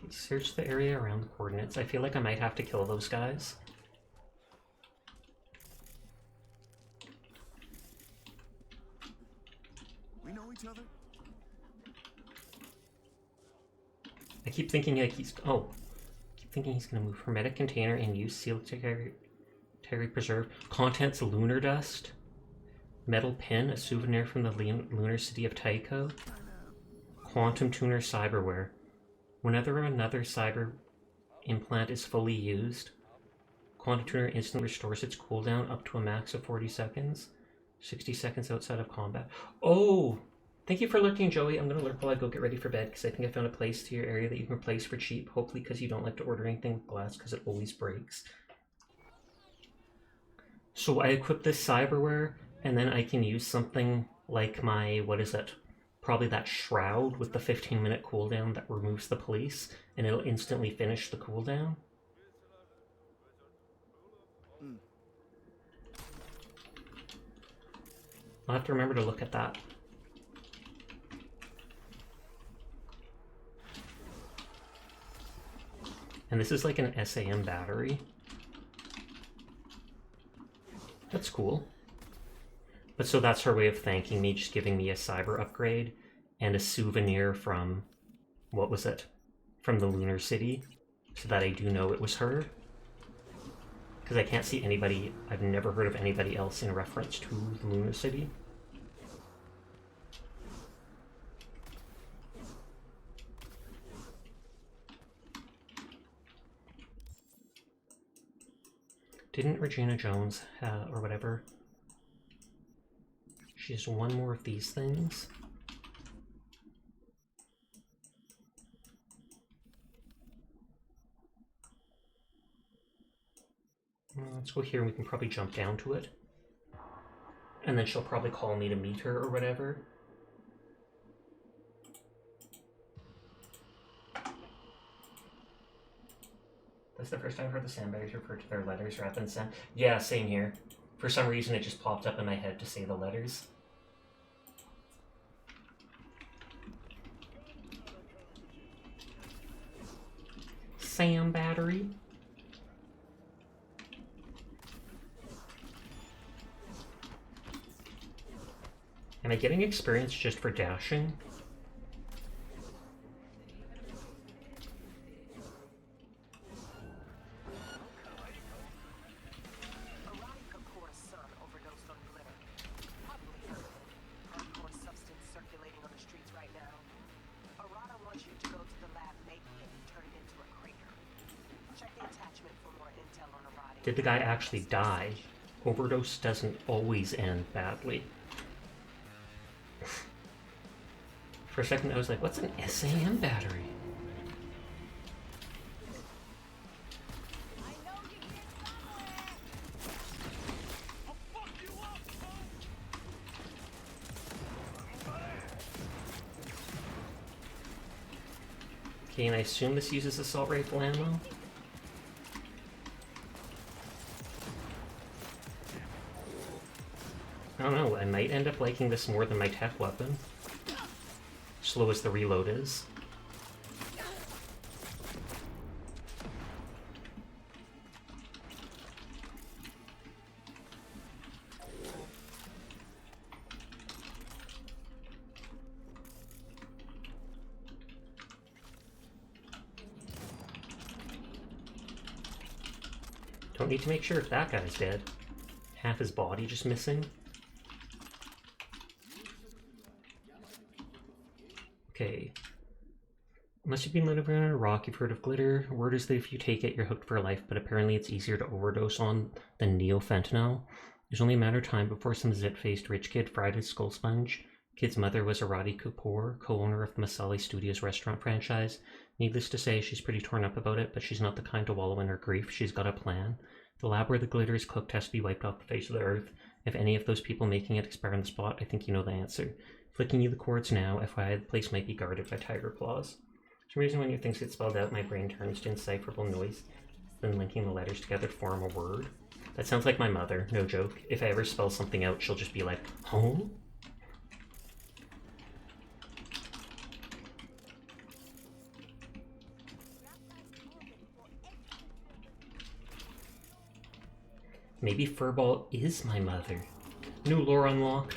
Search the area around the coordinates. I feel like I might have to kill those guys. We know each other? I keep thinking like he's... Oh. I keep thinking he's going to move. Hermetic container in use. Sealed Terry Preserve. Contents lunar dust. Metal pin. A souvenir from the lunar city of Tycho. Quantum tuner cyberware. Whenever another cyber implant is fully used, Quantum Tuner instantly restores its cooldown up to a max of 40 seconds. 60 seconds outside of combat. Oh! Thank you for lurking, Joey. I'm gonna lurk while I go get ready for bed, because I think I found a place to your area that you can replace for cheap. Hopefully because you don't like to order anything with glass, because it always breaks. So I equip this cyberware, and then I can use something like my, what is it? Probably that shroud with the 15-minute cooldown that removes the police, and it'll instantly finish the cooldown. I'll have to remember to look at that. And this is like an SAM battery. That's cool. But so that's her way of thanking me, just giving me a cyber upgrade and a souvenir from, what was it? From the Lunar City, so that I do know it was her. Because I can't see anybody, I've never heard of anybody else in reference to the Lunar City. Didn't Regina Jones, or whatever, she has one more of these things? Let's go here and we can probably jump down to it. And then she'll probably call me to meet her or whatever. That's the first time I've heard the sandbags refer to their letters rather than sand. Yeah, same here. For some reason it just popped up in my head to say the letters. Sam battery. Am I getting experience just for dashing? Did the guy actually die? Overdose doesn't always end badly. For a second I was like, what's an SAM battery? Okay, and I assume this uses assault rifle ammo? I don't know, I might end up liking this more than my tech weapon. Slow as the reload is. Don't need to make sure if that guy's dead. Half his body just missing. Okay. Unless you've been living under a rock, you've heard of glitter. Word is that if you take it, you're hooked for life, but apparently it's easier to overdose on than neofentanyl. There's only a matter of time before some zit-faced rich kid fried his skull sponge. Kid's mother was Arati Kapoor, co-owner of the Masali Studios restaurant franchise. Needless to say, she's pretty torn up about it, but she's not the kind to wallow in her grief. She's got a plan. The lab where the glitter is cooked has to be wiped off the face of the earth. If any of those people making it expire on the spot, I think you know the answer. Flicking you the cords now, FYI, the place might be guarded by tiger claws. For some reason, when your things get spelled out, my brain turns to indecipherable noise, then linking the letters together to form a word. That sounds like my mother, no joke. If I ever spell something out, she'll just be like, home? Maybe Furball is my mother. New lore unlocked.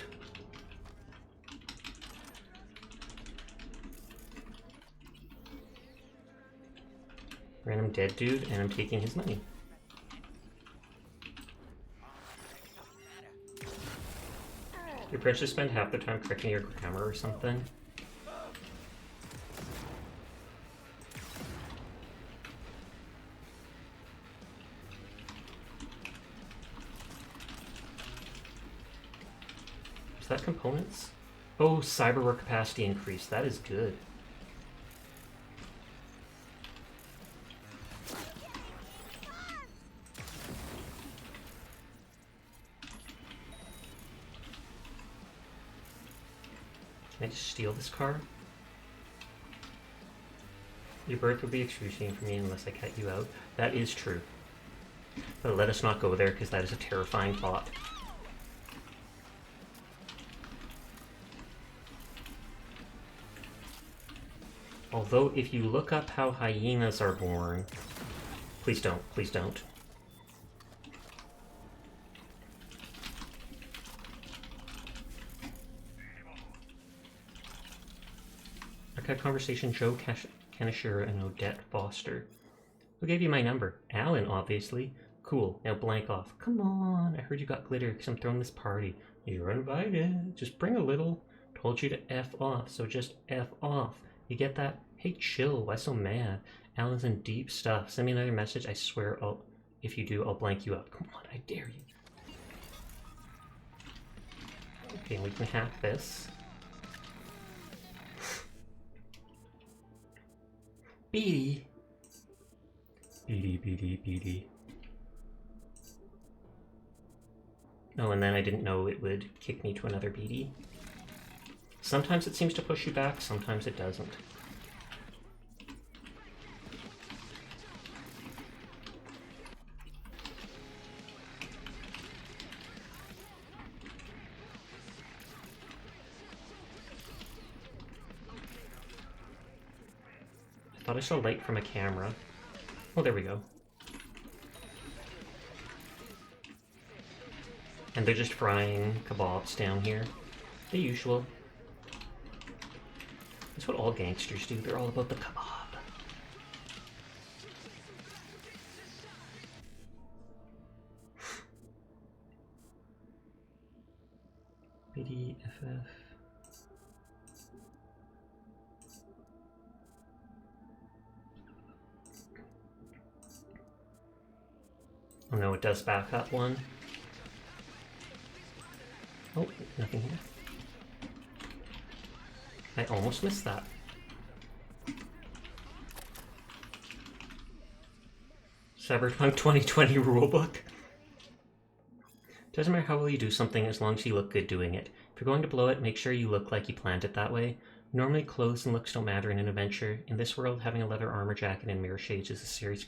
Random dead dude, and I'm taking his money. Your parents just spend half the time correcting your grammar or something. Is that components? Oh, cyberware capacity increase. That is good. Can I just steal this car? Your birth would be excruciating for me unless I cut you out. That is true. But let us not go there, because that is a terrifying thought. Although, if you look up how hyenas are born... Please don't, please don't. Archive conversation, Joe Kaneshiro and Odette Foster. Who gave you my number? Alan, obviously. Cool, now blank off. Come on, I heard you got glitter because I'm throwing this party. You're invited. Just bring a little. Told you to F off, so just F off. You get that? Hey, chill, why so mad? Alan's in deep stuff. Send me another message, I swear if you do, I'll blank you up. Come on, I dare you. Okay, we can hack this. Beady. Beady, beady, beady. Oh, and then I didn't know it would kick me to another beady. Sometimes it seems to push you back, sometimes it doesn't. I thought I saw light from a camera. Oh, there we go. And they're just frying kebabs down here. The usual. That's what all gangsters do. They're all about the kebab. BDFF. Oh no, it does back up one. Oh, nothing here. I almost missed that. Cyberpunk 2020 rulebook. Doesn't matter how well you do something as long as you look good doing it. If you're going to blow it, make sure you look like you planned it that way. Normally clothes and looks don't matter in an adventure. In this world, having a leather armor jacket and mirror shades is a serious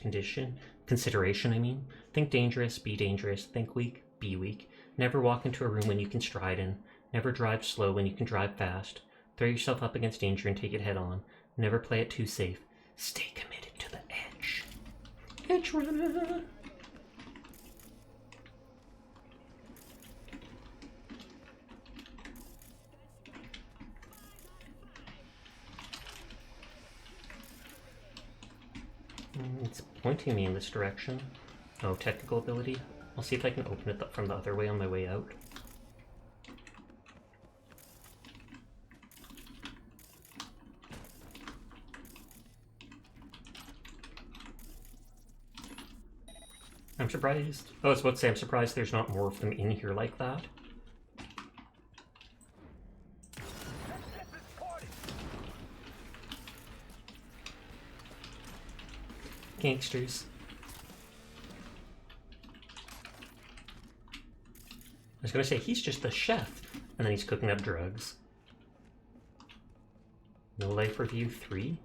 consideration, I mean. Think dangerous, be dangerous. Think weak, be weak. Never walk into a room when you can stride in. Never drive slow when you can drive fast. Throw yourself up against danger and take it head on. Never play it too safe. Stay committed to the edge. Edge runner! It's pointing me in this direction. Oh, technical ability. I'll see if I can open it from the other way on my way out. I'm surprised. Oh, I was about to say, I'm surprised there's not more of them in here like that. Gangsters. I was gonna say, he's just the chef, and then he's cooking up drugs. No Life Review 3?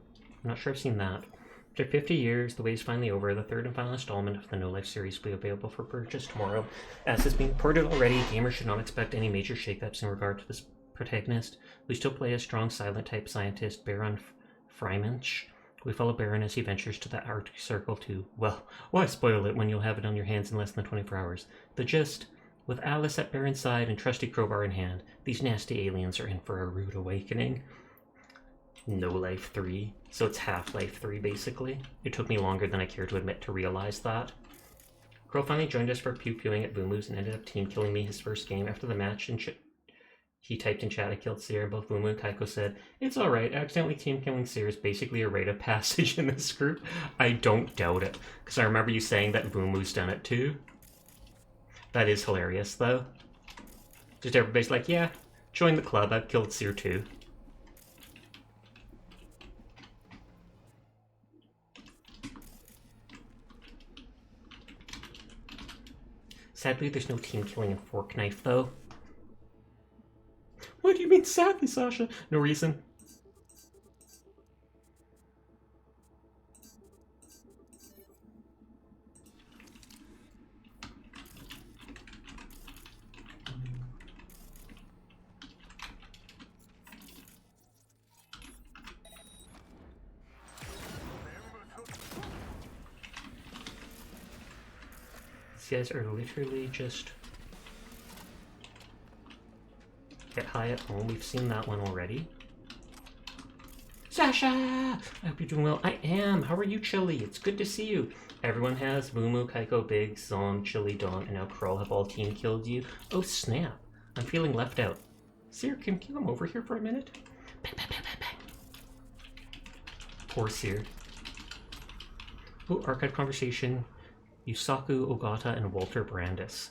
I'm not sure I've seen that. After 50 years, the way's finally over. The third and final installment of the No Life series will be available for purchase tomorrow. As has been reported already, gamers should not expect any major shakeups in regard to this protagonist. We still play a strong silent-type scientist, Baron Freimensch. We follow Baron as he ventures to the Arctic Circle to, well, why spoil it when you'll have it on your hands in less than 24 hours? The gist, with Alice at Baron's side and trusty crowbar in hand, these nasty aliens are in for a rude awakening. No Life 3. So it's Half-Life 3, basically. It took me longer than I care to admit to realize that. Crow finally joined us for pew-pewing at Boomoo's and ended up team-killing me his first game. After the match, he typed in chat, I killed Seer, and both Boomoo and Kaiko said, it's alright, accidentally team-killing Seer is basically a rite of passage in this group. I don't doubt it, because I remember you saying that Boomoo's done it too. That is hilarious, though. Just everybody's like, yeah, Join the club. I've killed Seer too. Sadly, there's no team killing in Fork Knife, though. What do you mean sadly, Sasha? No reason. These guys are literally just get high at home. We've seen that one already. Sasha! I hope you're doing well. I am. How are you, Chili? It's good to see you. Everyone has. Mumu, Kaiko, Big, Zom, Chili, Dawn, and now Kroll have all team killed you. Oh, snap. I'm feeling left out. Seer, can you come over here for a minute? Bang, bang, bang, bang, bang. Poor Seer. Oh, archive conversation. Yusaku, Ogata, and Walter Brandis.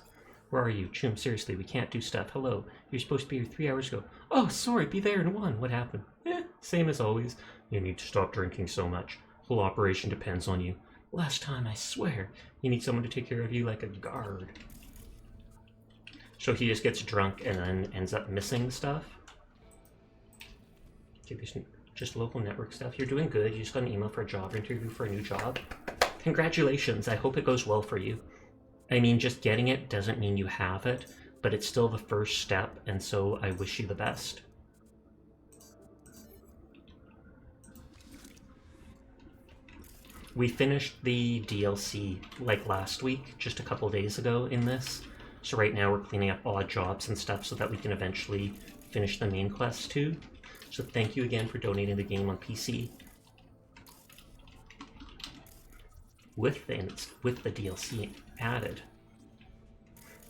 Where are you? Chum, seriously, we can't do stuff. Hello. You're supposed to be here 3 hours ago. Oh, sorry, be there in 1. What happened? Same as always. You need to stop drinking so much. Whole operation depends on you. Last time, I swear. You need someone to take care of you like a guard. So he just gets drunk and then ends up missing stuff. Okay, there's just local network stuff. You're doing good. You just got an email for a job interview for a new job. Congratulations. I hope it goes well for you. I mean, just getting it doesn't mean you have it, but it's still the first step, and so I wish you the best. We finished the DLC like last week, just a couple days ago in this. So right now we're cleaning up odd jobs and stuff so that we can eventually finish the main quest too. So thank you again for donating the game on PC. With the DLC added.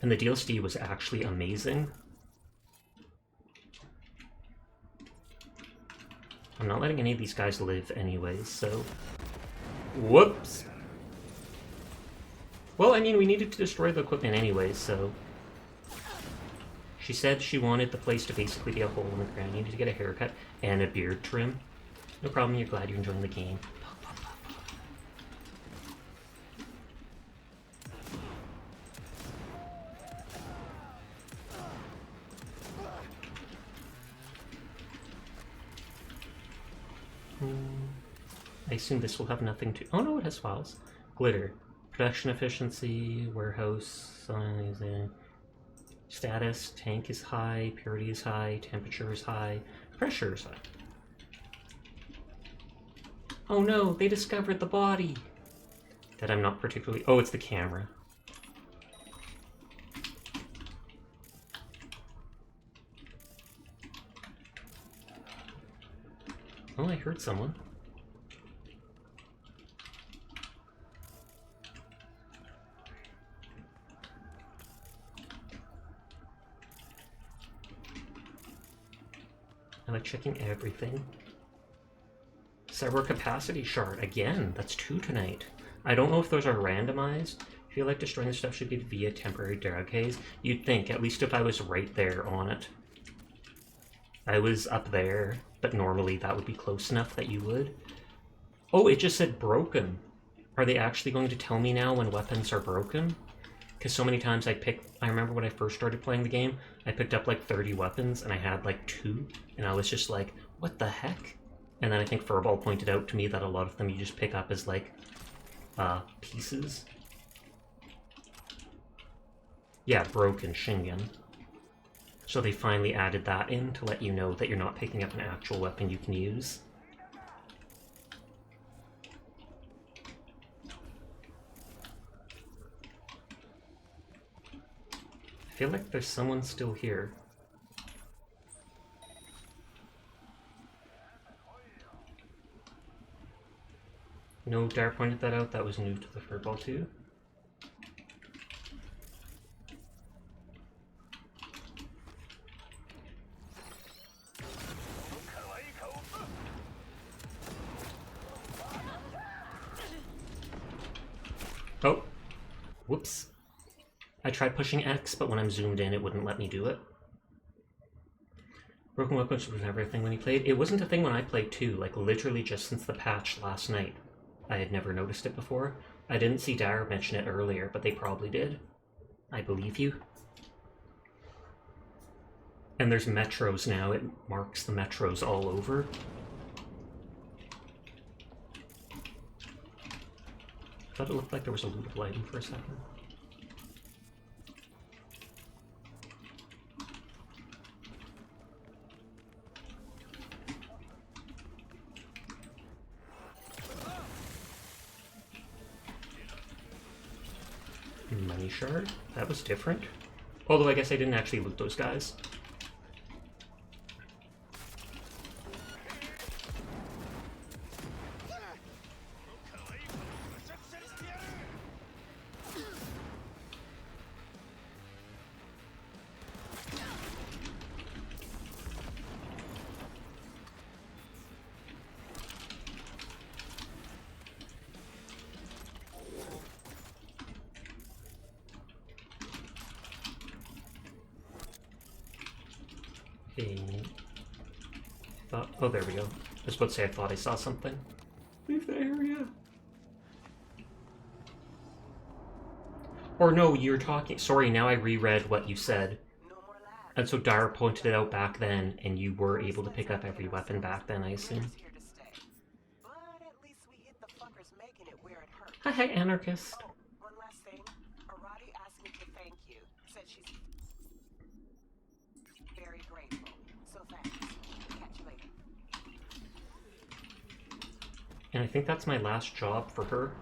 And the DLC was actually amazing. I'm not letting any of these guys live anyways, so... Whoops! Well, I mean, we needed to destroy the equipment anyways, so... She said she wanted the place to basically be a hole in the ground. You needed to get a haircut and a beard trim. No problem, you're glad you're enjoying the game. I assume this will have nothing to... Oh no, it has files. Glitter. Production efficiency, warehouse, status, tank is high, purity is high, temperature is high, pressure is high. Oh no, they discovered the body! That I'm not particularly... Oh, it's the camera. Oh, I heard someone. I like checking everything. Server capacity shard. Again, that's 2 tonight. I don't know if those are randomized. I feel like destroying the stuff should be via temporary drag haze. You'd think, at least if I was right there on it. I was up there, but normally that would be close enough that you would. Oh, it just said broken. Are they actually going to tell me now when weapons are broken? Because so many times I remember when I first started playing the game, I picked up like 30 weapons and I had like 2, and I was just like, what the heck? And then I think Furball pointed out to me that a lot of them you just pick up as like, pieces. Yeah, broken Shingen. So they finally added that in to let you know that you're not picking up an actual weapon you can use. I feel like there's someone still here. No, Dare pointed that out. That was new to the Furball too. Oh, whoops. I tried pushing X, but when I'm zoomed in, it wouldn't let me do it. Broken weapons was never a thing when you played. It wasn't a thing when I played too, like literally just since the patch last night. I had never noticed it before. I didn't see Dara mention it earlier, but they probably did. I believe you. And there's metros now. It marks the metros all over. I thought it looked like there was a lootable item for a second. Money shard? That was different. Although I guess I didn't actually loot those guys. Oh, there we go. I was about to say I thought I saw something. Leave the area. Or no, you're talking... Sorry, now I reread what you said. And so Dara pointed it out back then, and you were able to pick up every weapon back then, I assume. Hi, anarchist. One last thing. Arati asked me to thank you. Said she's very grateful. So thanks. Catch you later. And I think that's my last job for her.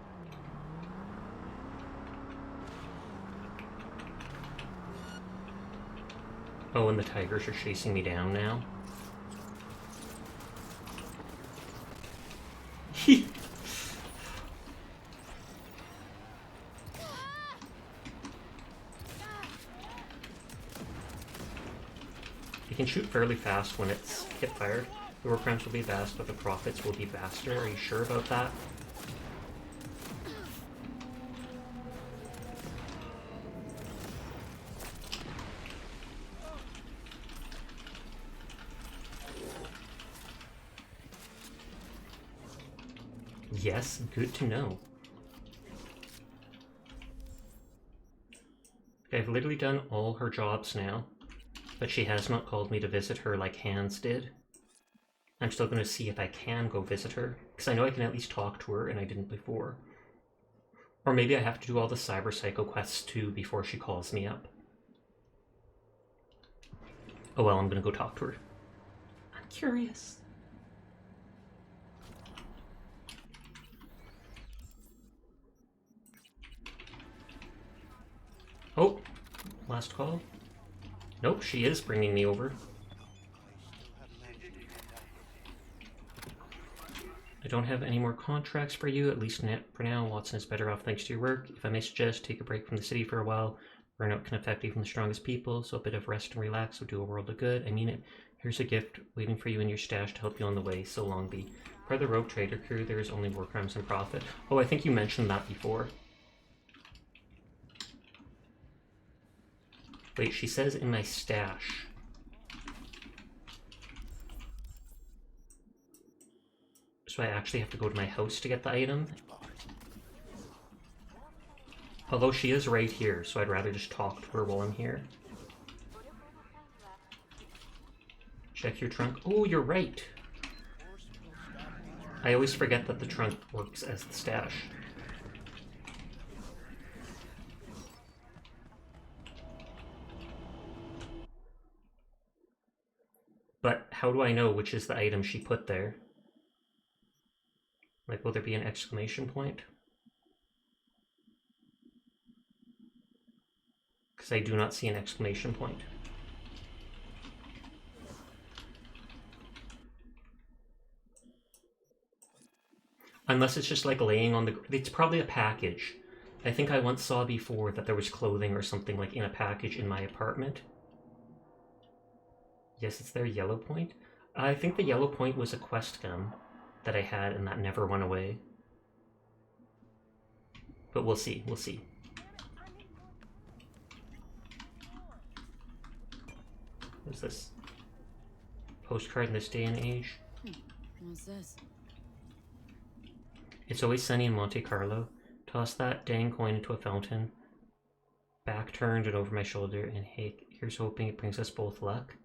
Oh, and the tigers are chasing me down now. You can shoot fairly fast when it's hip fired. The work crimes will be vast, but the profits will be vaster. Are you sure about that? Yes, good to know. I've literally done all her jobs now, but she has not called me to visit her like Hans did. I'm still going to see if I can go visit her, because I know I can at least talk to her, and I didn't before. Or maybe I have to do all the Cyber Psycho quests too before she calls me up. Oh well, I'm going to go talk to her. I'm curious. Oh, last call. Nope, she is bringing me over. I don't have any more contracts for you, at least for now. Watson is better off thanks to your work. If I may suggest, take a break from the city for a while. Burnout can affect even the strongest people, so a bit of rest and relax would do a world of good. I mean it. Here's a gift waiting for you in your stash to help you on the way. So long, be. For the rogue trader crew, there is only war crimes and profit. Oh, I think you mentioned that before. Wait, she says in my stash. So I actually have to go to my house to get the item? Although she is right here, so I'd rather just talk to her while I'm here. Check your trunk. Oh, you're right! I always forget that the trunk works as the stash. But how do I know which is the item she put there? Like, will there be an exclamation point? Because I do not see an exclamation point. Unless it's just like laying on the... It's probably a package. I think I once saw before that there was clothing or something like in a package in my apartment. Yes, it's their yellow point. I think the yellow point was a quest gun that I had and that never went away. But we'll see, we'll see. What's this? postcard in this day and age. What's this? It's always sunny in Monte Carlo. Toss that dang coin into a fountain. Back turned and over my shoulder, and hey, here's hoping it brings us both luck.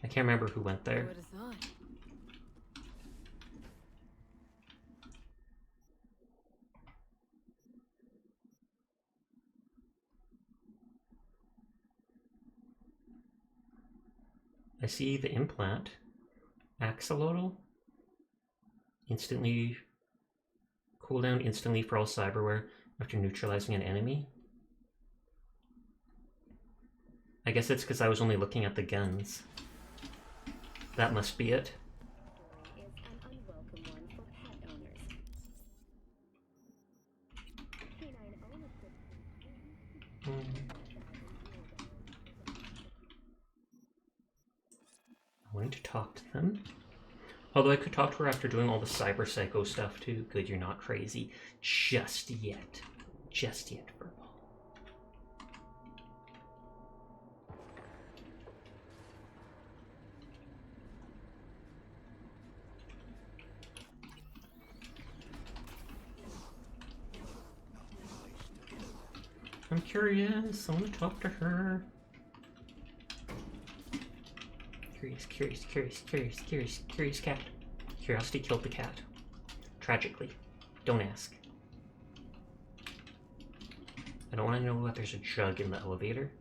I can't remember who went there. I would have thought. I see the implant. Axolotl? Instantly... Cooldown instantly for all cyberware after neutralizing an enemy? I guess it's because I was only looking at the guns. That must be it. I wanted to talk to them. Although I could talk to her after doing all the cyber psycho stuff too. Good, you're not crazy. Just yet. Just yet, Verbal. I'm curious. I want to talk to her. Curious cat. Curiosity killed the cat. Tragically. Don't ask. I don't want to know what there's a jug in the elevator.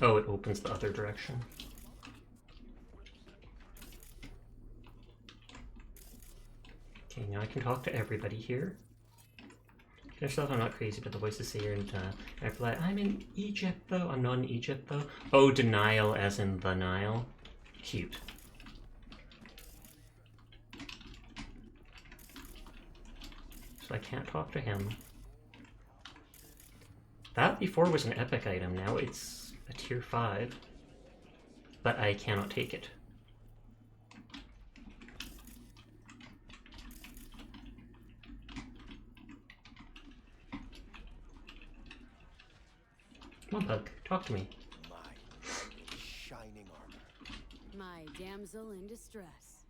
Oh, it opens the other direction. Okay, now I can talk to everybody here. There's stuff I'm not crazy, but the voices say you're in, I reply, I'm in Egypt though. I'm not in Egypt though. Oh, denial as in the Nile. Cute. So I can't talk to him. That before was an epic item, now it's a tier 5. But I cannot take it. Come on, Bug. Talk to me. My shining armor. My damsel in distress.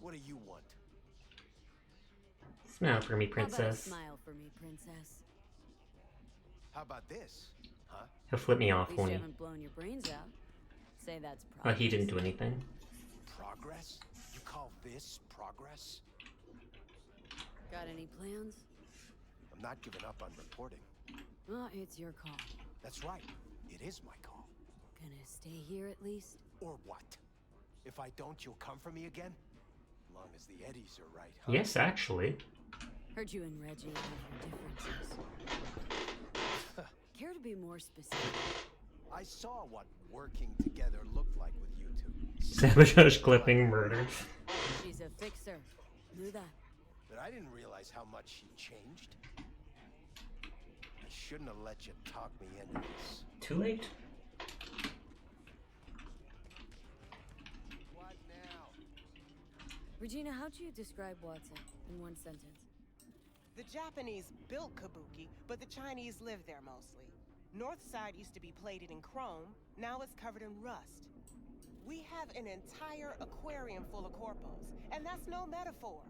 What do you want? Smile for me, How about a princess. smile for me, princess? How about this? Huh? He'll flip me off, At least won't you he? haven't blown your brains out. Say that's Oh, progress. he didn't do anything. Progress? You call this progress? Got any plans? I'm not giving up on reporting. Well, it's your call. That's right. It is my call. Gonna stay here at least? Or what? If I don't, you'll come for me again? Long as the eddies are right, huh? Yes, actually. Heard you and Reggie have your differences. Care to be more specific? I saw what working together looked like with you two. Sabotage, clipping, murder. She's a fixer. Knew that. But I didn't realize how much she changed. I shouldn't have let you talk me into this. Too late. What now? Regina, how'd you describe Watson in one sentence? The Japanese built Kabuki, but the Chinese live there mostly. North side used to be plated in chrome, now it's covered in rust. We have an entire aquarium full of corpos, and that's no metaphor.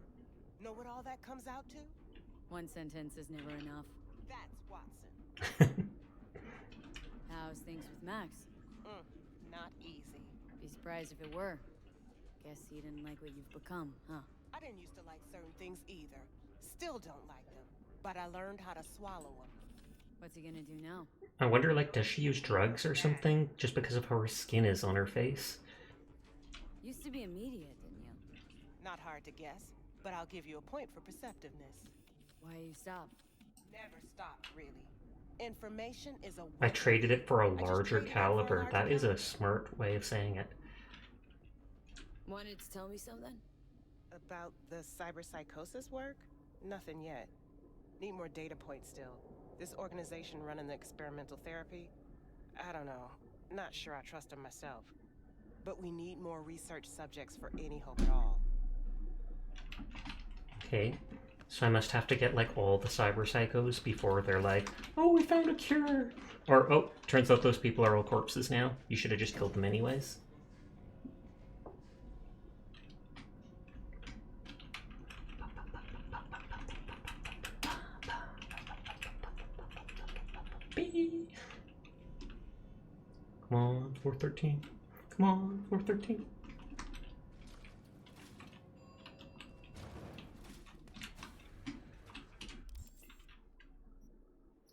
Know what all that comes out to? One sentence is never enough. That's Watson. How's things with Max? Not easy. Be surprised if it were. Guess he didn't like what you've become, huh? I didn't used to like certain things either. Still don't like them. But I learned how to swallow them. What's he gonna do now? I wonder, like, does she use drugs or something just because of how her skin is on her face? Used to be immediate, didn't you? Not hard to guess, but I'll give you a point for perceptiveness. Why you stop? Never stop, really. Information is a I weapon. traded it for a just larger traded it for a caliber. larger That is a caliber. smart way of saying it. Wanted to tell me something? About the cyberpsychosis work? Nothing yet. Need more data points still. This organization running the experimental therapy? I don't know. Not sure I trust them myself. But we need more research subjects for any hope at all. Okay, so I must have to get like all the cyber psychos before they're like, oh, we found a cure! Or, oh, turns out those people are all corpses now. You should have just killed them anyways. Come on, 413. Come on, 413.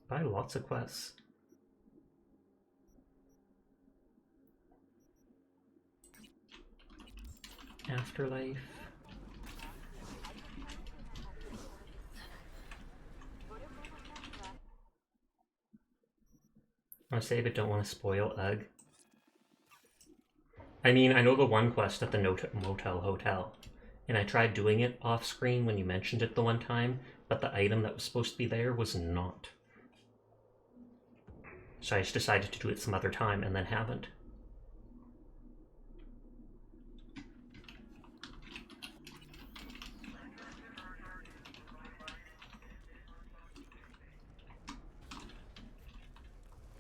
Buy lots of quests. Afterlife. I want to say, but don't want to spoil Ugh. I mean, I know the one quest at the motel hotel, and I tried doing it off screen when you mentioned it the one time, but the item that was supposed to be there was not. So I just decided to do it some other time and then haven't.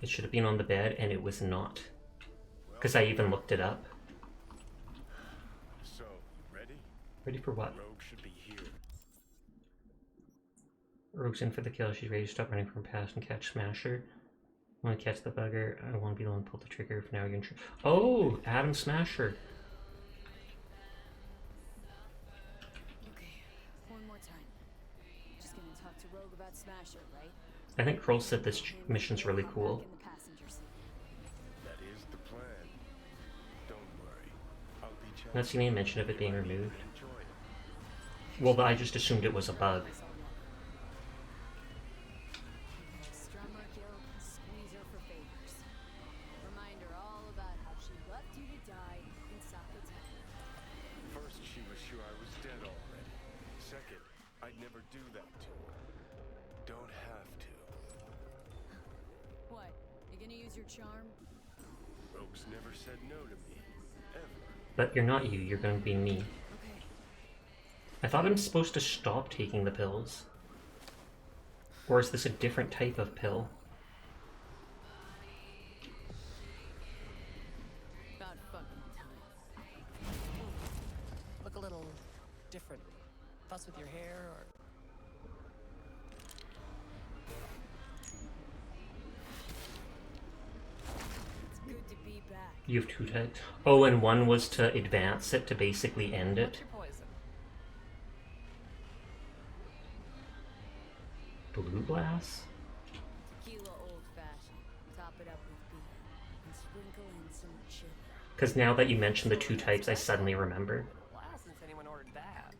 It should have been on the bed, and it was not. Because I even looked it up. So, ready? Ready for what? Rogue should be here. Rogue's in for the kill. She's ready to stop running from past and catch Smasher. I want to catch the bugger. I want to be the one to pull the trigger. For now, you're in. Oh, Adam Smasher. Okay, one more time. Just gonna talk to Rogue about Smasher, right? I think Kroll said this mission's really cool. That is the plan. Don't worry. I'll be Not seen any mention of it being removed. Well, I just assumed it was a bug. First, she was sure I was dead already. Second, I'd never do that to her. Don't have to. What? You gonna use your charm? Rogue's never said no to me. Ever. But you're not you, you're going to be me. Okay. I thought I'm supposed to stop taking the pills. Or is this a different type of pill? About fucking time. Look a little different. Fuss with your hair, or... It's good to be back. You have two types. Oh, and one was to advance it to basically end it. What's your poison? Blue glass? Tequila old-fashioned. Top it up with beer. And sprinkle in some chili. Because now that you mentioned the two types, I suddenly remember. Wow, since anyone ordered that.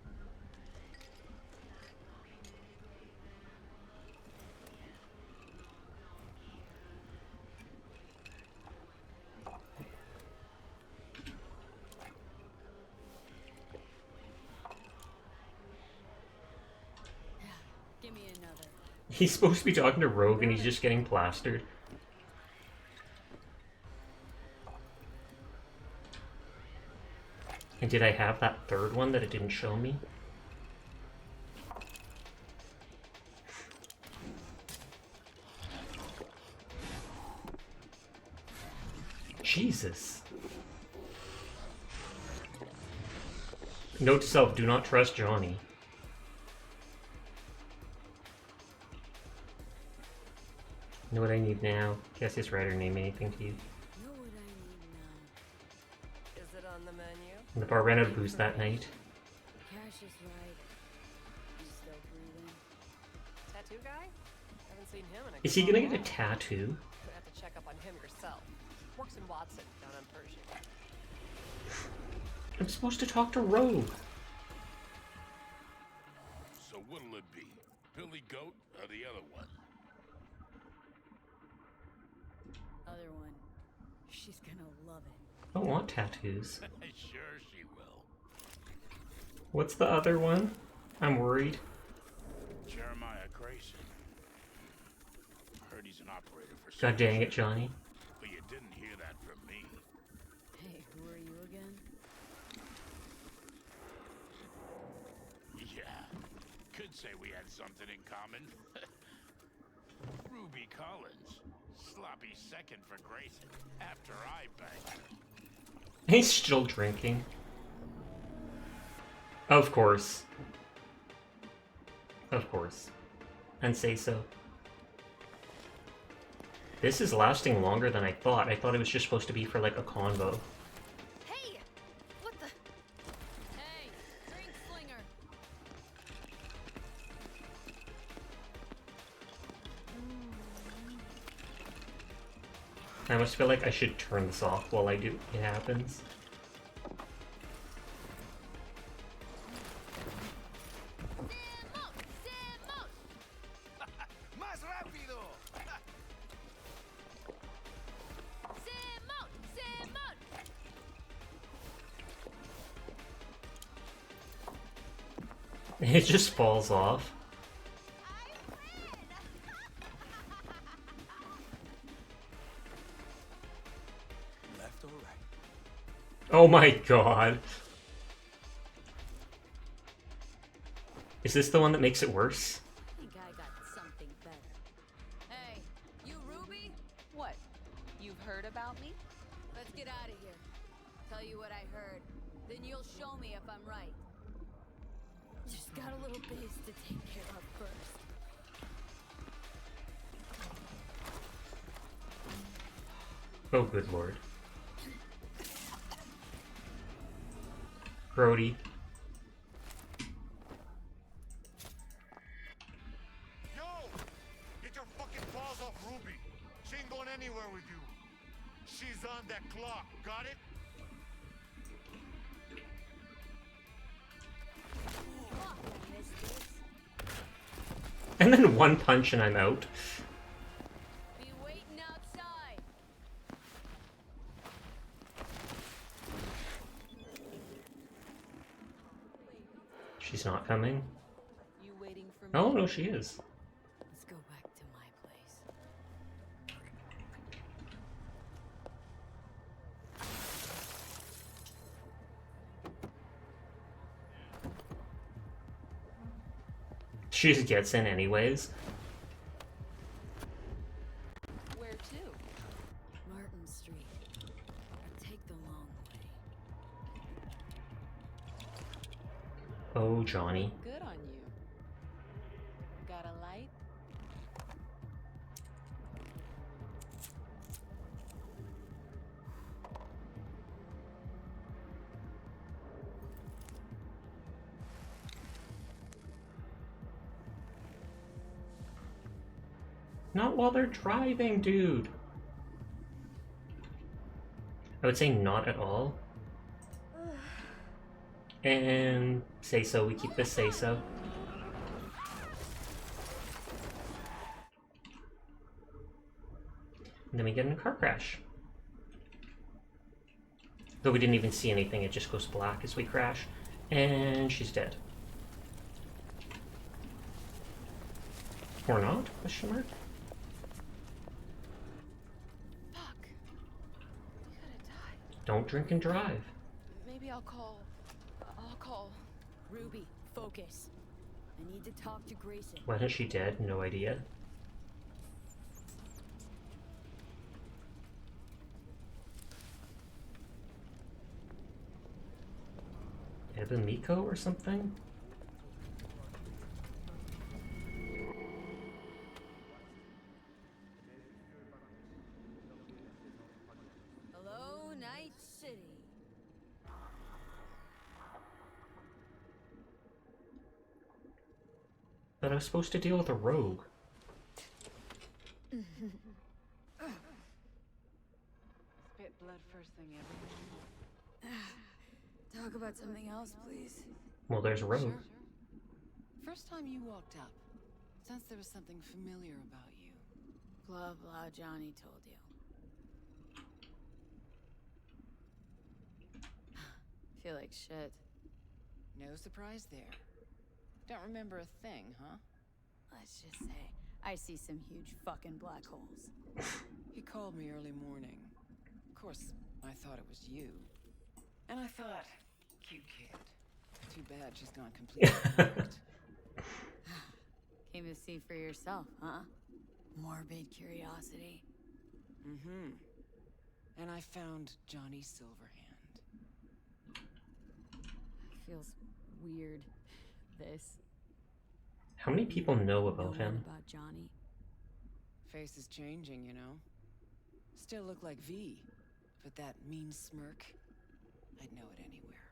Give me another. He's supposed to be talking to Rogue and he's just getting plastered. And did I have that third one that it didn't show me? Jesus. Note to self, do not trust Johnny. Know what I need now? Guess this writer name anything to you. Know what I need now. Is it on the menu? And the bar ran out of booze that night. Cash is right. He's still breathing. Tattoo guy? Haven't seen him in a Is he gonna get a while. tattoo? You have to check up on him yourself. Works in Watson, down on Pershing. I'm supposed to talk to Rogue. So what'll it be? Billy Goat or the other one? Other one. She's gonna love it. I don't want tattoos. Sure she will. What's the other one? I'm worried. Jeremiah Grayson. Heard he's an operator for God dang it, Johnny. But you didn't hear that from me. Hey, who are you again? Yeah, say we had something in common. Ruby Collins. Sloppy second for Grayson after I banged her. He's still drinking. Of course. Of course. And say so. This is lasting longer than I thought. I thought it was just supposed to be for like a convo. Hey! What the? Hey, drink slinger. I almost feel like I should turn this off while it happens. Más rápido. It just falls off. Left or right? Oh my god. Is this the one that makes it worse? I think I got something better. Hey, you Ruby? What? You've heard about me? Let's get out of here. Tell you what I heard. Then you'll show me if I'm right. Just got a little biz to take care of first. Oh, good lord. Brody. Yo! Get your fucking paws off Ruby. She ain't going anywhere with you. She's on that clock. Got it? And then one punch and I'm out. Be waiting outside. She's not coming. You waiting for me? Oh, no, she is. Let's go back to my place. She just gets in anyways. Where to? Martin Street. Take the long way. Oh, Johnny. Good on you. Got a light? Not while they're driving, dude. I would say not at all. And say so, we keep this say so. And then we get in a car crash. Though we didn't even see anything, it just goes black as we crash. And she's dead. Or not? Question mark? Fuck. You gotta die. Don't drink and drive. Maybe I'll call. Ruby, focus. I need to talk to Grayson. Why is she dead? No idea. Ebamiko or something? Hello, Night City. But I was supposed to deal with a rogue. Spit blood first thing every morning. Talk about something else, please. Well, there's a rogue. Sure. First time you walked up, sensed there was something familiar about you. Blah, blah, Johnny told you. Feel like shit. No surprise there. Don't remember a thing, huh? Let's just say, I see some huge fucking black holes. He called me early morning. Of course, I thought it was you. And I thought, cute kid. Too bad she's gone completely correct. Came to see for yourself, huh? Morbid curiosity. Mm-hmm. And I found Johnny Silverhand. Feels weird, this. How many people know about What him? about Johnny? Face is changing, you know. Still look like V, but that mean smirk, I'd know it anywhere.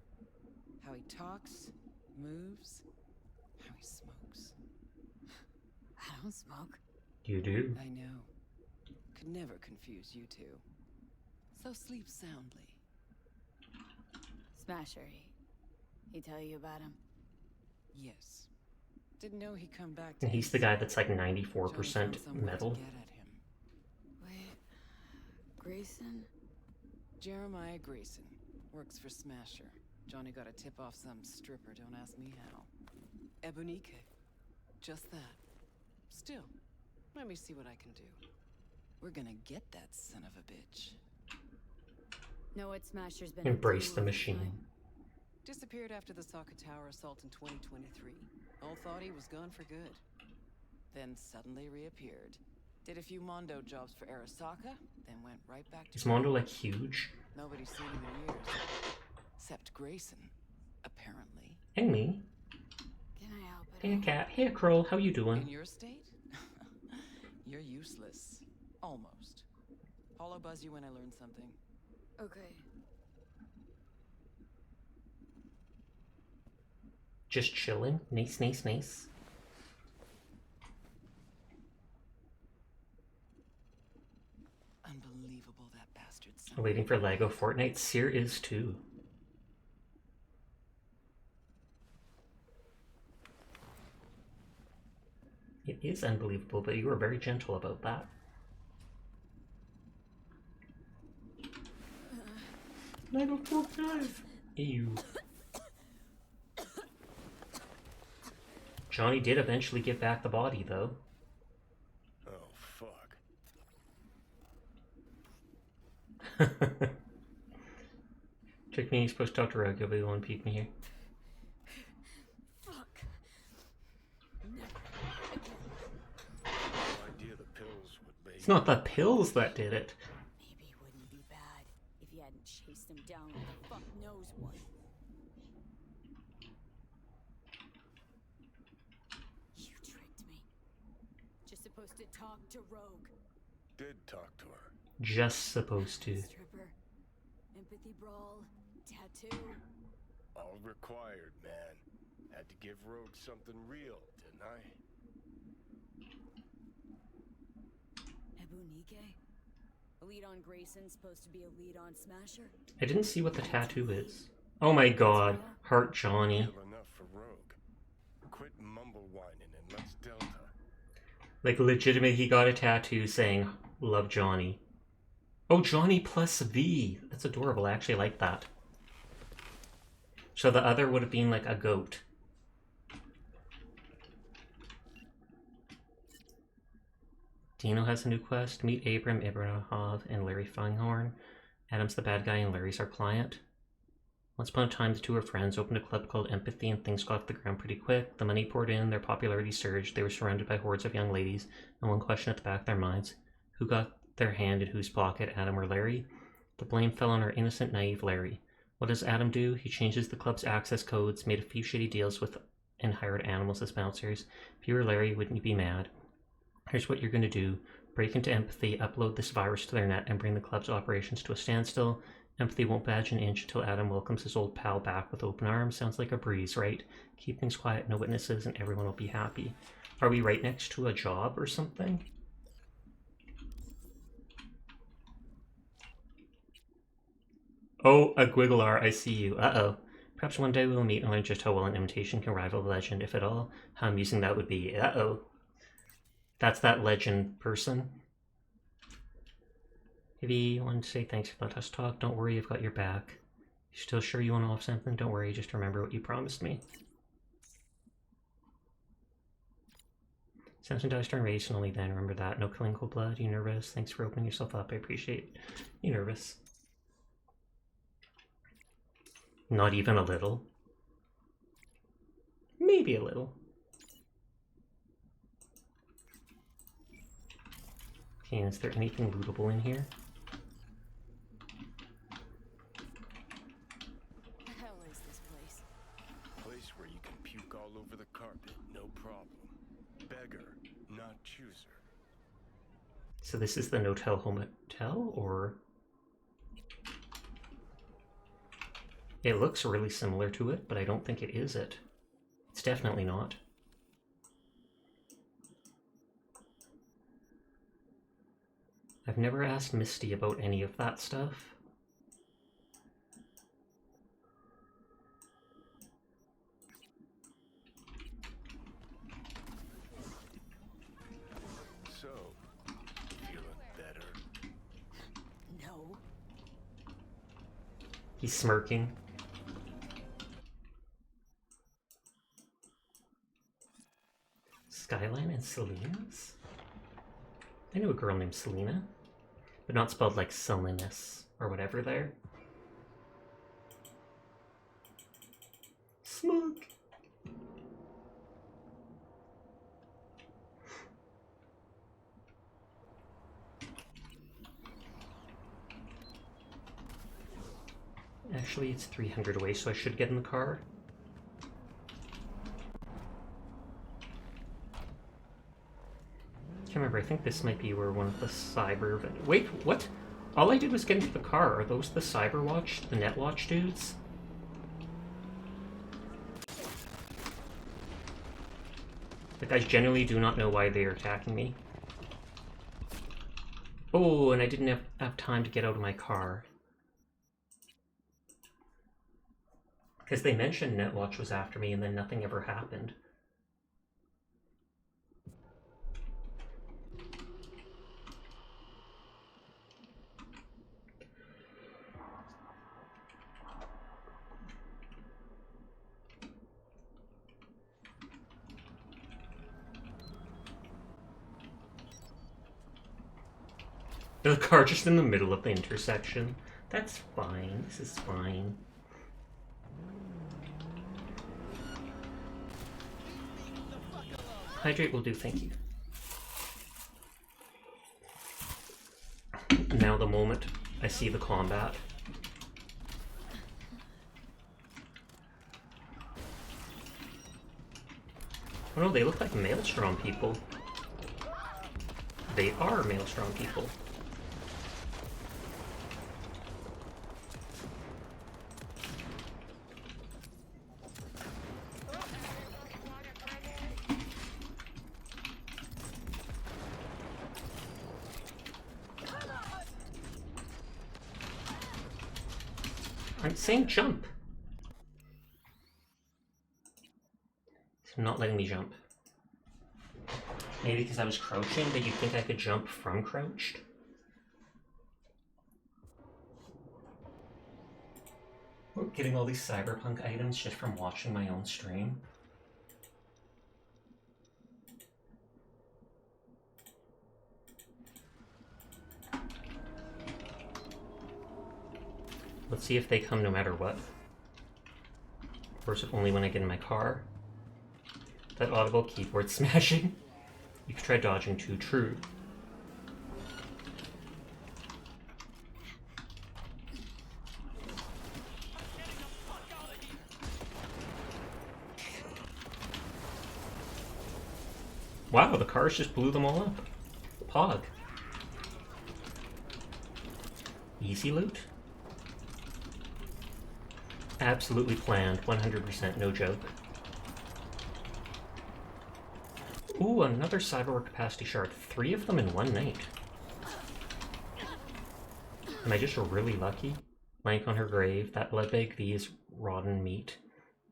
How he talks, moves, how he smokes. I don't smoke. You do. I know. Could never confuse you two. So sleep soundly. Smasher, he tell you about him? Yes. Didn't know he'd come back to And he's the guy that's like 94% metal. Wait, Grayson? Jeremiah Grayson. Works for Smasher. Johnny got a tip off some stripper, don't ask me how. Ebonique. Just that. Still, let me see what I can do. We're gonna get that son of a bitch. Know what Smasher's been Embrace the machine. Disappeared after the Sokka Tower assault in 2023. All thought he was gone for good. Then suddenly reappeared. Did a few Mondo jobs for Arasaka, then went right back to... Is Mondo like huge? Nobody's seen him in years. Except Grayson, apparently. And me. Can I help it? Hey cat, hey Curl, how you doing? In your state? You're useless. Almost. Hollow buzz you when I learn something. Okay. Just chilling. Nice, nice, nice. Unbelievable that bastard. Waiting for Lego Fortnite. Seer is too. It is unbelievable, but you were very gentle about that. Lego Fortnite! Ew. Johnny did eventually get back the body, though. Oh, fuck. Trick me, you're supposed to talk to Rogue, you'll be the one peek me here. Fuck. No idea the pills would make. It's not the pills that did it. Maybe it wouldn't be bad if you hadn't chased him down with fuck knows what. You tricked me. Just supposed to talk to Rogue. Did talk to her. Just supposed to. Stripper. Empathy brawl. Tattoo. All required, man. Had to give Rogue something real, didn't I? Ebonique? A lead on Grayson supposed to be a lead on Smasher? I didn't see what the tattoo is. Oh my god. Heart Johnny. Real enough for Rogue. Quit mumble whining and let's Delta. Like legitimately he got a tattoo saying, love Johnny. Oh, Johnny plus V. That's adorable. I actually like that. So the other would have been like a goat. Dino has a new quest. Meet Abram, Ibrahim, and Larry Feinhorn. Adam's the bad guy and Larry's our client. Once upon a time, the two were friends, opened a club called Empathy, and things got off the ground pretty quick. The money poured in, their popularity surged, they were surrounded by hordes of young ladies, and one question at the back of their minds, who got their hand in whose pocket, Adam or Larry? The blame fell on our innocent, naive Larry. What does Adam do? He changes the club's access codes, made a few shitty deals with, and hired animals as bouncers. If you were Larry, wouldn't you be mad? Here's what you're going to do. Break into Empathy, upload this virus to their net, and bring the club's operations to a standstill. Empathy won't budge an inch until Adam welcomes his old pal back with open arms. Sounds like a breeze, right? Keep things quiet, no witnesses, and everyone will be happy. Are we right next to a job or something? Oh, a Gwigglar, I see you. Uh-oh. Perhaps one day we will meet and learn just how well an imitation can rival the legend, if at all. How amusing that would be. Uh-oh. That's that legend person. If you want to say thanks for letting us talk, don't worry, I've got your back. You still sure you want to off something? Don't worry, just remember what you promised me. Samson dies during race and only then, remember that. No killing cold blood, you nervous? Thanks for opening yourself up, I appreciate it. You nervous? Not even a little? Maybe a little. Okay, is there anything lootable in here? The hell is this place? Place where you can puke all over the carpet, no problem. Beggar, not chooser. So this is the No-Tell Hotel, or... It looks really similar to it, but I don't think it is it. It's definitely not. I've never asked Misty about any of that stuff. So, feeling better? No. He's smirking. Skyline and Selena's? I knew a girl named Selena, but not spelled like Selenas or whatever there. Smug. Actually, it's 300 away, so I should get in the car. Can't remember, I think this might be where one of the cyber... Wait, what? All I did was get into the car. Are those the Cyberwatch, the Netwatch dudes? Like, I genuinely do not know why they are attacking me. Oh, and I didn't have time to get out of my car. Because they mentioned Netwatch was after me and then nothing ever happened. The car just in the middle of the intersection. That's fine. This is fine. Hydrate will do, thank you. Now the moment I see the combat. Oh no, they look like Maelstrom people. They are Maelstrom people. I'm saying jump. It's not letting me jump. Maybe because I was crouching, but you'd think I could jump from crouched? We're getting all these Cyberpunk items just from watching my own stream. Let's see if they come no matter what. Or is it only when I get in my car? That audible keyboard smashing. You could try dodging too, true. Wow, the cars just blew them all up. Pog. Easy loot? Absolutely planned, 100%, no joke. Ooh, another cyberware capacity shard. 3 of them in one night. Am I just really lucky? Blank on her grave, that bloodbag V is rotten meat.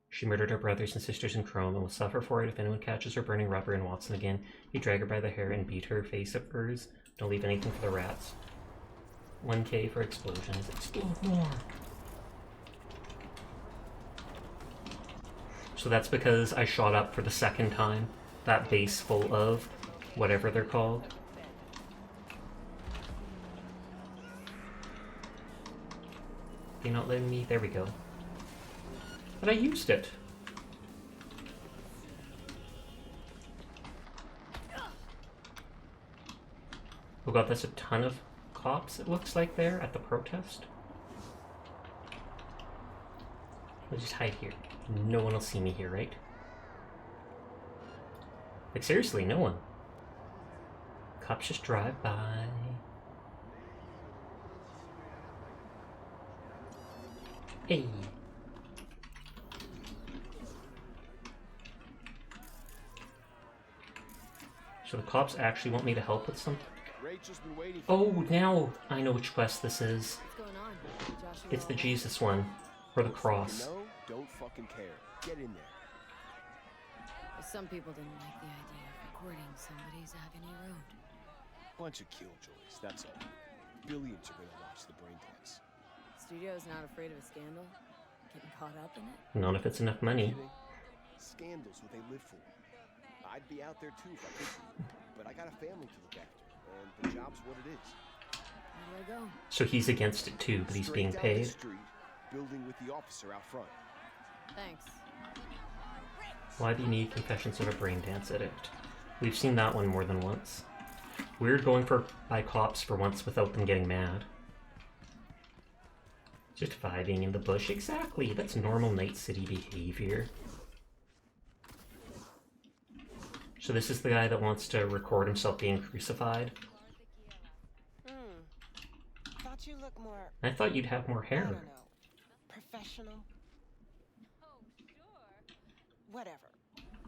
She murdered her brothers and sisters in Chrome and will suffer for it if anyone catches her burning rubber in Watson again. You drag her by the hair and beat her face of hers. Don't leave anything for the rats. 1K for explosions. Explode more! So that's because I shot up for the second time. That base full of whatever they're called. You're not letting me? There we go. But I used it. Oh god, that's a ton of cops, it looks like, there at the protest. I'll just hide here. No one will see me here, right? Like, seriously, no one. Cops just drive by. Hey. So the cops actually want me to help with something? Oh, now I know which quest this is. What's going on? Joshua? It's the Jesus one. Or the cross. No, don't fucking care. Get in there. Some people didn't like the idea of recording somebody's agony road. Bunch of killjoys, that's all. Billions are gonna watch the brain dance. Studio's not afraid of a scandal? Getting caught up in it? Not if it's enough money. Scandal's what they live for. I'd be out there too if I could be, but I got a family to look after, and the job's what it is. Where do I go? So he's against it too, but he's being paid. Street, building with the officer out front. Thanks. Why do you need Confessions of a Brain Dance Addict? We've seen that one more than once. Weird going by cops for once without them getting mad. Just vibing in the bush. Exactly, that's normal Night City behavior. So this is the guy that wants to record himself being crucified. Thought you looked more... I thought you'd have more hair. I don't know. Professional? Oh, sure. Whatever.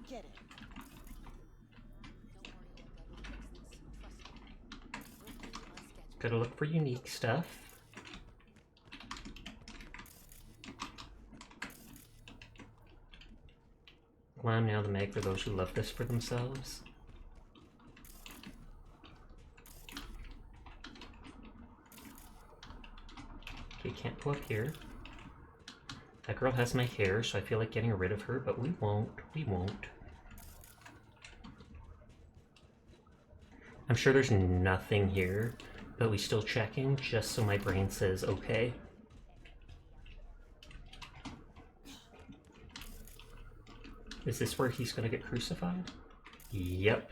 Get it. Gotta look for unique stuff. Glam now the mag for those who love this for themselves. Okay, can't go up here. That girl has my hair, so I feel like getting rid of her, but we won't. We won't. I'm sure there's nothing here, but we still checking just so my brain says okay. Is this where he's gonna get crucified? Yep.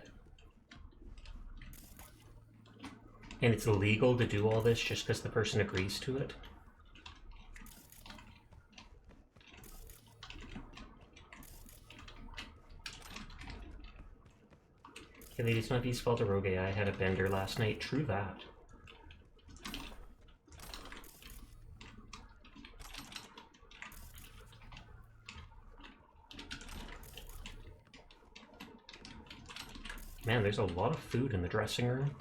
And it's illegal to do all this just because the person agrees to it? Okay, ladies, not V's fault or rogue AI had a bender last night. True that. Man, there's a lot of food in the dressing room.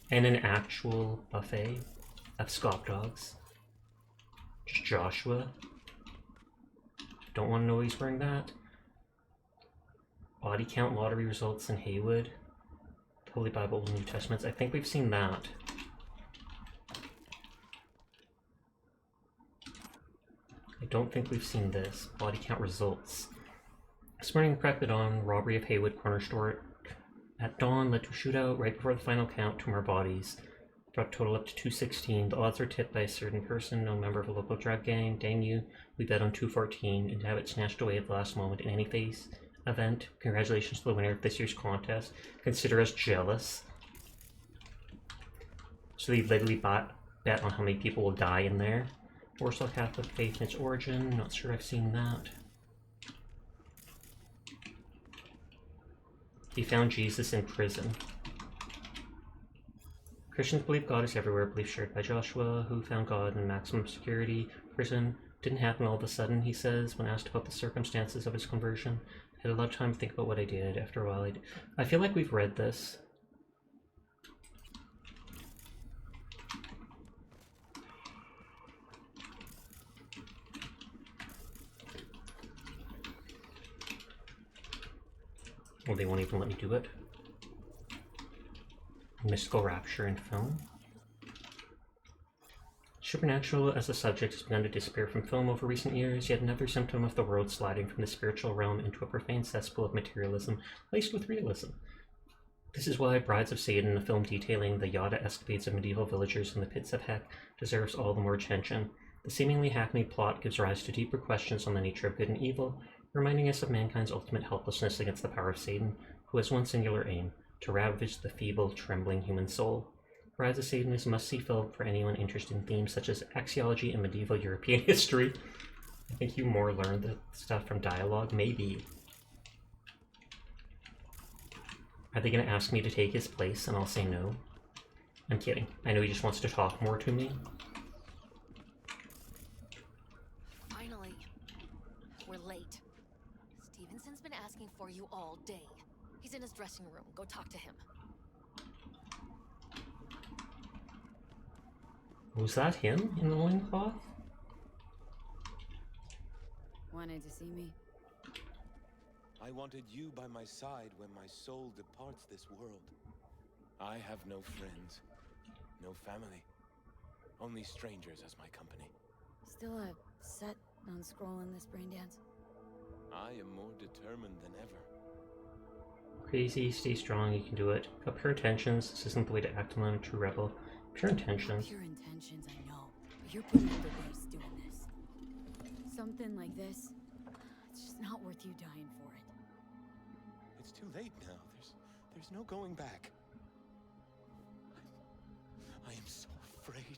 And an actual buffet of Scop Dogs. Just Joshua. Don't want to know he's wearing that. Body count lottery results in Haywood. Holy Bible, New Testaments. I think we've seen that. I don't think we've seen this. Body count results. This morning, cracked at dawn, robbery of Haywood corner store at dawn led to a shootout right before the final count. 2 more bodies. Brought total up to 216. The odds are tipped by a certain person, no member of a local drug gang. Dang you, we bet on 214 and to have it snatched away at the last moment in any phase event. Congratulations to the winner of this year's contest. Consider us jealous. So they literally bet on how many people will die in there. Warsaw Catholic faith and its origin. Not sure I've seen that. He found Jesus in prison. Christians believe God is everywhere, belief shared by Joshua, who found God in maximum security. Prison didn't happen all of a sudden, he says, when asked about the circumstances of his conversion. I had a lot of time to think about what I did. After a while, I feel like we've read this. Well, they won't even let me do it. Mystical rapture in film. Supernatural as a subject has begun to disappear from film over recent years, yet another symptom of the world sliding from the spiritual realm into a profane cesspool of materialism laced with realism. This is why Brides of Satan, a film detailing the Yada escapades of medieval villagers in the pits of heck, deserves all the more attention. The seemingly hackneyed plot gives rise to deeper questions on the nature of good and evil, reminding us of mankind's ultimate helplessness against the power of Satan, who has one singular aim, to ravage the feeble, trembling human soul. Rise of Satan is a must-see film for anyone interested in themes such as axiology and medieval European history. I think you more learn the stuff from dialogue, maybe. Are they gonna ask me to take his place and I'll say no? I'm kidding. I know he just wants to talk more to me. Finally. We're late. Stevenson's been asking for you all day. He's in his dressing room. Go talk to him. Was that him in the loincloth? Wanted to see me? I wanted you by my side when my soul departs this world. I have no friends, no family, only strangers as my company. Still set on scrolling this brain dance? I am more determined than ever. Crazy, stay strong, you can do it. Got pure intentions, this isn't the way to act alone, a true rebel. Pure intentions. Pure intentions, I know. But you're putting up the waste doing this. Something like this, it's just not worth you dying for it. It's too late now. There's no going back. I am so afraid.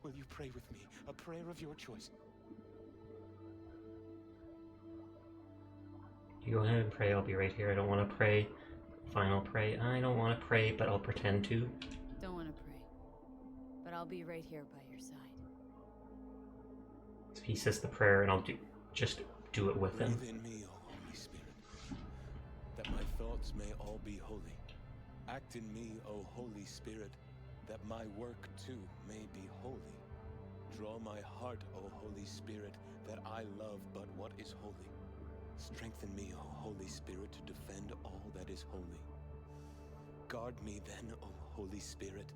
Will you pray with me? A prayer of your choice. You go ahead and pray, I'll be right here. I don't want to pray. Fine, I'll pray. I don't want to pray, but I'll pretend to. Don't want to pray. But I'll be right here by your side. So he says the prayer and I'll just do it with him. Breathe in me, O Holy Spirit, that my thoughts may all be holy. Act in me, O Holy Spirit, that my work too may be holy. Draw my heart, O Holy Spirit, that I love but what is holy. Strengthen me, O Holy Spirit, to defend all that is holy. Guard me then, O Holy Spirit,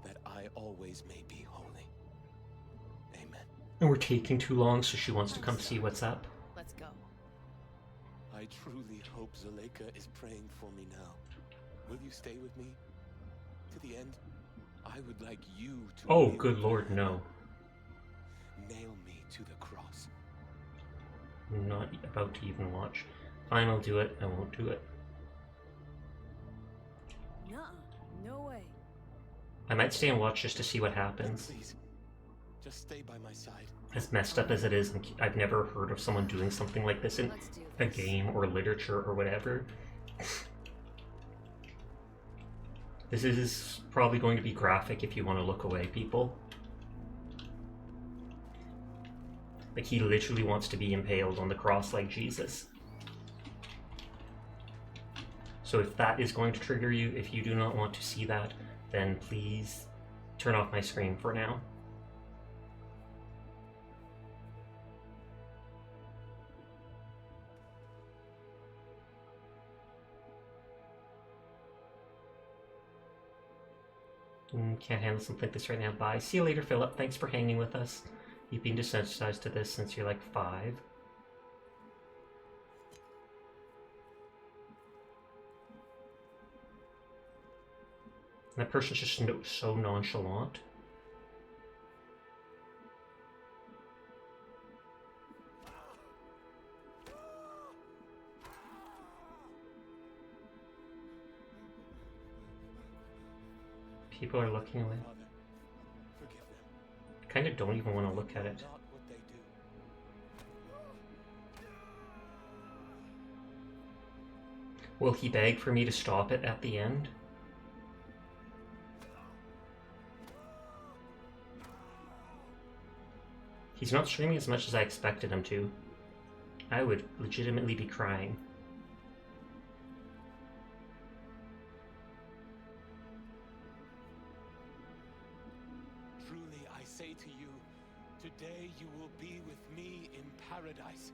that I always may be holy. Amen. And we're taking too long, so she wants to come see what's up. Let's go. I truly hope Zuleika is praying for me now. Will you stay with me? To the end? I would like you to... Oh, good lord, no. Nail me to the cross. I'm not about to even watch. Fine, I'll do it. I won't do it. Nuh-uh. No way. I might stay and watch just to see what happens. Please, just stay by my side. As messed up as it is, I've never heard of someone doing something like this in a game or literature or whatever. This is probably going to be graphic if you want to look away, people. Like, he literally wants to be impaled on the cross like Jesus. So if that is going to trigger you, if you do not want to see that, then please turn off my screen for now. Can't handle something like this right now. Bye. See you later, Philip. Thanks for hanging with us. You've been desensitized to this since you're like 5. And that person's just so nonchalant. People are looking away. I kind of don't even want to look at it. Will he beg for me to stop it at the end? He's not screaming as much as I expected him to. I would legitimately be crying. Truly I say to you, today you will be with me in paradise.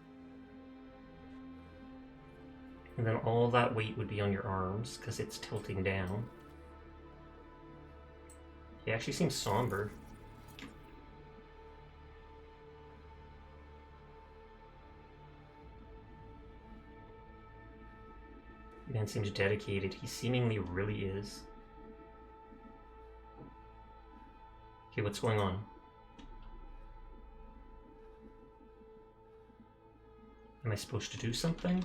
And then all that weight would be on your arms, because it's tilting down. He actually seems somber. Man seems dedicated. He seemingly really is. Okay, what's going on? Am I supposed to do something?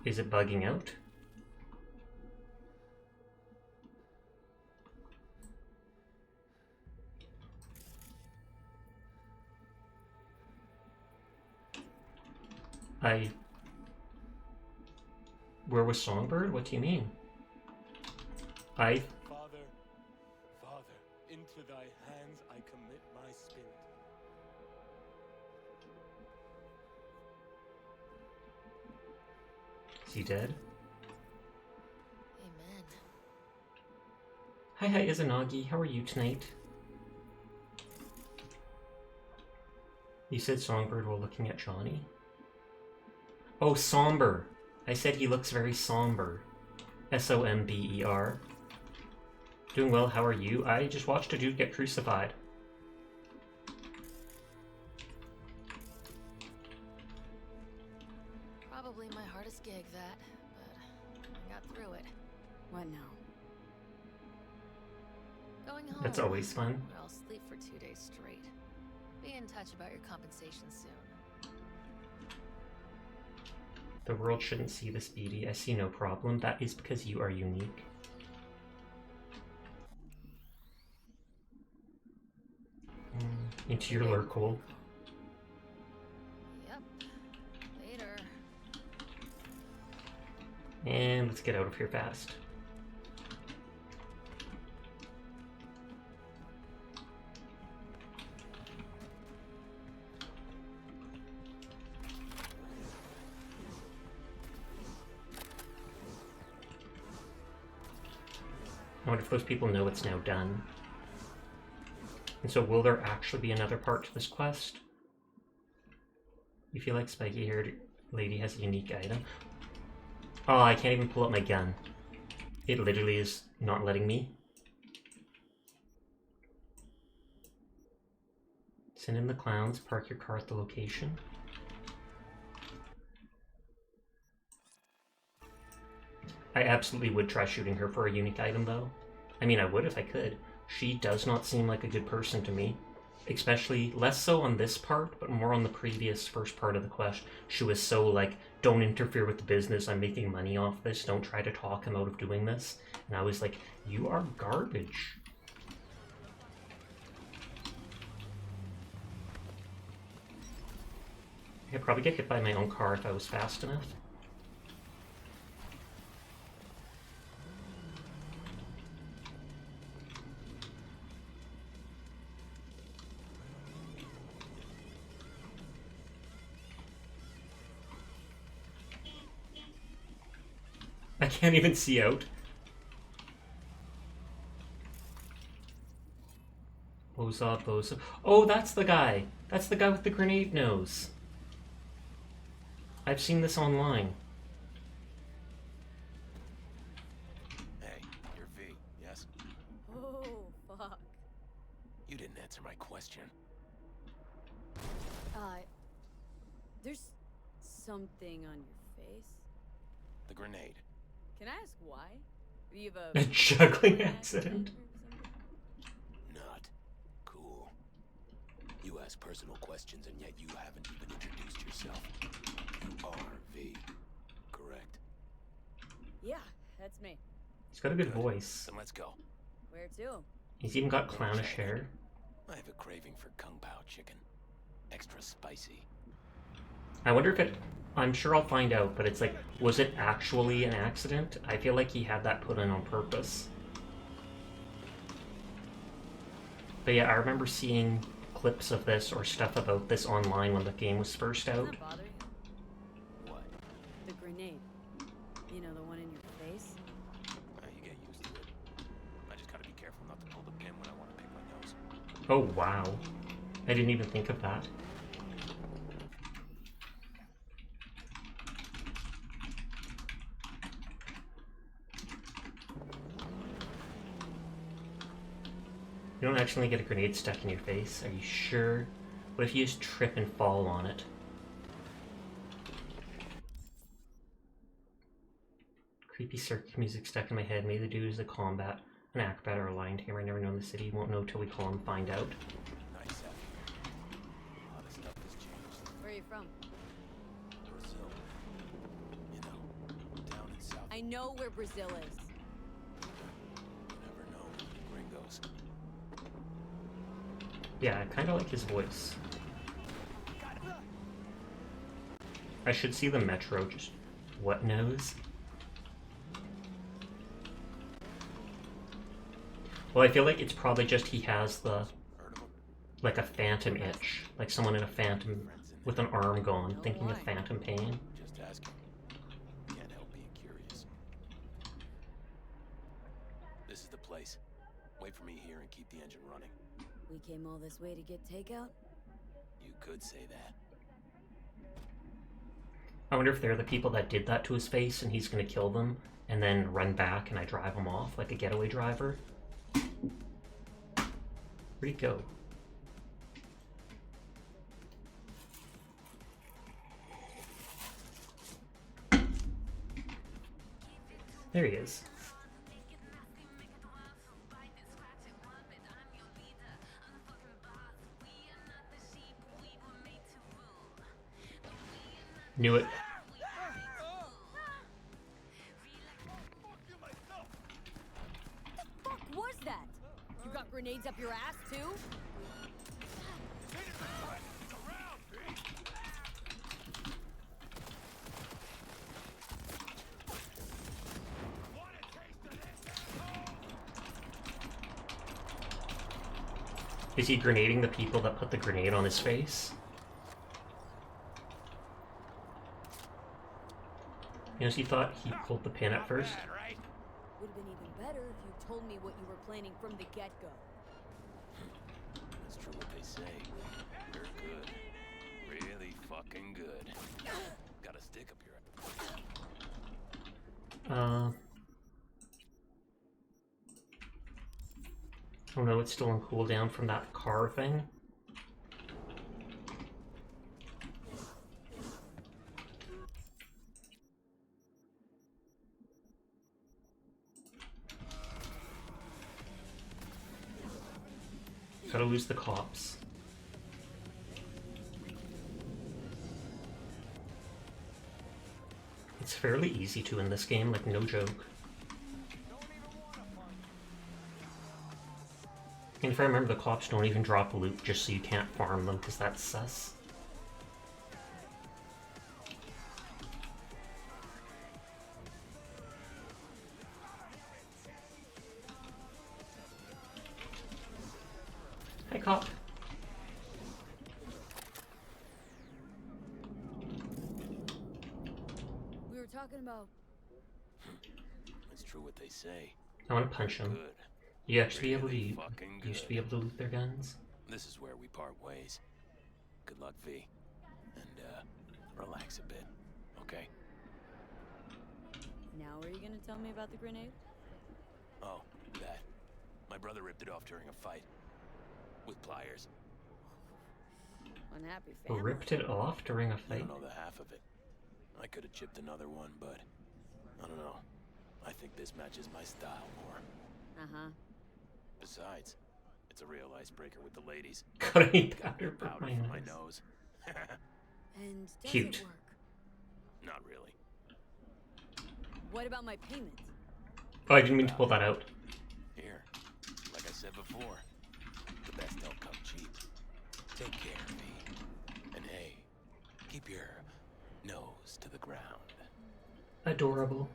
Is it bugging out? Where was Songbird? What do you mean? Father, into thy hands I commit my spirit. Is he dead? Amen. Hi, Izanagi. How are you tonight? You said Songbird while looking at Johnny? Oh, somber. I said he looks very somber. S-O-M-B-E-R. Doing well, how are you? I just watched a dude get crucified. Probably my hardest gig, that, but I got through it. What now? Going home. That's always fun. Or I'll sleep for 2 days straight. Be in touch about your compensation soon. The world shouldn't see this beauty. I see no problem. That is because you are unique. Into your lurkhole. Yep. Later. And let's get out of here fast. I wonder if those people know it's now done. And so will there actually be another part to this quest? You feel like spiky-haired lady has a unique item? Oh, I can't even pull out my gun. It literally is not letting me. Send in the clowns, park your car at the location. I absolutely would try shooting her for a unique item, though. I mean, I would if I could. She does not seem like a good person to me. Especially, less so on this part, but more on the previous first part of the quest. She was so like, don't interfere with the business, I'm making money off this, don't try to talk him out of doing this. And I was like, you are garbage. I'd probably get hit by my own car if I was fast enough. I can't even see out. Boza, Boza. Oh, that's the guy. That's the guy with the grenade nose. I've seen this online. Hey, you're V, yes? Oh, fuck. You didn't answer my question. There's something on your face. The grenade. Can I ask why? You have A juggling accident? Not cool. You ask personal questions and yet you haven't even introduced yourself. You are V, correct? Yeah, that's me. He's got a good voice. Then let's go. Where to? He's even got clownish hair. I have a craving for Kung Pao chicken. Extra spicy. I wonder if it... I'm sure I'll find out, but it's like, was it actually an accident? I feel like he had that put in on purpose. But yeah, I remember seeing clips of this or stuff about this online when the game was first out. Doesn't that bother you? What? The grenade. You know, the one in your face? You get used to it. I just gotta be careful not to pull the pin when I want to pick my nose. Oh, wow. I didn't even think of that. You don't actually get a grenade stuck in your face. Are you sure? What if you just trip and fall on it? Creepy circuit music stuck in my head. Maybe the dude is a combat, an acrobat, or a lion tamer. I never know in the city. Won't know till we call him, find out. Nice. A lot of stuff has changed. Where are you from? Brazil. You know, down in South. I know where Brazil is. You never know with the gringos. Yeah, I kind of like his voice. I should see the metro, just what knows? Well, I feel like it's probably just he has the, like a phantom itch. Like someone in a phantom with an arm gone, thinking of phantom pain. Just asking. Can't help being curious. This is the place. Wait for me here and keep the engine running. We came all this way to get takeout? You could say that. I wonder if they're the people that did that to his face and he's gonna kill them and then run back and I drive him off like a getaway driver. Where'd he go? There he is. Knew it. What the fuck was that? You got grenades up your ass too? Is he grenading the people that put the grenade on his face? You know, he thought he pulled the pin at first. Would have been even better if you told me what you were planning from the get-go. That's true what they say. You're good. Really fucking good. Got a stick up your Oh no, it's still on cooldown from that car thing. Gotta lose the cops. It's fairly easy to in this game, like no joke. And if I remember, the cops don't even drop loot just so you can't farm them, because that's sus. Hi, cop. We were talking about... It's true what they say. I want to punch him. Good. You actually Really used to be able to loot their guns. This is where we part ways. Good luck, V. And, relax a bit, okay? Now are you gonna tell me about the grenade? Oh, that. My brother ripped it off during a fight. With pliers. Unhappy family. Ripped it off during a I fight? don't know the half of it. I could have chipped another one, but... I don't know. I think this matches my style more. Uh-huh. Besides, it's a real icebreaker with the ladies. Gotta eat Got powder powder for for my nose. And does Cute. it work? Not really. What about my payment? Oh, I didn't mean to pull that out. Here, like I said before, the best don't come cheap. Take care, V. And hey, keep your nose to the ground. Adorable.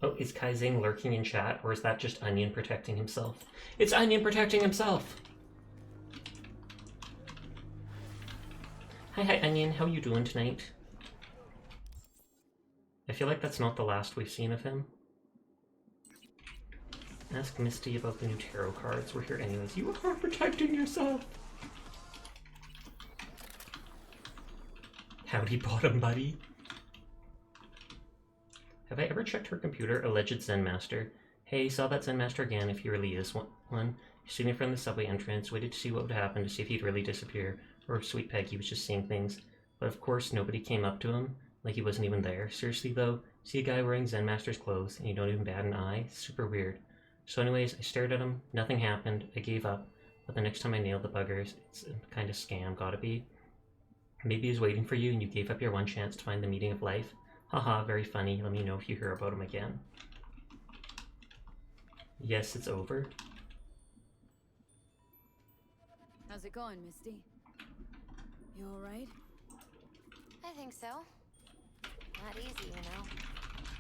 Oh, is Kaizing lurking in chat, or is that just Onion protecting himself? It's Onion protecting himself! Hi, Onion, how you doing tonight? I feel like that's not the last we've seen of him. Ask Misty about the new tarot cards. We're here anyways. You are protecting yourself! Howdy bottom, buddy. Have I ever checked her computer? Alleged Zen Master. Hey, saw that Zen Master again, if he really is one. He's sitting in front of the subway entrance, waited to see what would happen, to see if he'd really disappear. Or if Sweet Peggy was just seeing things. But of course, nobody came up to him, like he wasn't even there. Seriously though, see a guy wearing Zen Master's clothes, and you don't even bat an eye? Super weird. So anyways, I stared at him, nothing happened, I gave up. But the next time I nailed the buggers, it's a kind of scam, gotta be. Maybe he's waiting for you, and you gave up your one chance to find the meaning of life. Haha, very funny. Let me know if you hear about him again. Yes, it's over. How's it going, Misty? You alright? I think so. Not easy, you know.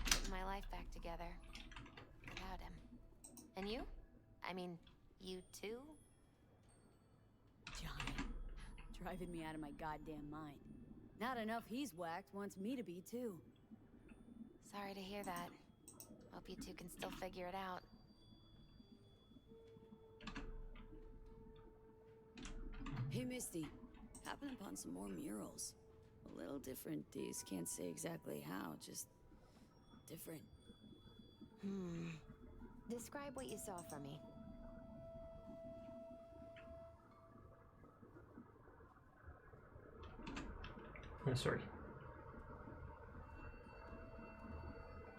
Putting my life back together. Without him. And you? I mean, you too? Johnny. Driving me out of my goddamn mind. Not enough he's whacked, wants me to be too. Sorry to hear that. Hope you two can still figure it out. Hey, Misty. Happened upon some more murals. A little different, Deez. Can't say exactly how, just different. Describe what you saw for me. Oh, sorry.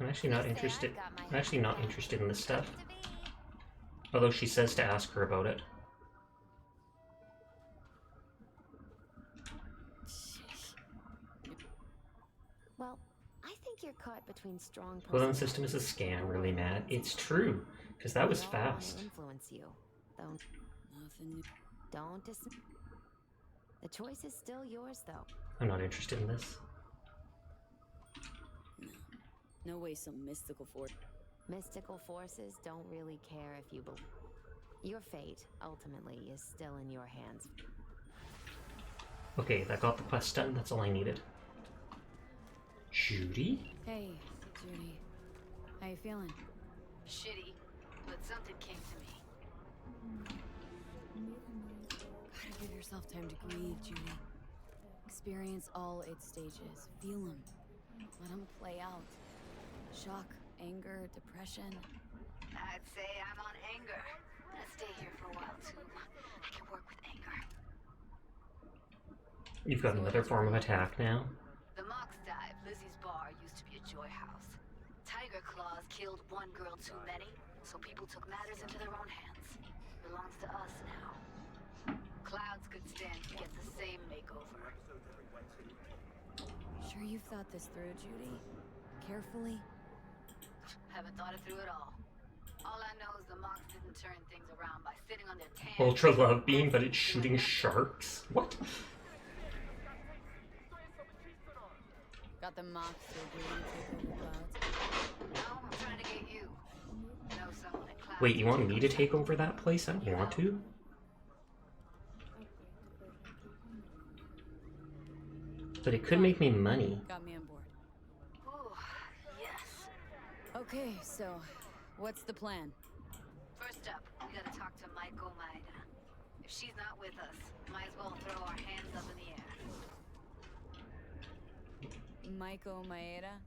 I'm actually not interested. I'm actually not interested in this stuff. Although she says to ask her about it. Well, I think you're caught between strong Well, the system is a scam, really, Matt. It's true, because that was fast. Influence you. Don't The choice is still yours, though. I'm not interested in this. No way some mystical force. Mystical forces don't really care if you believe. Your fate, ultimately, is still in your hands. Okay, that got the quest done. That's all I needed. Judy? Hey, Judy. How you feeling? Shitty, but something came to me. Gotta give yourself time to grieve, Judy. Experience all its stages. Feel them. Let them play out. Shock, anger, depression. I'd say I'm on anger. I'll stay here for a while, too. I can work with anger. You've got another form of attack now. The Mox Dive, Lizzie's bar, used to be a joy house. Tiger Claws killed one girl too many, so people took matters into their own hands. Belongs to us now. Clouds could stand to get the same makeover. Sure you've thought this through, Judy? Carefully? Haven't thought it through at all. All I know is the Mox didn't turn things around by sitting on their tan. Ultra love beam, but it's shooting sharks? What? Got the Mox still doing take over Clouds? No, I'm trying to get you. Know someone at Clouds. Wait, you want me to take over that place? I don't want to. But it could make me money. Got me on board. Ooh, yes. Okay, so what's the plan? First up, we gotta talk to Maiko Maeda. If she's not with us, might as well throw our hands up in the air. Maiko Maeda?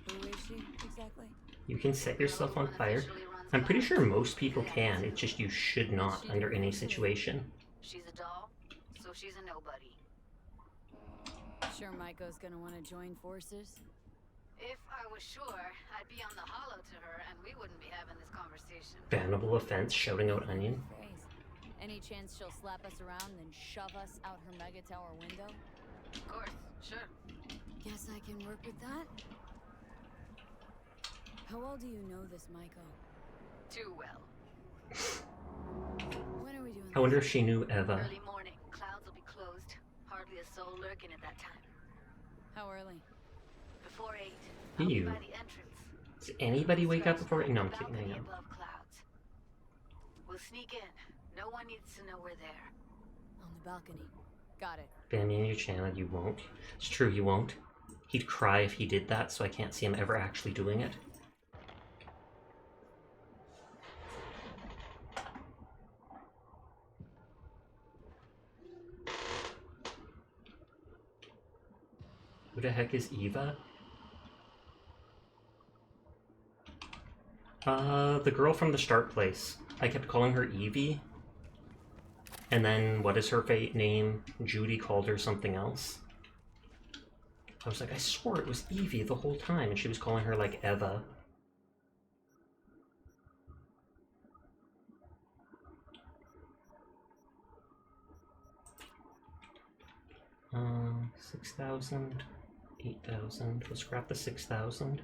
Who is she, exactly? You can set yourself on fire. I'm pretty sure most people can, it's just you should not under any situation. She's a doll, so she's a nobody. Sure Maiko's gonna want to join forces? If I was sure, I'd be on the hollow to her and we wouldn't be having this conversation. Bannable offense, shouting out onion. Any chance she'll slap us around and shove us out her mega tower window? Of course, sure. Guess I can work with that? How well do you know this Maiko? Too well. When are we doing I wonder if she knew Eva. Early morning, Clouds will be closed. Hardly a soul lurking at that time. How early? Before 8. I'll be You. by the entrance. Does anybody wake up before 8? No, I'm kidding, I Balcony know. above Clouds. We'll sneak in. No one needs to know we're there. On the balcony. Got it. Ban me in your channel, you won't. It's true, you won't. He'd cry if he did that, so I can't see him ever actually doing it. Who the heck is Eva? The girl from the start place. I kept calling her Evie. And then, what is her name? Judy called her something else. I was like, I swore it was Evie the whole time, and she was calling her, like, Eva. Um, 6,000, 8,000. Let's grab the 6,000.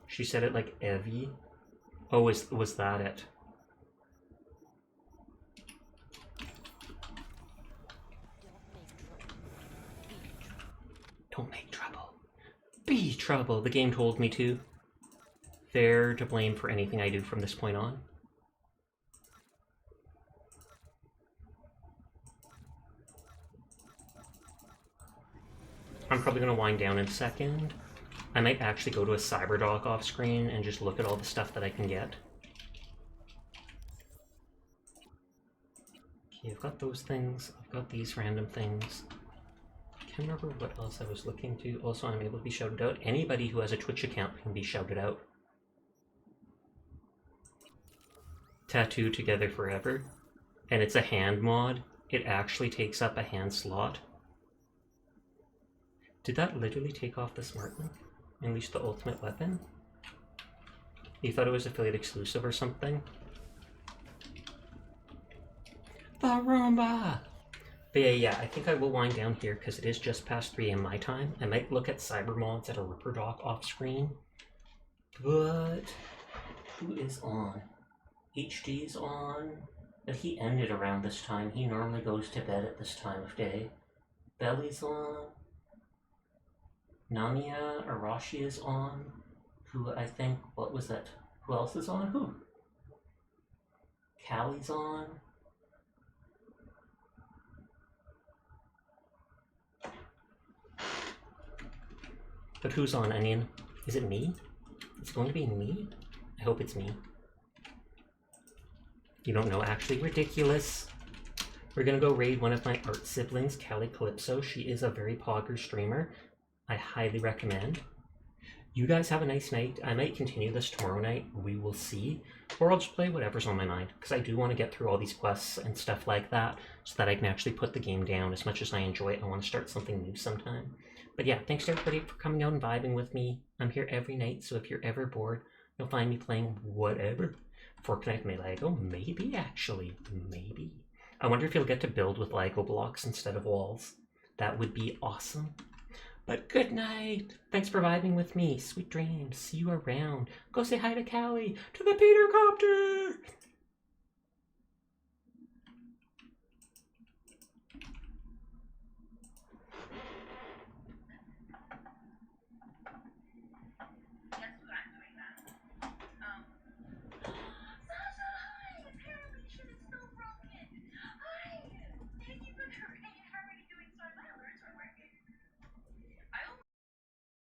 She said it like Evie. Oh, was that it? be trouble. The game told me to. They're to blame for anything I do from this point on. I'm probably going to wind down in a second. I might actually go to a Cyberdock off screen and just look at all the stuff that I can get. Okay, I've got those things. I've got these random things. I can't remember what else I was looking to. Also, I'm able to be shouted out. Anybody who has a Twitch account can be shouted out. Tattoo Together Forever. And it's a hand mod. It actually takes up a hand slot. Did that literally take off the smart link? Unleash the ultimate weapon? You thought it was affiliate exclusive or something? The Roomba! But yeah, I think I will wind down here because it is just past 3 AM my time. I might look at cyber mods at a Ripper Dock off screen. But who is on? HD's on. But he ended around this time. He normally goes to bed at this time of day. Belly's on. Namiya Arashi is on. Who I think, what was that? Who else is on? Who? Callie's on. But who's on, Onion? Is it me? It's going to be me? I hope it's me. You don't know, actually. Ridiculous. We're gonna go raid one of my art siblings, Callie Calypso. She is a very pogger streamer. I highly recommend. You guys have a nice night. I might continue this tomorrow night. We will see. Or I'll just play whatever's on my mind. Because I do want to get through all these quests and stuff like that. So that I can actually put the game down. As much as I enjoy it, I want to start something new sometime. But yeah, thanks to everybody for coming out and vibing with me. I'm here every night. So if you're ever bored, you'll find me playing whatever. Fortnite may Lego. Maybe, actually. Maybe. I wonder if you'll get to build with Lego blocks instead of walls. That would be awesome. But good night. Thanks for vibing with me. Sweet dreams. See you around. Go say hi to Callie. To the Peter Copter.